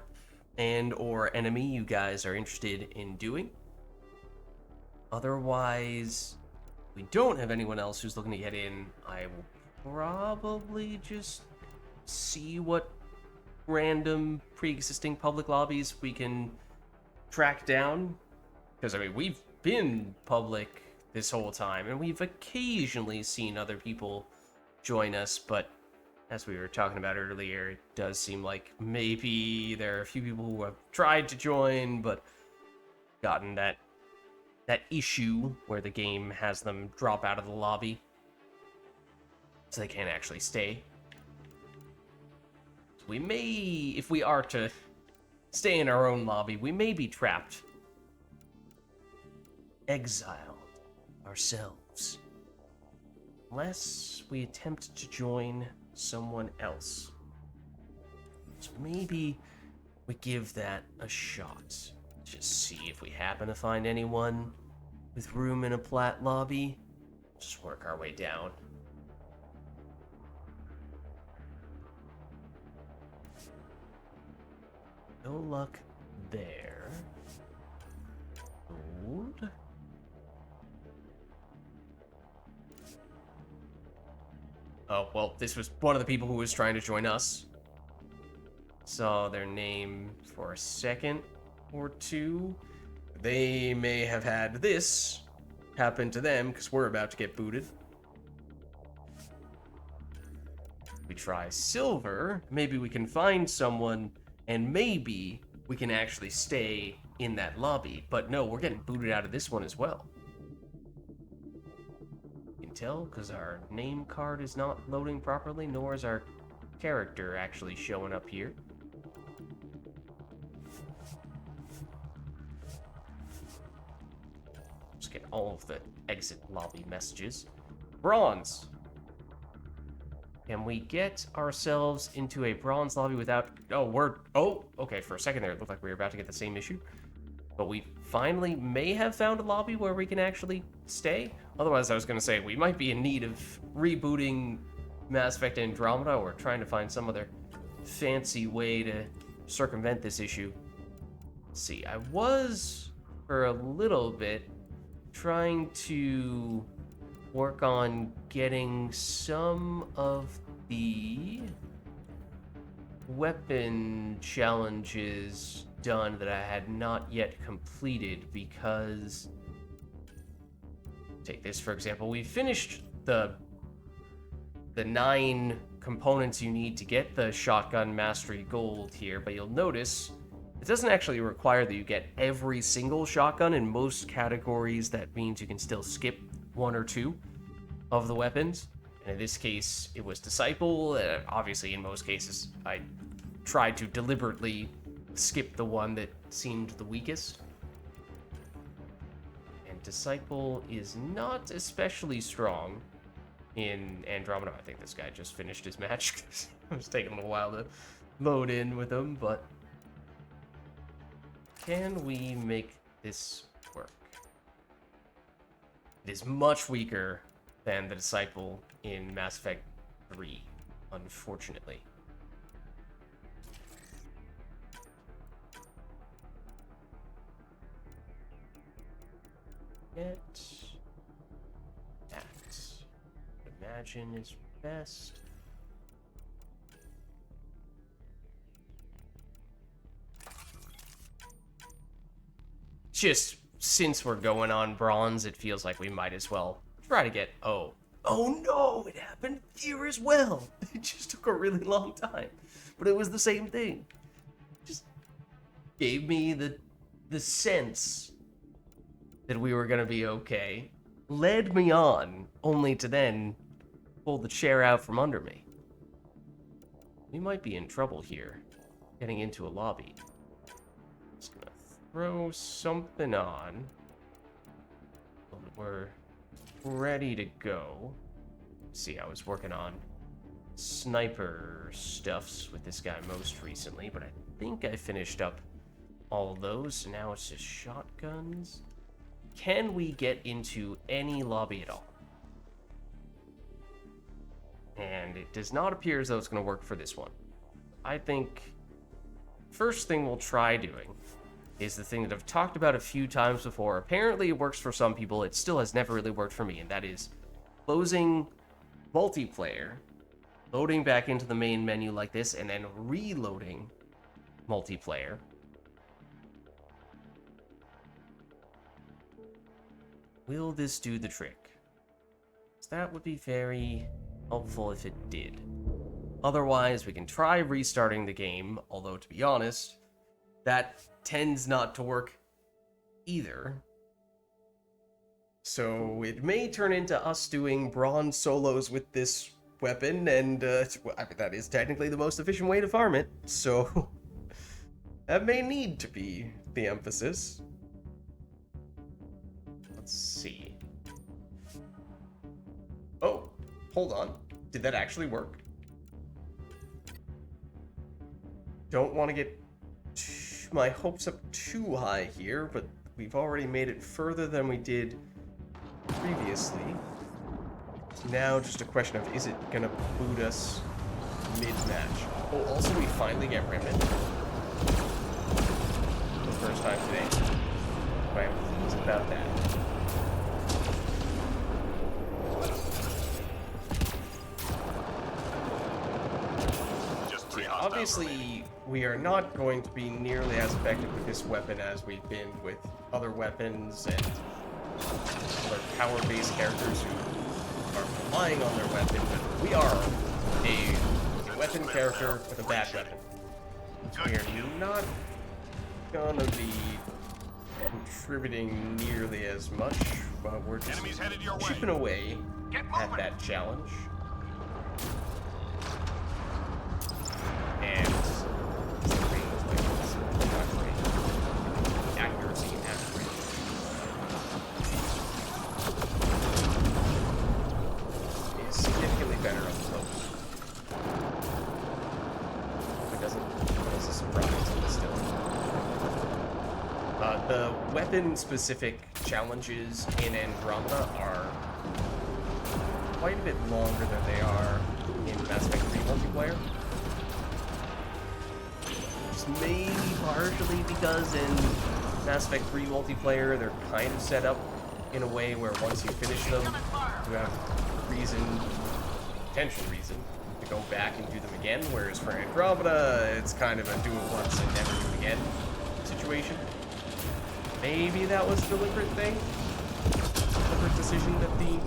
and or enemy you guys are interested in doing. Otherwise, we don't have anyone else who's looking to get in. I will probably just see what random pre-existing public lobbies we can track down. Because, I mean, we've been public this whole time, and we've occasionally seen other people join us, but as we were talking about earlier, it does seem like maybe there are a few people who have tried to join, but gotten that issue where the game has them drop out of the lobby, so they can't actually stay. We may, if we are to stay in our own lobby, we may be trapped, exiled ourselves, unless we attempt to join someone else. So maybe we give that a shot. Just see if we happen to find anyone with room in a plat lobby. Just work our way down. No luck there. Good. Oh, well, this was one of the people who was trying to join us. Saw their name for a second or two. They may have had this happen to them because we're about to get booted. We try silver. Maybe we can find someone, and maybe we can actually stay in that lobby. But no, we're getting booted out of this one as well. You can tell because our name card is not loading properly, nor is our character actually showing up here. Just get all of the exit lobby messages. Bronze. Can we get ourselves into a bronze lobby without... Oh, okay, for a second there, it looked like we were about to get the same issue. But we finally may have found a lobby where we can actually stay. Otherwise, I was going to say, we might be in need of rebooting Mass Effect Andromeda or trying to find some other fancy way to circumvent this issue. Let's see, I was, for a little bit, trying to work on getting some of the weapon challenges done that I had not yet completed, because take this for example, we finished the 9 components you need to get the shotgun mastery gold here, but you'll notice it doesn't actually require that you get every single shotgun. In most categories that means you can still skip 1 or 2 of the weapons, and in this case it was Disciple. Obviously in most cases I tried to deliberately skip the one that seemed the weakest, and Disciple is not especially strong in Andromeda. I think this guy just finished his match. It was taking a little while to load in with him, but can we make this work? It is much weaker than the Disciple in Mass Effect 3, unfortunately. Get that. Imagine is best. Just since we're going on bronze, it feels like we might as well try to get... Oh no, it happened here as well. It just took a really long time, but it was the same thing. Just gave me the sense that we were gonna be okay, led me on, only to then pull the chair out from under me. We might be in trouble here, getting into a lobby. Just gonna throw something on. We're ready to go. See, I was working on sniper stuffs with this guy most recently, but I think I finished up all those, so now it's just shotguns. Can we get into any lobby at all? And it does not appear as though it's going to work for this one. I think first thing we'll try doing is the thing that I've talked about a few times before. Apparently it works for some people, it still has never really worked for me, and that is closing multiplayer, loading back into the main menu like this, and then reloading multiplayer. Will this do the trick? That would be very helpful if it did. Otherwise, we can try restarting the game, although to be honest, that tends not to work either. So it may turn into us doing bronze solos with this weapon, and I mean, that is technically the most efficient way to farm it, so that may need to be the emphasis. Let's see. Oh, hold on. Did that actually work? Don't want to get my hopes up too high here, but we've already made it further than we did previously. It's now just a question of, is it gonna boot us mid-match? Oh, also we finally get Remnant. For the first time today. But I'm pleased about that. Obviously, we are not going to be nearly as effective with this weapon as we've been with other weapons and other power-based characters who are relying on their weapon, but we are a weapon character with a bad weapon. We are not gonna be contributing nearly as much, but we're just Enemies headed your way. chipping away Get at moving. that challenge. And the range, like, it's not great. Accuracy and accuracy. Is significantly better up close. It doesn't a surprise, but still. The weapon-specific challenges in Andromeda are quite a bit longer than they are in Mass Effect 3 multiplayer. It's maybe partially because in Mass Effect 3 multiplayer, they're kind of set up in a way where once you finish them, you have potential reason, to go back and do them again, whereas for Andromeda, it's kind of a do it once and never do it again situation. Maybe that was a deliberate thing? Deliberate decision that the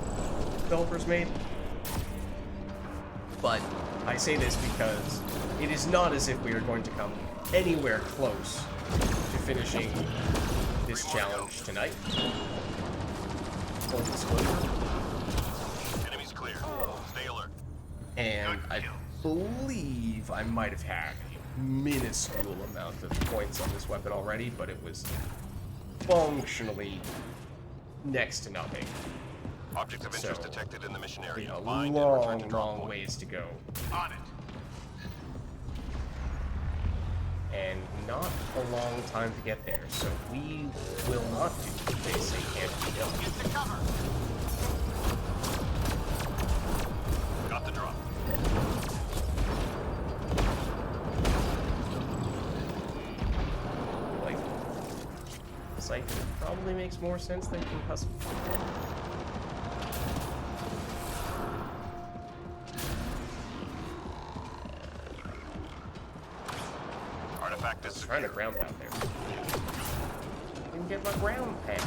developers made? But I say this because it is not as if we are going to come anywhere close to finishing this challenge tonight. Full disclosure. Enemies clear. Stay alert. And I believe I might have had a minuscule amount of points on this weapon already, but it was functionally next to nothing. Objects of interest So, detected in the mission You area. know, Find and return to long, drop long point. ways to go. On it. And not a long time to get there, so we will not do what they say can't be done. Get to cover. Got the drop. Like, Siphon probably makes more sense than concussive. Artifact is Trying to secure. ground pound there. Didn't get my ground pound.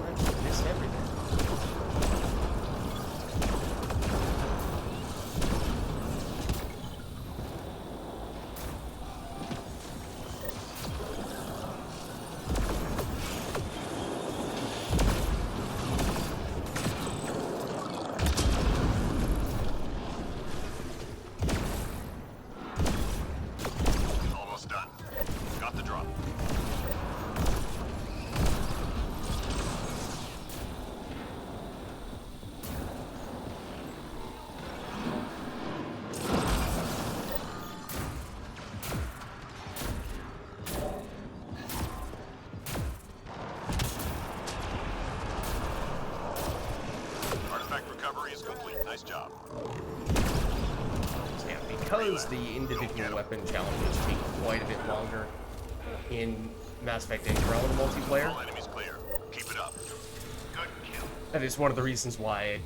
I just missed everything. Almost done. Got the drop. Artifact recovery is complete. Nice job. Yeah, because the individual weapon challenges take quite a bit longer in Mass Effect Andromeda multiplayer. All enemies clear. Keep it up. Good kill. That is one of the reasons why I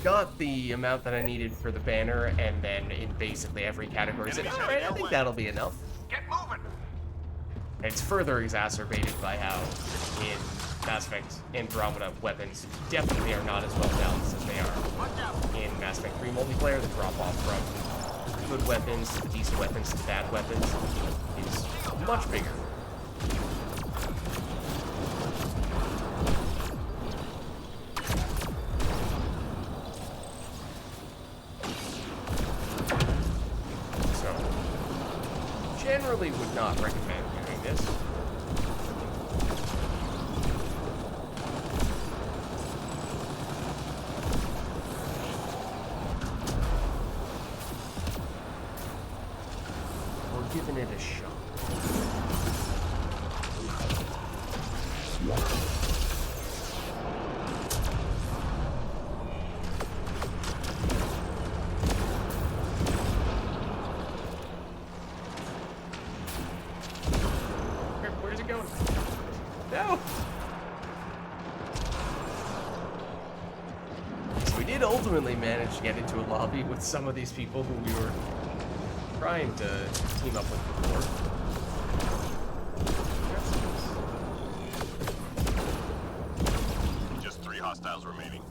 got the amount that I needed for the banner, and then in basically every category said, alright, I think that'll be enough. Get moving. And it's further exacerbated by how in Mass Effect Andromeda weapons definitely are not as well balanced as they are Watch out. in Mass Effect 3 multiplayer. The drop off from good weapons to the decent weapons to the bad weapons is much bigger. So, generally would not recommend doing this. We're giving it a shot. Where's it going? No! So we did ultimately manage to get into a lobby with some of these people who we were trying to team up with before. Just 3 hostiles remaining.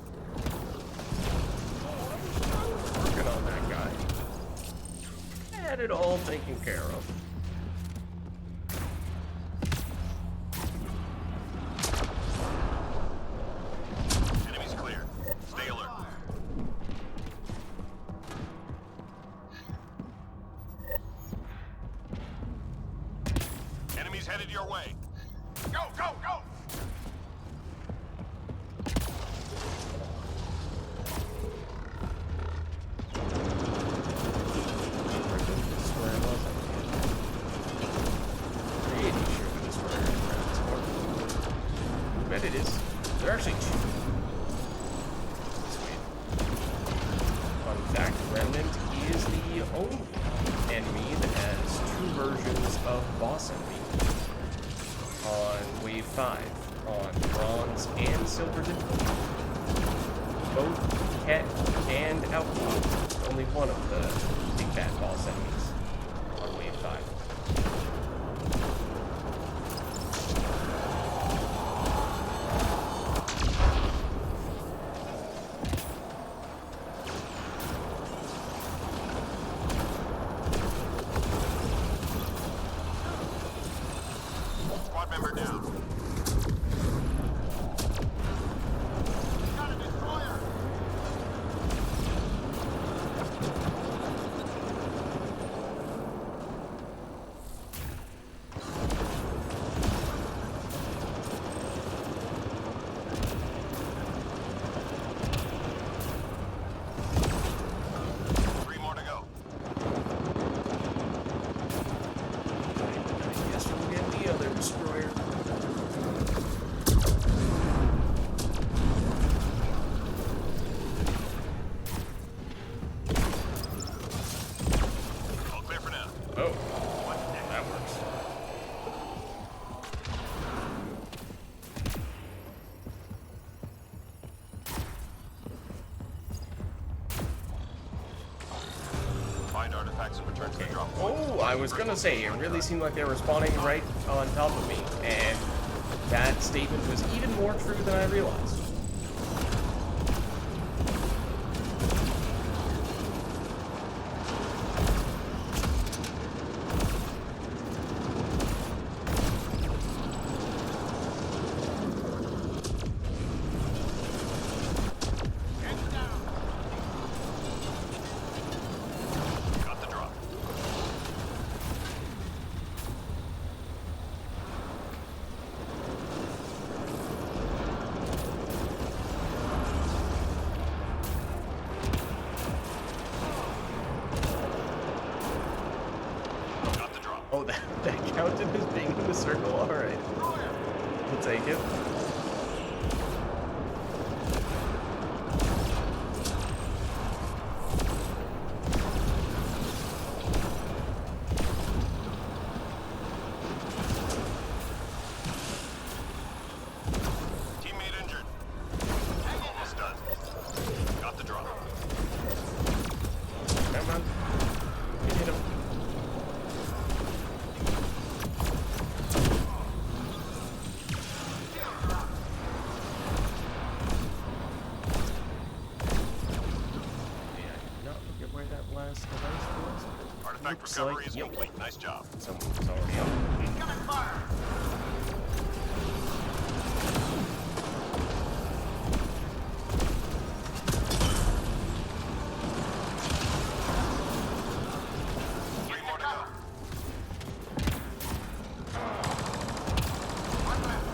Working on that guy. had it all taken care of. Enemies clear. Stay alert. Enemies headed your way. Go, go, go! This is where I was. Pretty sure this is where I was. I bet it is. There are actually two. Sweet. Fun fact, Remnant is the only enemy that has two versions of boss enemy on Wave 5, on Bronze and Silver difficulty. Both Ket and Outlaw, only one of the big bad boss enemies on Wave 5. Squad member down. Got a destroyer. Three more to go. I guess we'll get the other destroyer. All clear for now. Oh, that works. Find artifacts and return to the drop point. Oh, I was gonna say, it really seemed like they were spawning right on top of me, and that statement was even more true than I realized. Got the drop. Got the drop. Oh, that counted as being in the circle? Alright. We'll take it. Teammate injured. Almost done. Got the drop. Come on. You hit him. Yeah, I did not look at where that last device was. Artifact Looks recovery like- is yep. complete. Nice job. Someone was already up. Coming fire. Three more to go.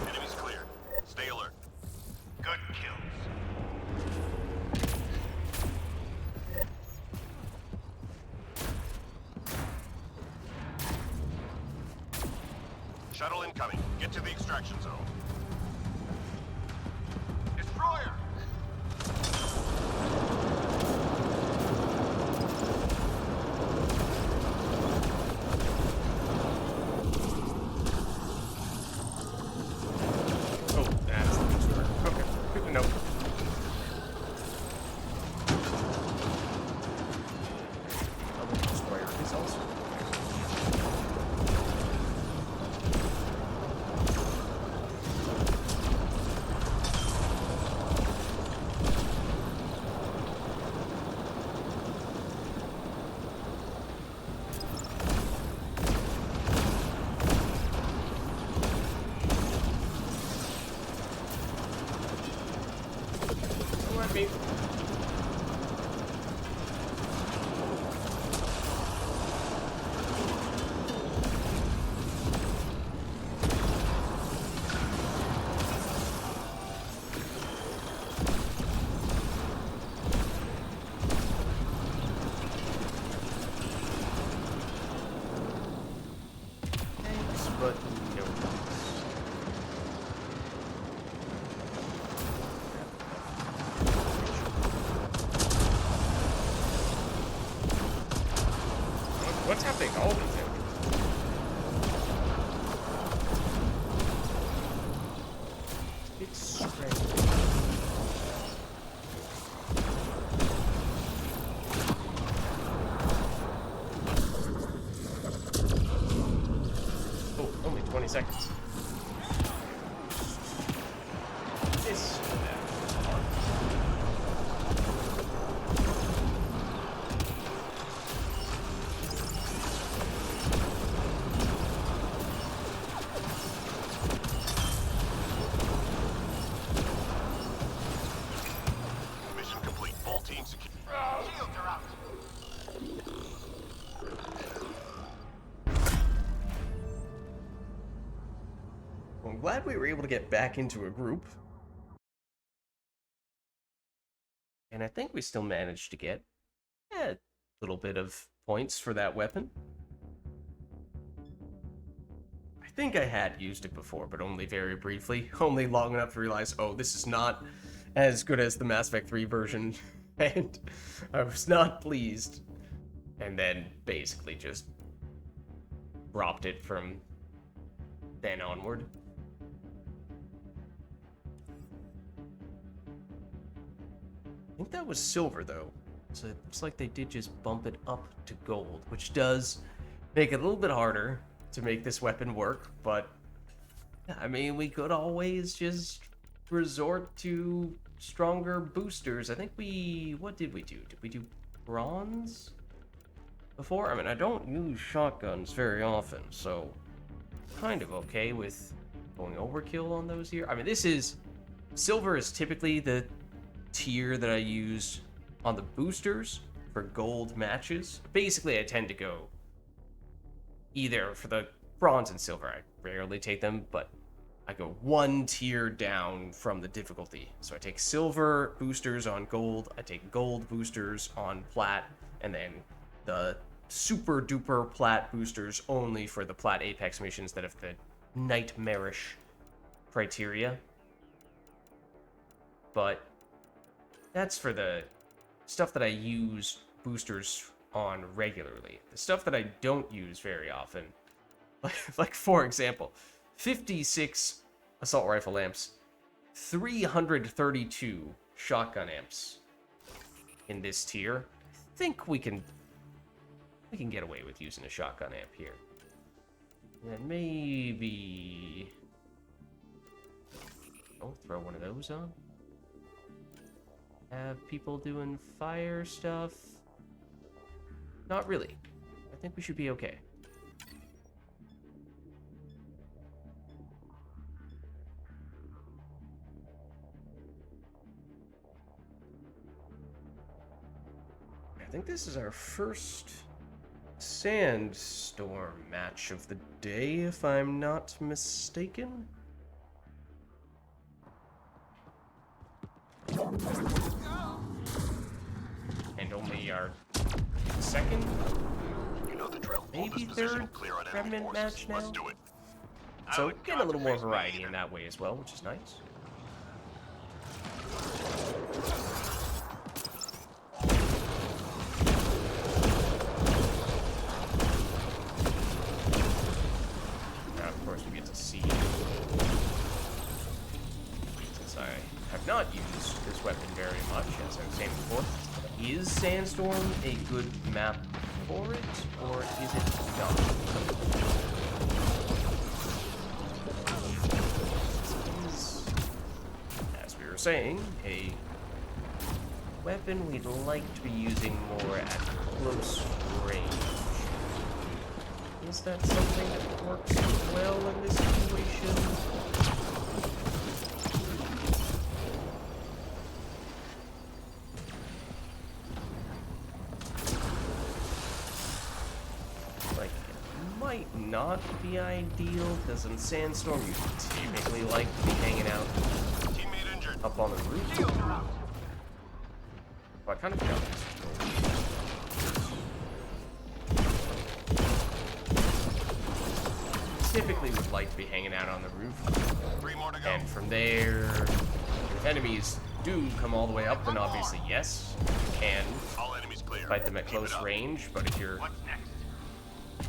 Enemies clear. Stay alert. Good kills. Shuttle incoming. Get to the extraction zone. Destroyer! Oh, that's the destroyer. Okay, good to know. Other destroyer is also there. but no. What's happening to all these enemies? It's strange. Oh, only 20 seconds. This hard. Mission complete. All teams secure. Shields are out. Well, I'm glad we were able to get back into a group. And I think we still managed to get a little bit of points for that weapon. I think I had used it before, but only very briefly. Only long enough to realize, oh, this is not as good as the Mass Effect 3 version. And I was not pleased. And then basically just dropped it from then onward. I think that was silver, though. So it looks like they did just bump it up to gold, which does make it a little bit harder to make this weapon work, but I mean, we could always just resort to stronger boosters. I think what did we do? Did we do bronze before? I mean, I don't use shotguns very often, so kind of okay with going overkill on those here. I mean, silver is typically the tier that I use on the boosters for gold matches. Basically, I tend to go either for the bronze and silver. I rarely take them, but I go one tier down from the difficulty. So I take silver boosters on gold, I take gold boosters on plat, and then the super duper plat boosters only for the plat apex missions that have the nightmarish criteria. But that's for the stuff that I use boosters on regularly. The stuff that I don't use very often, like for example, 56 assault rifle amps, 332 shotgun amps in this tier. I think we can get away with using a shotgun amp here. And maybe throw one of those on. Have people doing fire stuff? Not really. I think we should be okay. I think this is our first sandstorm match of the day, if I'm not mistaken. And only our second, You know the drill. Hold maybe this position, third clear out enemy remnant forces. match now. Let's do it. So would getting a little more not praise me variety either. in that way as well, which is nice. Now, of course, we get to see, since I have not used this weapon very much, as I was saying before, is Sandstorm a good map for it, or is it not? Is, as we were saying, a weapon we'd like to be using more at close range. Is that something that works well in this situation? Like, it might not be ideal, because in Sandstorm you typically like to be hanging out Teammate injured. up on the roof. Shields are out. Well, I kind of forgot this. typically would like to be hanging out on the roof. 3 more to go. And from there, if enemies do come all the way up, then obviously yes, you can All enemies clear. fight them at Keep it close up. range, but if you're What's next?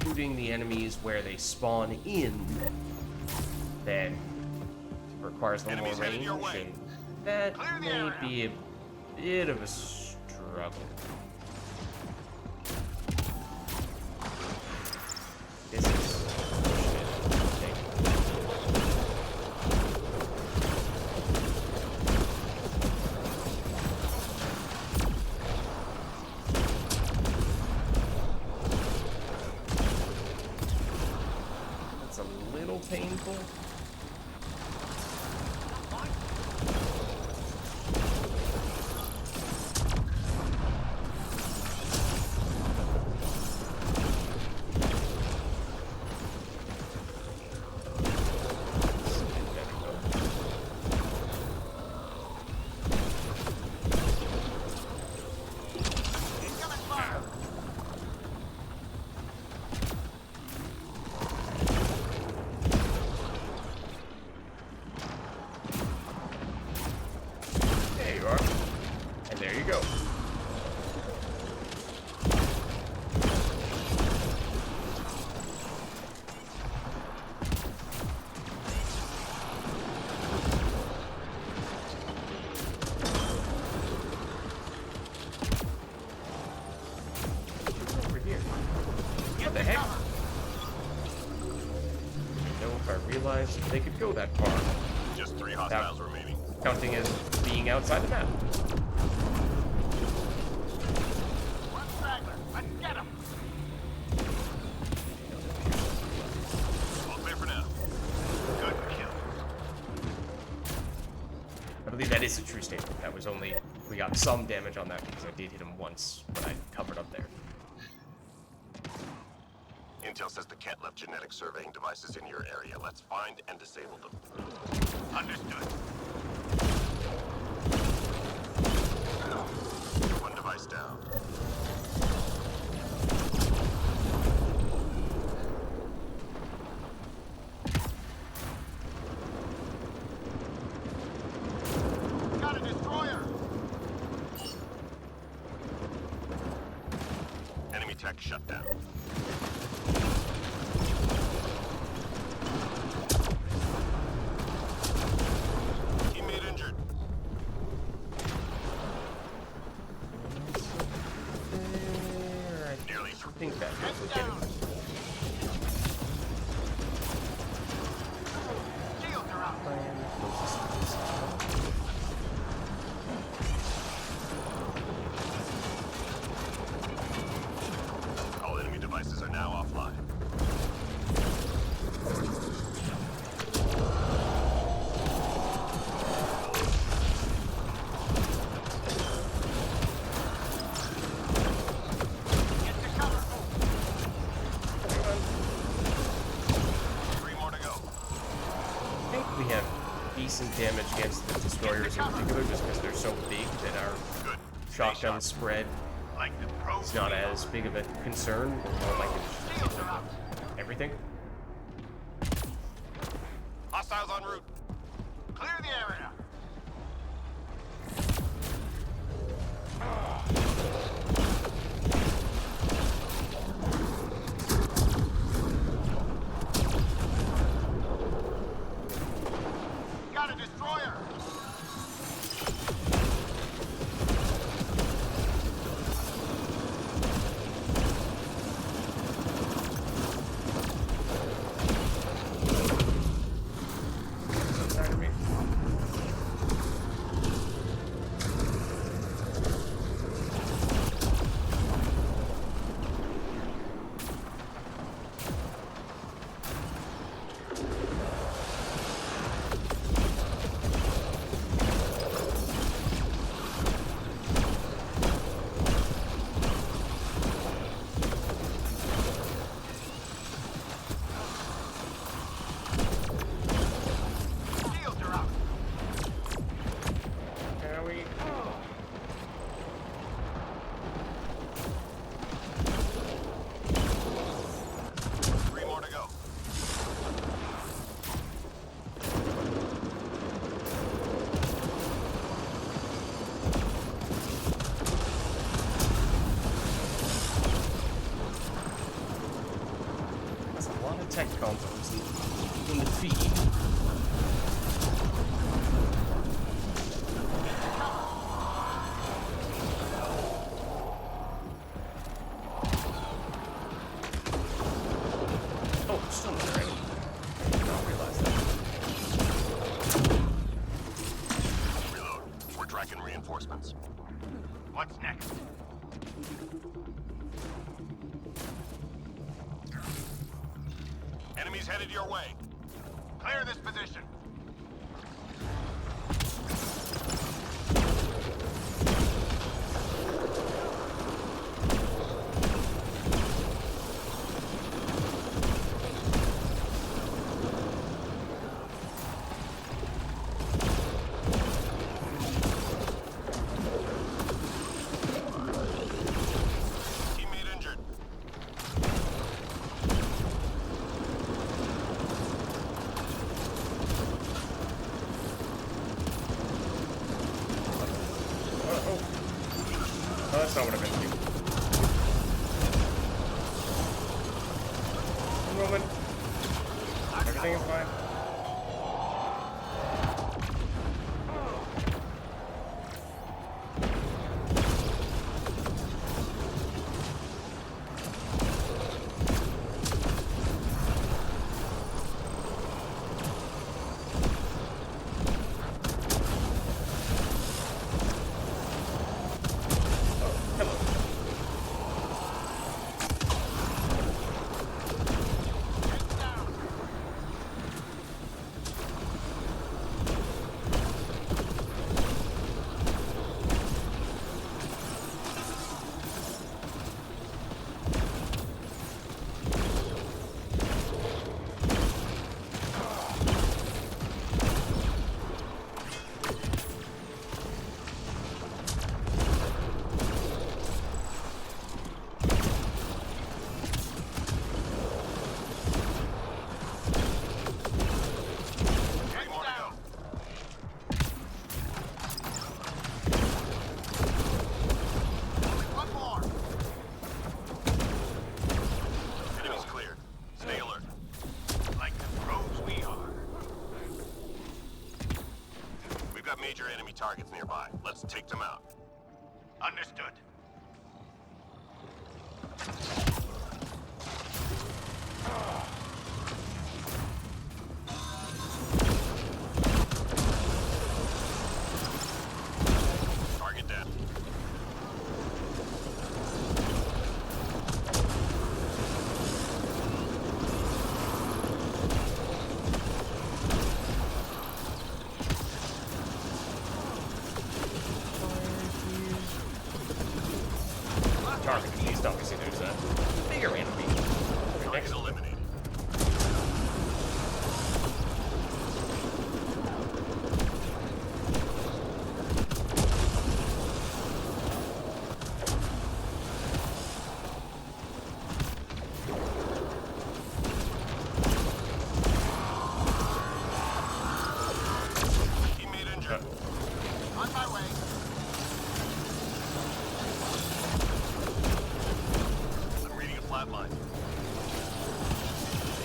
shooting the enemies where they spawn in, then it requires a little more Enemies headed range, your way. and that Clear the may area. be a bit of a struggle. This is shit. That's a little painful. There you are. And there you go. Over here. What the heck? I don't know if I realized they could go that far. Just 3 hostiles remaining. Counting as being outside the map. One straggler. Let's get him. All clear for now. Good kill. I believe that is a true statement. That was only, we got some damage on that because I did hit him once when I covered up there. Intel says the cat left genetic surveying devices in your area. Let's find and disable them. Understood. One device down. Got a destroyer. Enemy tech shut down. Teammate injured. Nearly I think that was legitimate. Shields are up. All enemy devices are now offline. Get to cover. 3 more to go. I think we have decent damage against the destroyers in particular, just because they're so big that our Good. shotgun spread Like the pro. is not as big of a concern. We're more likely to hit them with everything. Hostiles en route. Clear the area. Got a destroyer. lot of tech combos in the feed. Oh, still another enemy. I did not realize that. Reload. We're tracking reinforcements. What's next? Enemies headed your way. Clear this position. Teammate injured. Oh, that's not what I meant to do. One moment. Everything is fine. Three more to go. Only one more. Enemies cleared. Stay alert. Like the pros we are. We've got major enemy targets nearby. Let's take them out. Understood. Target down. Target, at least obviously there's a bigger enemy. Right Target next to it. eliminated. Teammate injured. On my way. I'm reading a flat line.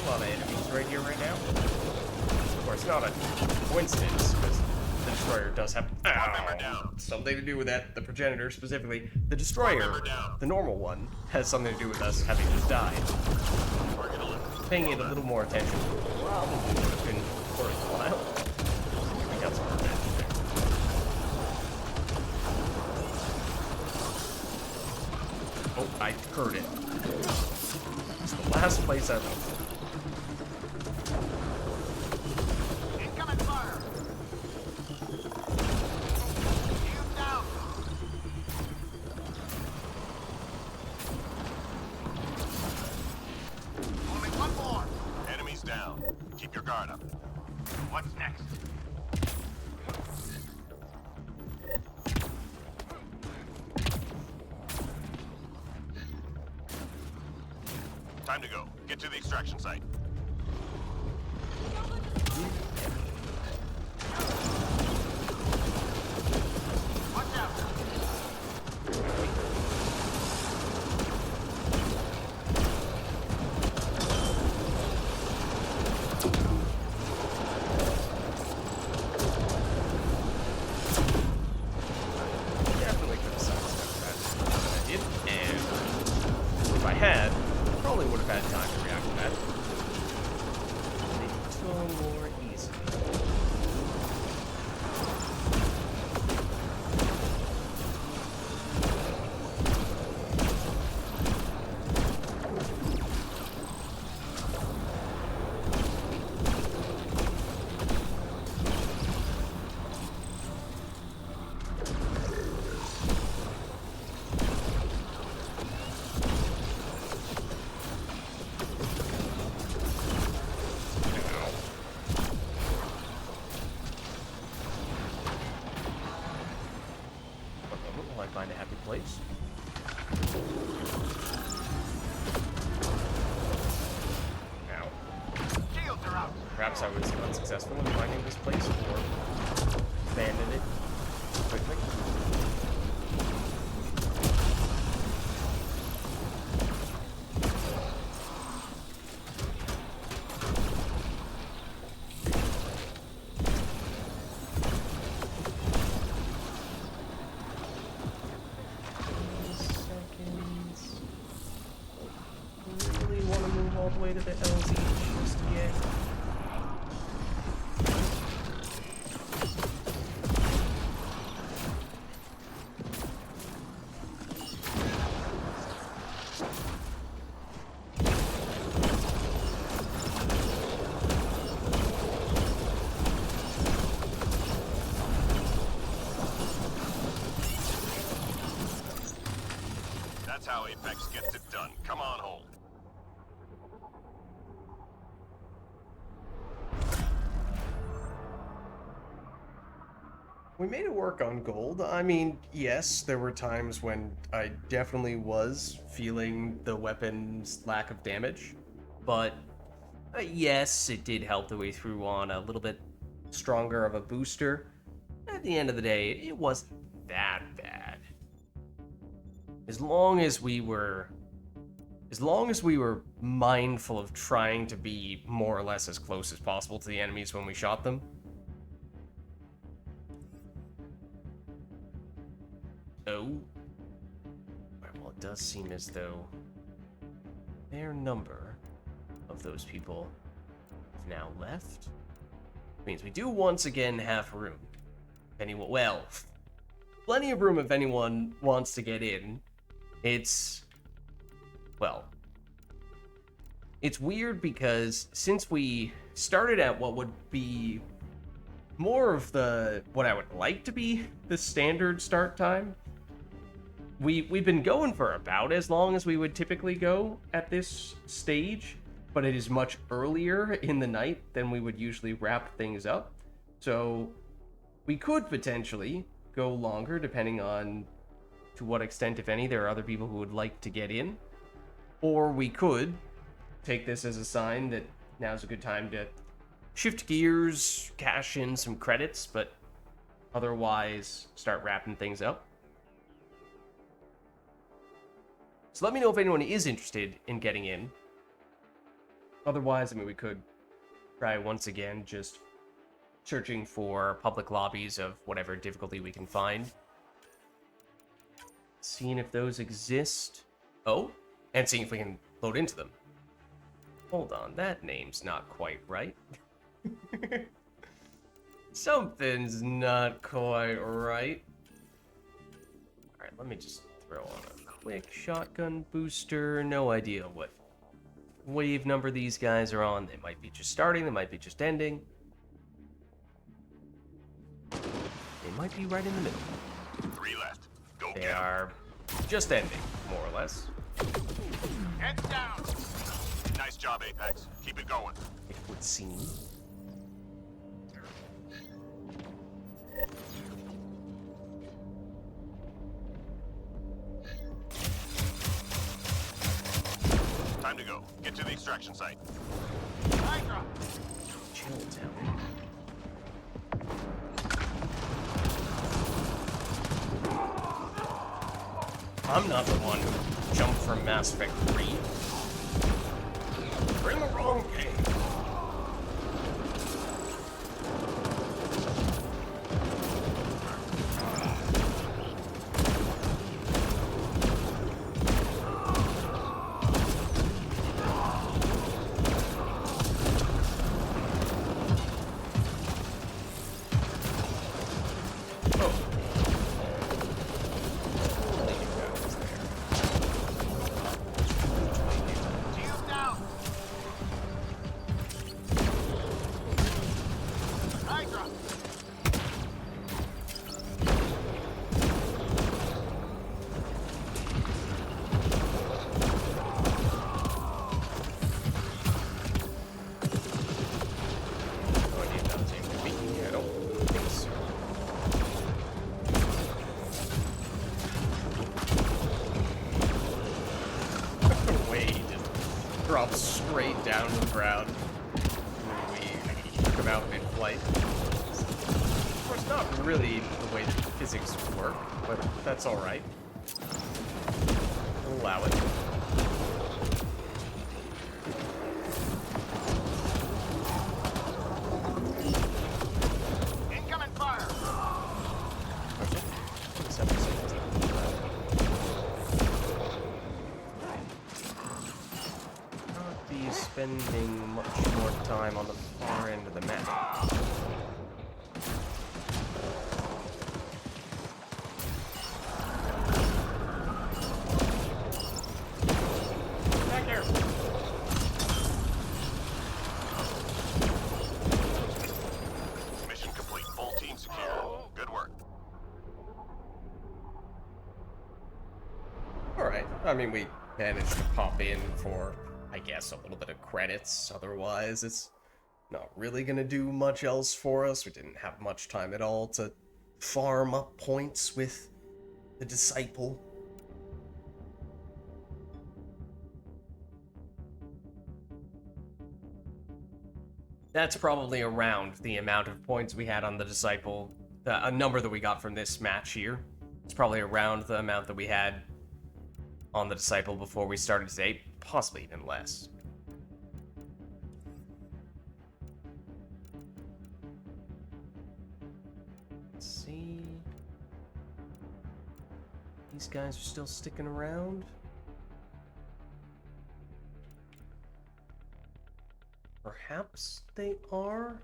A lot of enemies right here right now. Of course, not a coincidence, because the destroyer does have member down. something to do with that. The progenitor specifically. The destroyer, member down. the normal one, has something to do with us having just died. Target eliminated. Paying it a little more attention probably would have been worthwhile. We got some revenge there. Oh, I heard it. It's the last place I looked. Incoming fire. Shield down. Only one more. Enemies down. Keep your guard up. What's next? Time to go. Get to the extraction site. Watch out. time to react to that. A little more easily. Find a happy place. Now, Shields are out. perhaps I was unsuccessful in finding this place or abandoned it quickly. All the way to the LZ just yet. That's how Apex gets it done. Come on home. We made it work on gold. I mean, yes, there were times when I definitely was feeling the weapon's lack of damage, but yes, it did help the way through on a little bit stronger of a booster. At the end of the day, it wasn't that bad. As long as we were mindful of trying to be more or less as close as possible to the enemies when we shot them. Oh. Well, it does seem as though their number of those people have now left. Means we do once again have room. If anyone, well, plenty of room if anyone wants to get in. It's weird because since we started at what would be more of what I would like to be the standard start time, we've been going for about as long as we would typically go at this stage, but it is much earlier in the night than we would usually wrap things up. So we could potentially go longer depending on to what extent, if any, there are other people who would like to get in. Or we could take this as a sign that now's a good time to shift gears, cash in some credits, but otherwise start wrapping things up. So let me know if anyone is interested in getting in. Otherwise, I mean, we could try once again just searching for public lobbies of whatever difficulty we can find. Seeing if those exist. Oh, and seeing if we can load into them. Hold on, that name's not quite right. Something's not quite right. Alright, let me just throw on a quick shotgun booster. No idea what wave number these guys are on. They might be just starting, they might be just ending. They might be right in the middle. 3 left. Go They get 'em. are just ending, more or less. Heads down. Nice job, Apex. Keep it going. It would seem. Time to go. Get to the extraction site. Hydra. Chill, town. I'm not the one who jumped from Mass Effect 3. We're in the wrong game. dropped straight down to the ground. We took him out mid-flight. Of course, not really the way that physics work, but that's alright. We'll allow it. Incoming fire! This episode was not be spending much more time on the far end of the map. Back here. Mission complete. Full team secure. Good work. Alright, I mean, we managed to pop in for, I guess, a little bit of credits. Otherwise, it's not really gonna do much else for us. We didn't have much time at all to farm up points with the Disciple. That's probably around the amount of points we had on the Disciple, a number that we got from this match here. It's probably around the amount that we had on the Disciple before we started today, possibly even less. Let's see. These guys are still sticking around. Perhaps they are.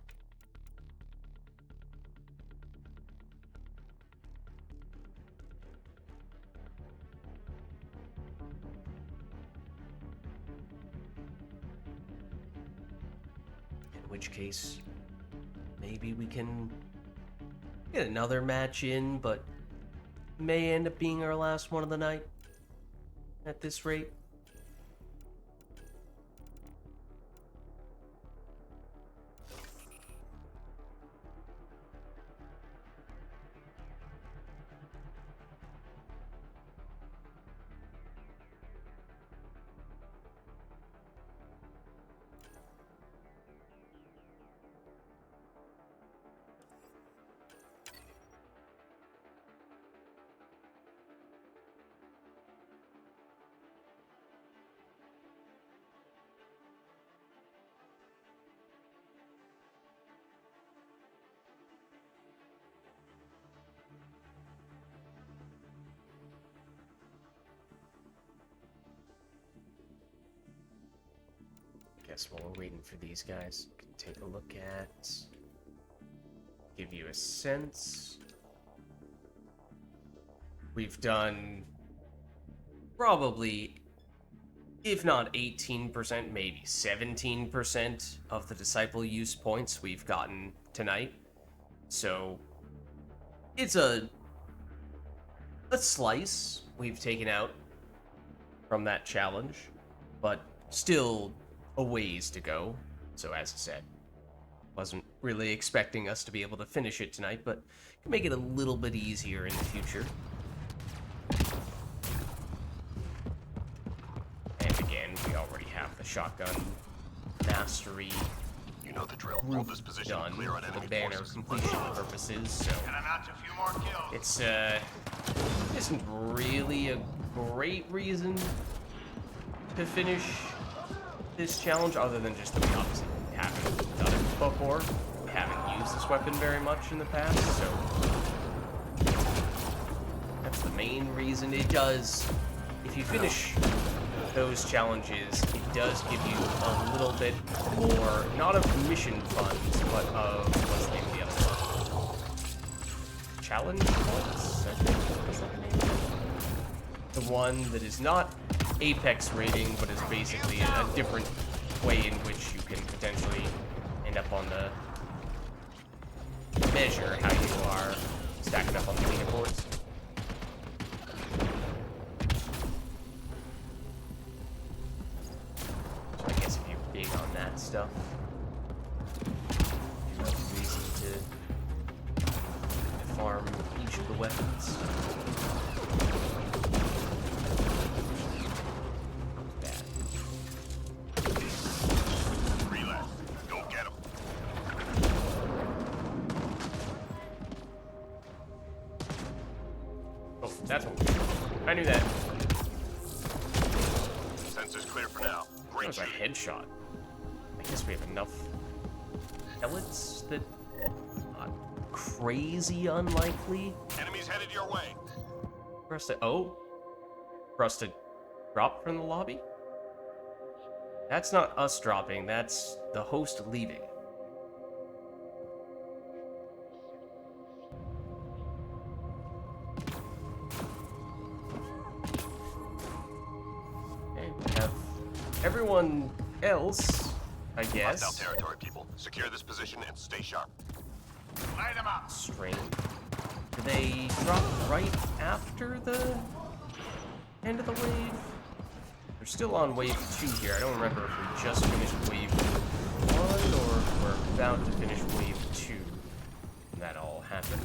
In which case, maybe we can get another match in, but may end up being our last one of the night at this rate. Guess while we're waiting for these guys, we can take a look at, give you a sense. We've done probably, if not 18%, maybe 17% of the Disciple use points we've gotten tonight. So it's a slice we've taken out from that challenge, but still a ways to go. So as I said, wasn't really expecting us to be able to finish it tonight, but can make it a little bit easier in the future. And again, we already have the shotgun mastery You know the drill. Hold this position done clear on for enemy the banner forces. completion purposes, so Gonna notch a few more kills. it's isn't really a great reason to finish this challenge, other than just that we obviously haven't done it before. We haven't used this weapon very much in the past, so that's the main reason. It does, if you finish those challenges, it does give you a little bit more, not of mission funds, but of, what's the name of the other one? Challenge points, I think, is that the name? The one that is not Apex rating, but is basically a different way in which you can potentially end up on the measure how you are stacking up on the leaderboards. So I guess if you're big on that stuff, you have reason to farm each of the weapons. Bad. I knew that. Sensors clear for now. That Great was a shooting. headshot. I guess we have enough pellets that not crazy unlikely Enemies headed your way. for us to drop from the lobby. That's not us dropping, that's the host leaving. Okay, we have everyone else, I Hostile guess. territory, people. Secure this position and stay sharp. Light them up. Strange. Do they drop right after the end of the wave? They're still on wave 2 here. I don't remember if we just finished wave 1 or if we're about to finish wave 2 when that all happened.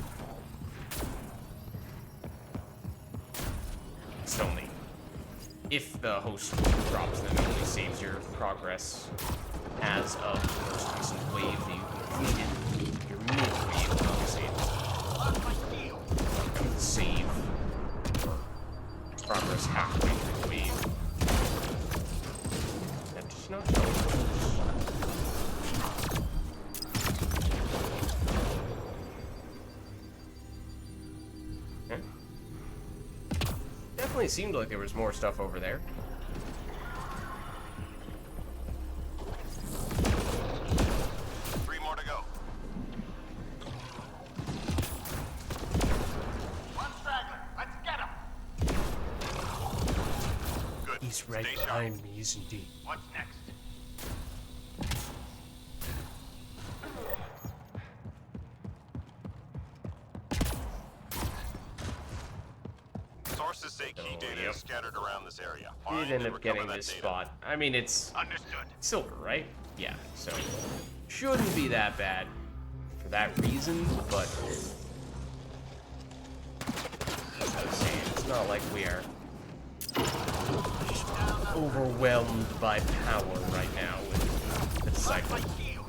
It's only if the host drops, then it only saves your progress as of the most recent wave that you completed. Your mid-wave, obviously, Lost my shield. could save your progress halfway through the wave. That does not show. Okay. Definitely seemed like there was more stuff over there. Three more to go. One straggler. Let's get him. Good. He's right Stay sharp. behind me, isn't he? What's next? Sources say key data yep. is scattered around this area. We Find did end and up recover getting that this data. spot. I mean, it's Understood. silver, right? Yeah, so shouldn't be that bad for that reason, but as I was saying, it's not like we are overwhelmed by power right now with the Lost my disciple. shield.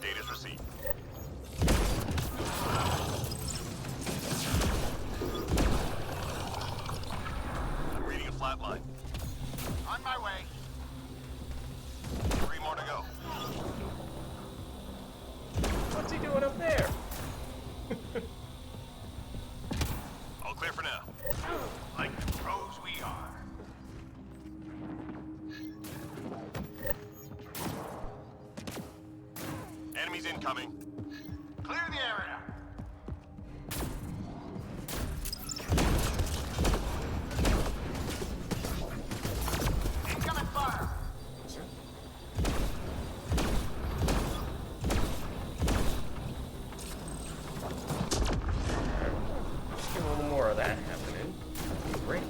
Data's received. I'm reading a flat line. On my way. Three more to go. What's he doing up there? All clear for now. Like the pros we are. Enemies incoming. Clear the area. Incoming fire. Just get a little more of that happening. Great.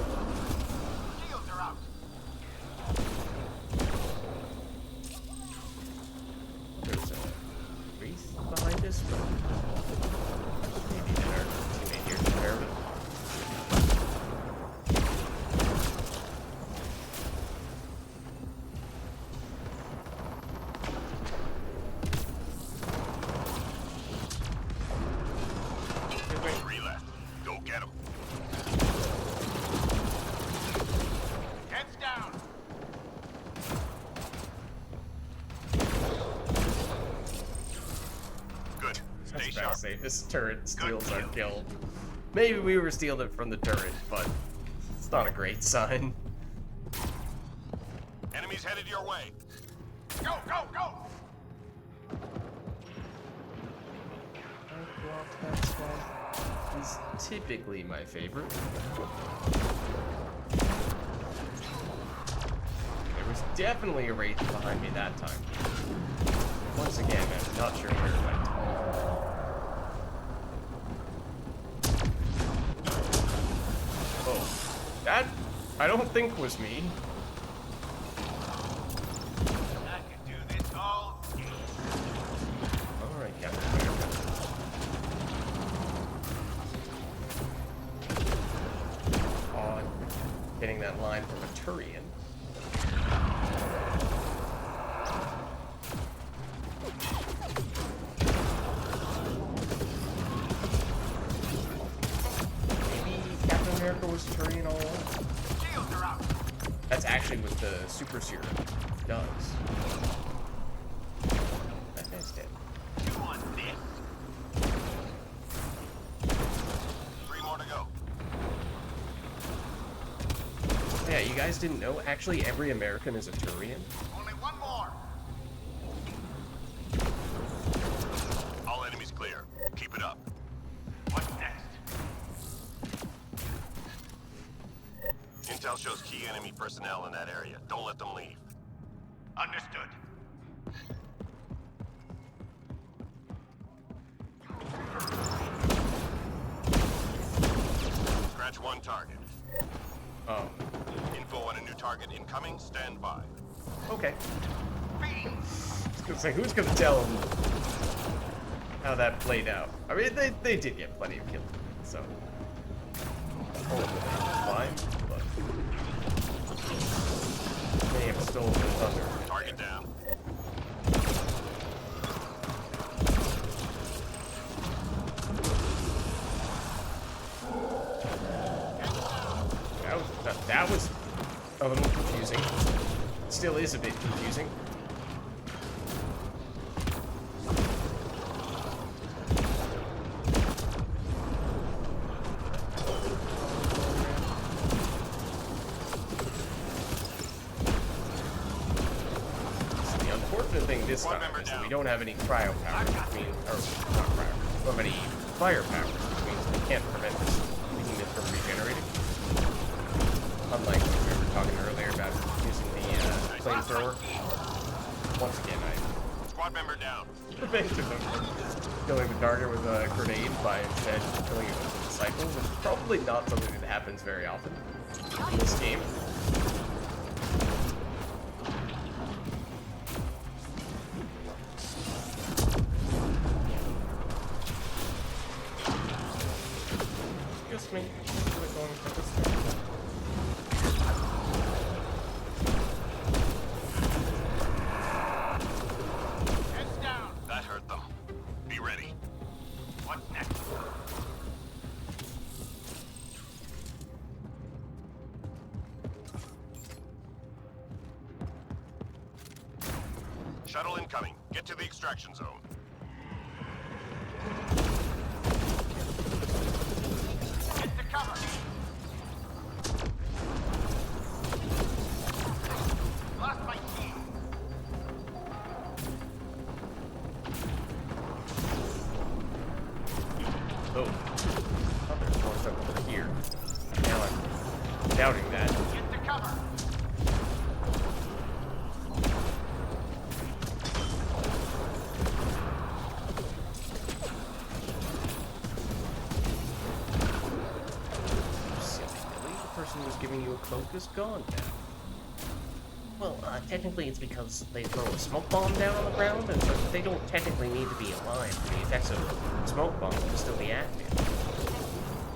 Shields are out. There's a wreath behind us, but maybe then our teammate here took care of it. Three left. Go get them. Heads down. Good. I Stay was about sharp. to say, this turret steals our kill. kill. Maybe we were stealing it from the turret, but it's not a great sign. Enemies headed your way. Go, go, go. That squad is typically my favorite. There was definitely a wraith behind me that time. Once again, I'm not sure where it went. Oh, that I don't think was me. I can do this all day. All right, Captain America. Oh, I'm getting that line from a Turian. Was Turian all along? Shields are out. That's actually what the super serum does. That guy's dead. You want this? 3 more to go. Yeah, you guys didn't know? Actually, every American is a Turian. Only one more. All enemies clear. Keep it up. What's next? Intel shows key enemy personnel in that area. Don't let them leave. Understood. Scratch 1 target. Oh, Info on a new target incoming. Stand by. okay. Fiends. I was gonna say, who's gonna tell them how that played out? I mean, they did get plenty of kills, so. Fine, but they have stolen the thunder. Target down. That was a little confusing. Still is a bit confusing. So the unfortunate thing this time is that we don't have any cryo power, which means, or not cryo, we don't have any fire power, which means we can't prevent this behemoth from regenerating. Unlike when we were talking earlier about using the flamethrower. Once again, I Squad member down. prevented them from killing the target with a grenade by instead killing it with a cycle, which is probably not something that happens very often in this game. Just me. Really going for this thing. Heads down. That hurt them. Be ready. What's next? Shuttle incoming. Get to the extraction zone. Get to cover. Lost my shield. Oh. Oh, there's more stuff over here. Now I'm doubting that. Get to cover. Silly Billy, the person who was giving you a cloak is gone now. Well, technically it's because they throw a smoke bomb down on the ground, and so they don't technically need to be alive for the effects of smoke bomb to still be active.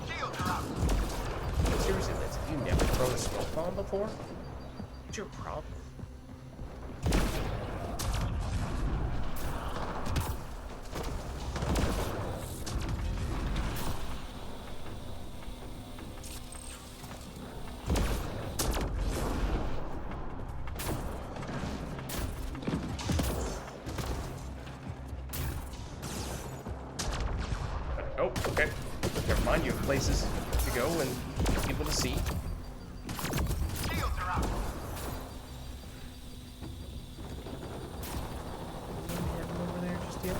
Shields are out. Seriously, Liz, have you never thrown a smoke bomb before? What's your problem? Oh, okay. Never mind, you have places to go and people to see. Shields are out. Over there just yet?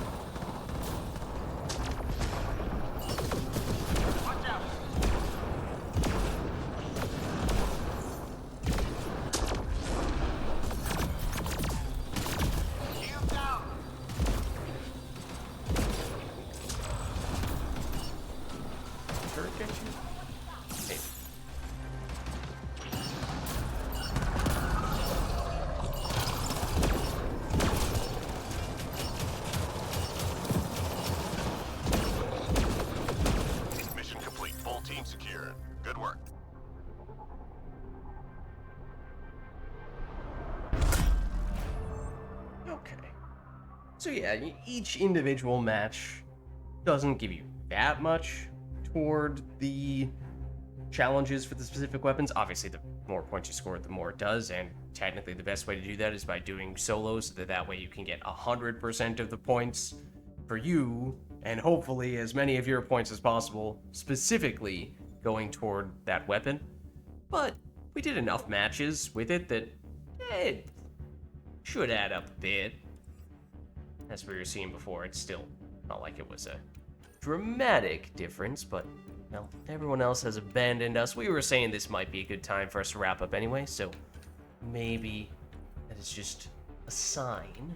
Watch out. Shield down. Hey. Mission complete. Full team secure. Good work. Okay. So yeah, each individual match doesn't give you that much toward the challenges for the specific weapons. Obviously, the more points you score, the more it does, and technically the best way to do that is by doing solos, so that way you can get 100% of the points for you, and hopefully as many of your points as possible specifically going toward that weapon. But we did enough matches with it that it should add up a bit. As we were seeing before, it's still not like it was a dramatic difference, but, well, everyone else has abandoned us. We were saying this might be a good time for us to wrap up anyway, so maybe that is just a sign,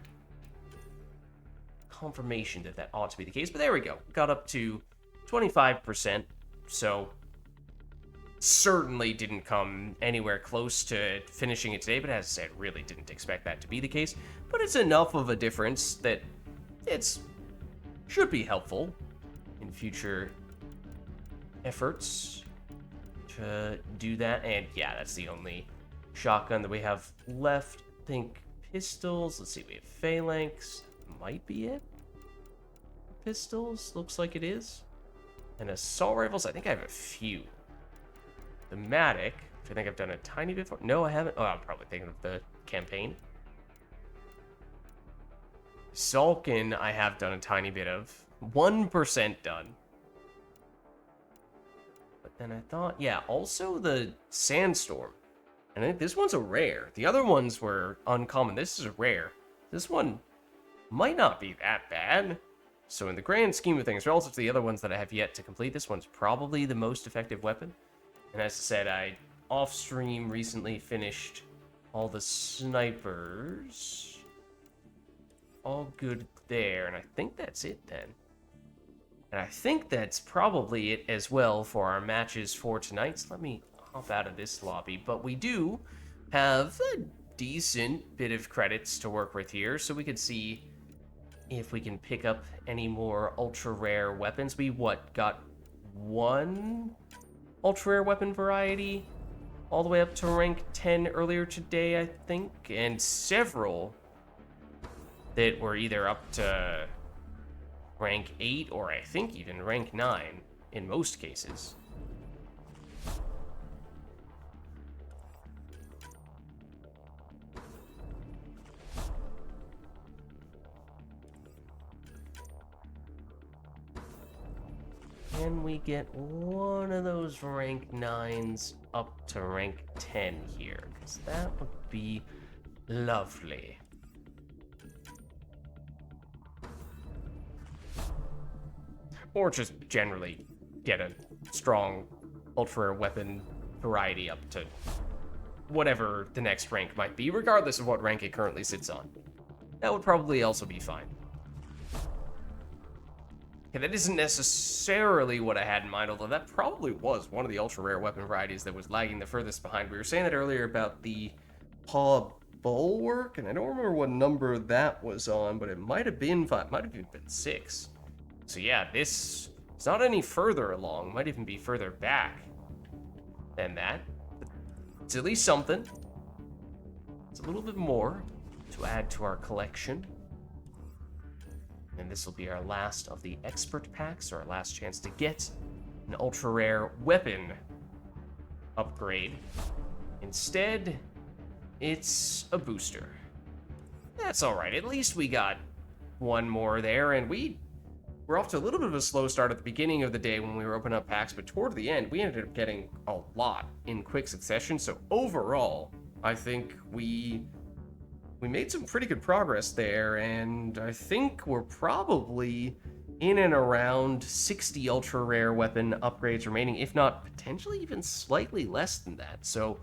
confirmation that that ought to be the case. But there we go. Got up to 25%, so certainly didn't come anywhere close to finishing it today, but as I said, really didn't expect that to be the case. But it's enough of a difference that it's should be helpful in future efforts to do that. And yeah, that's the only shotgun that we have left. I think pistols. Let's see, we have phalanx. Might be it. Pistols, looks like it is. And assault rifles, I think I have a few. The Matic, which I think I've done a tiny bit for. No, I haven't. Oh, I'm probably thinking of the campaign. Salkin, I have done a tiny bit of. 1% done. But then I thought, yeah, also the Sandstorm. And I think this one's a rare. The other ones were uncommon. This is a rare. This one might not be that bad. So in the grand scheme of things, relative to the other ones that I have yet to complete, this one's probably the most effective weapon. And as I said, I off-stream recently finished all the snipers. All good there, and I think that's it then. And I think that's probably it as well for our matches for tonight. So let me hop out of this lobby. But we do have a decent bit of credits to work with here, so we could see if we can pick up any more ultra-rare weapons. We, got one ultra-rare weapon variety all the way up to rank 10 earlier today, I think, and several that were either up to rank 8 or I think even rank 9 in most cases. Can we get one of those rank 9s up to rank 10 here? Because that would be lovely. Or just generally get a strong ultra weapon variety up to whatever the next rank might be, regardless of what rank it currently sits on. That would probably also be fine. Okay, that isn't necessarily what I had in mind, although that probably was one of the ultra-rare weapon varieties that was lagging the furthest behind. We were saying that earlier about the Paw Bulwark, and I don't remember what number that was on, but it might have been 5, might have even been 6. So yeah, this is not any further along, might even be further back than that. It's at least something. It's a little bit more to add to our collection. And this will be our last of the expert packs, or our last chance to get an ultra rare weapon upgrade. Instead, it's a booster. That's alright, at least we got one more there, and we're off to a little bit of a slow start at the beginning of the day when we were opening up packs, but toward the end, we ended up getting a lot in quick succession. So overall, I think we made some pretty good progress there, and I think we're probably in and around 60 ultra rare weapon upgrades remaining, if not potentially even slightly less than that. So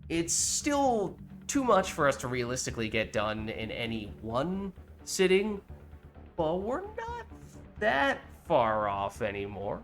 it's still too much for us to realistically get done in any one sitting, but we're not that far off anymore.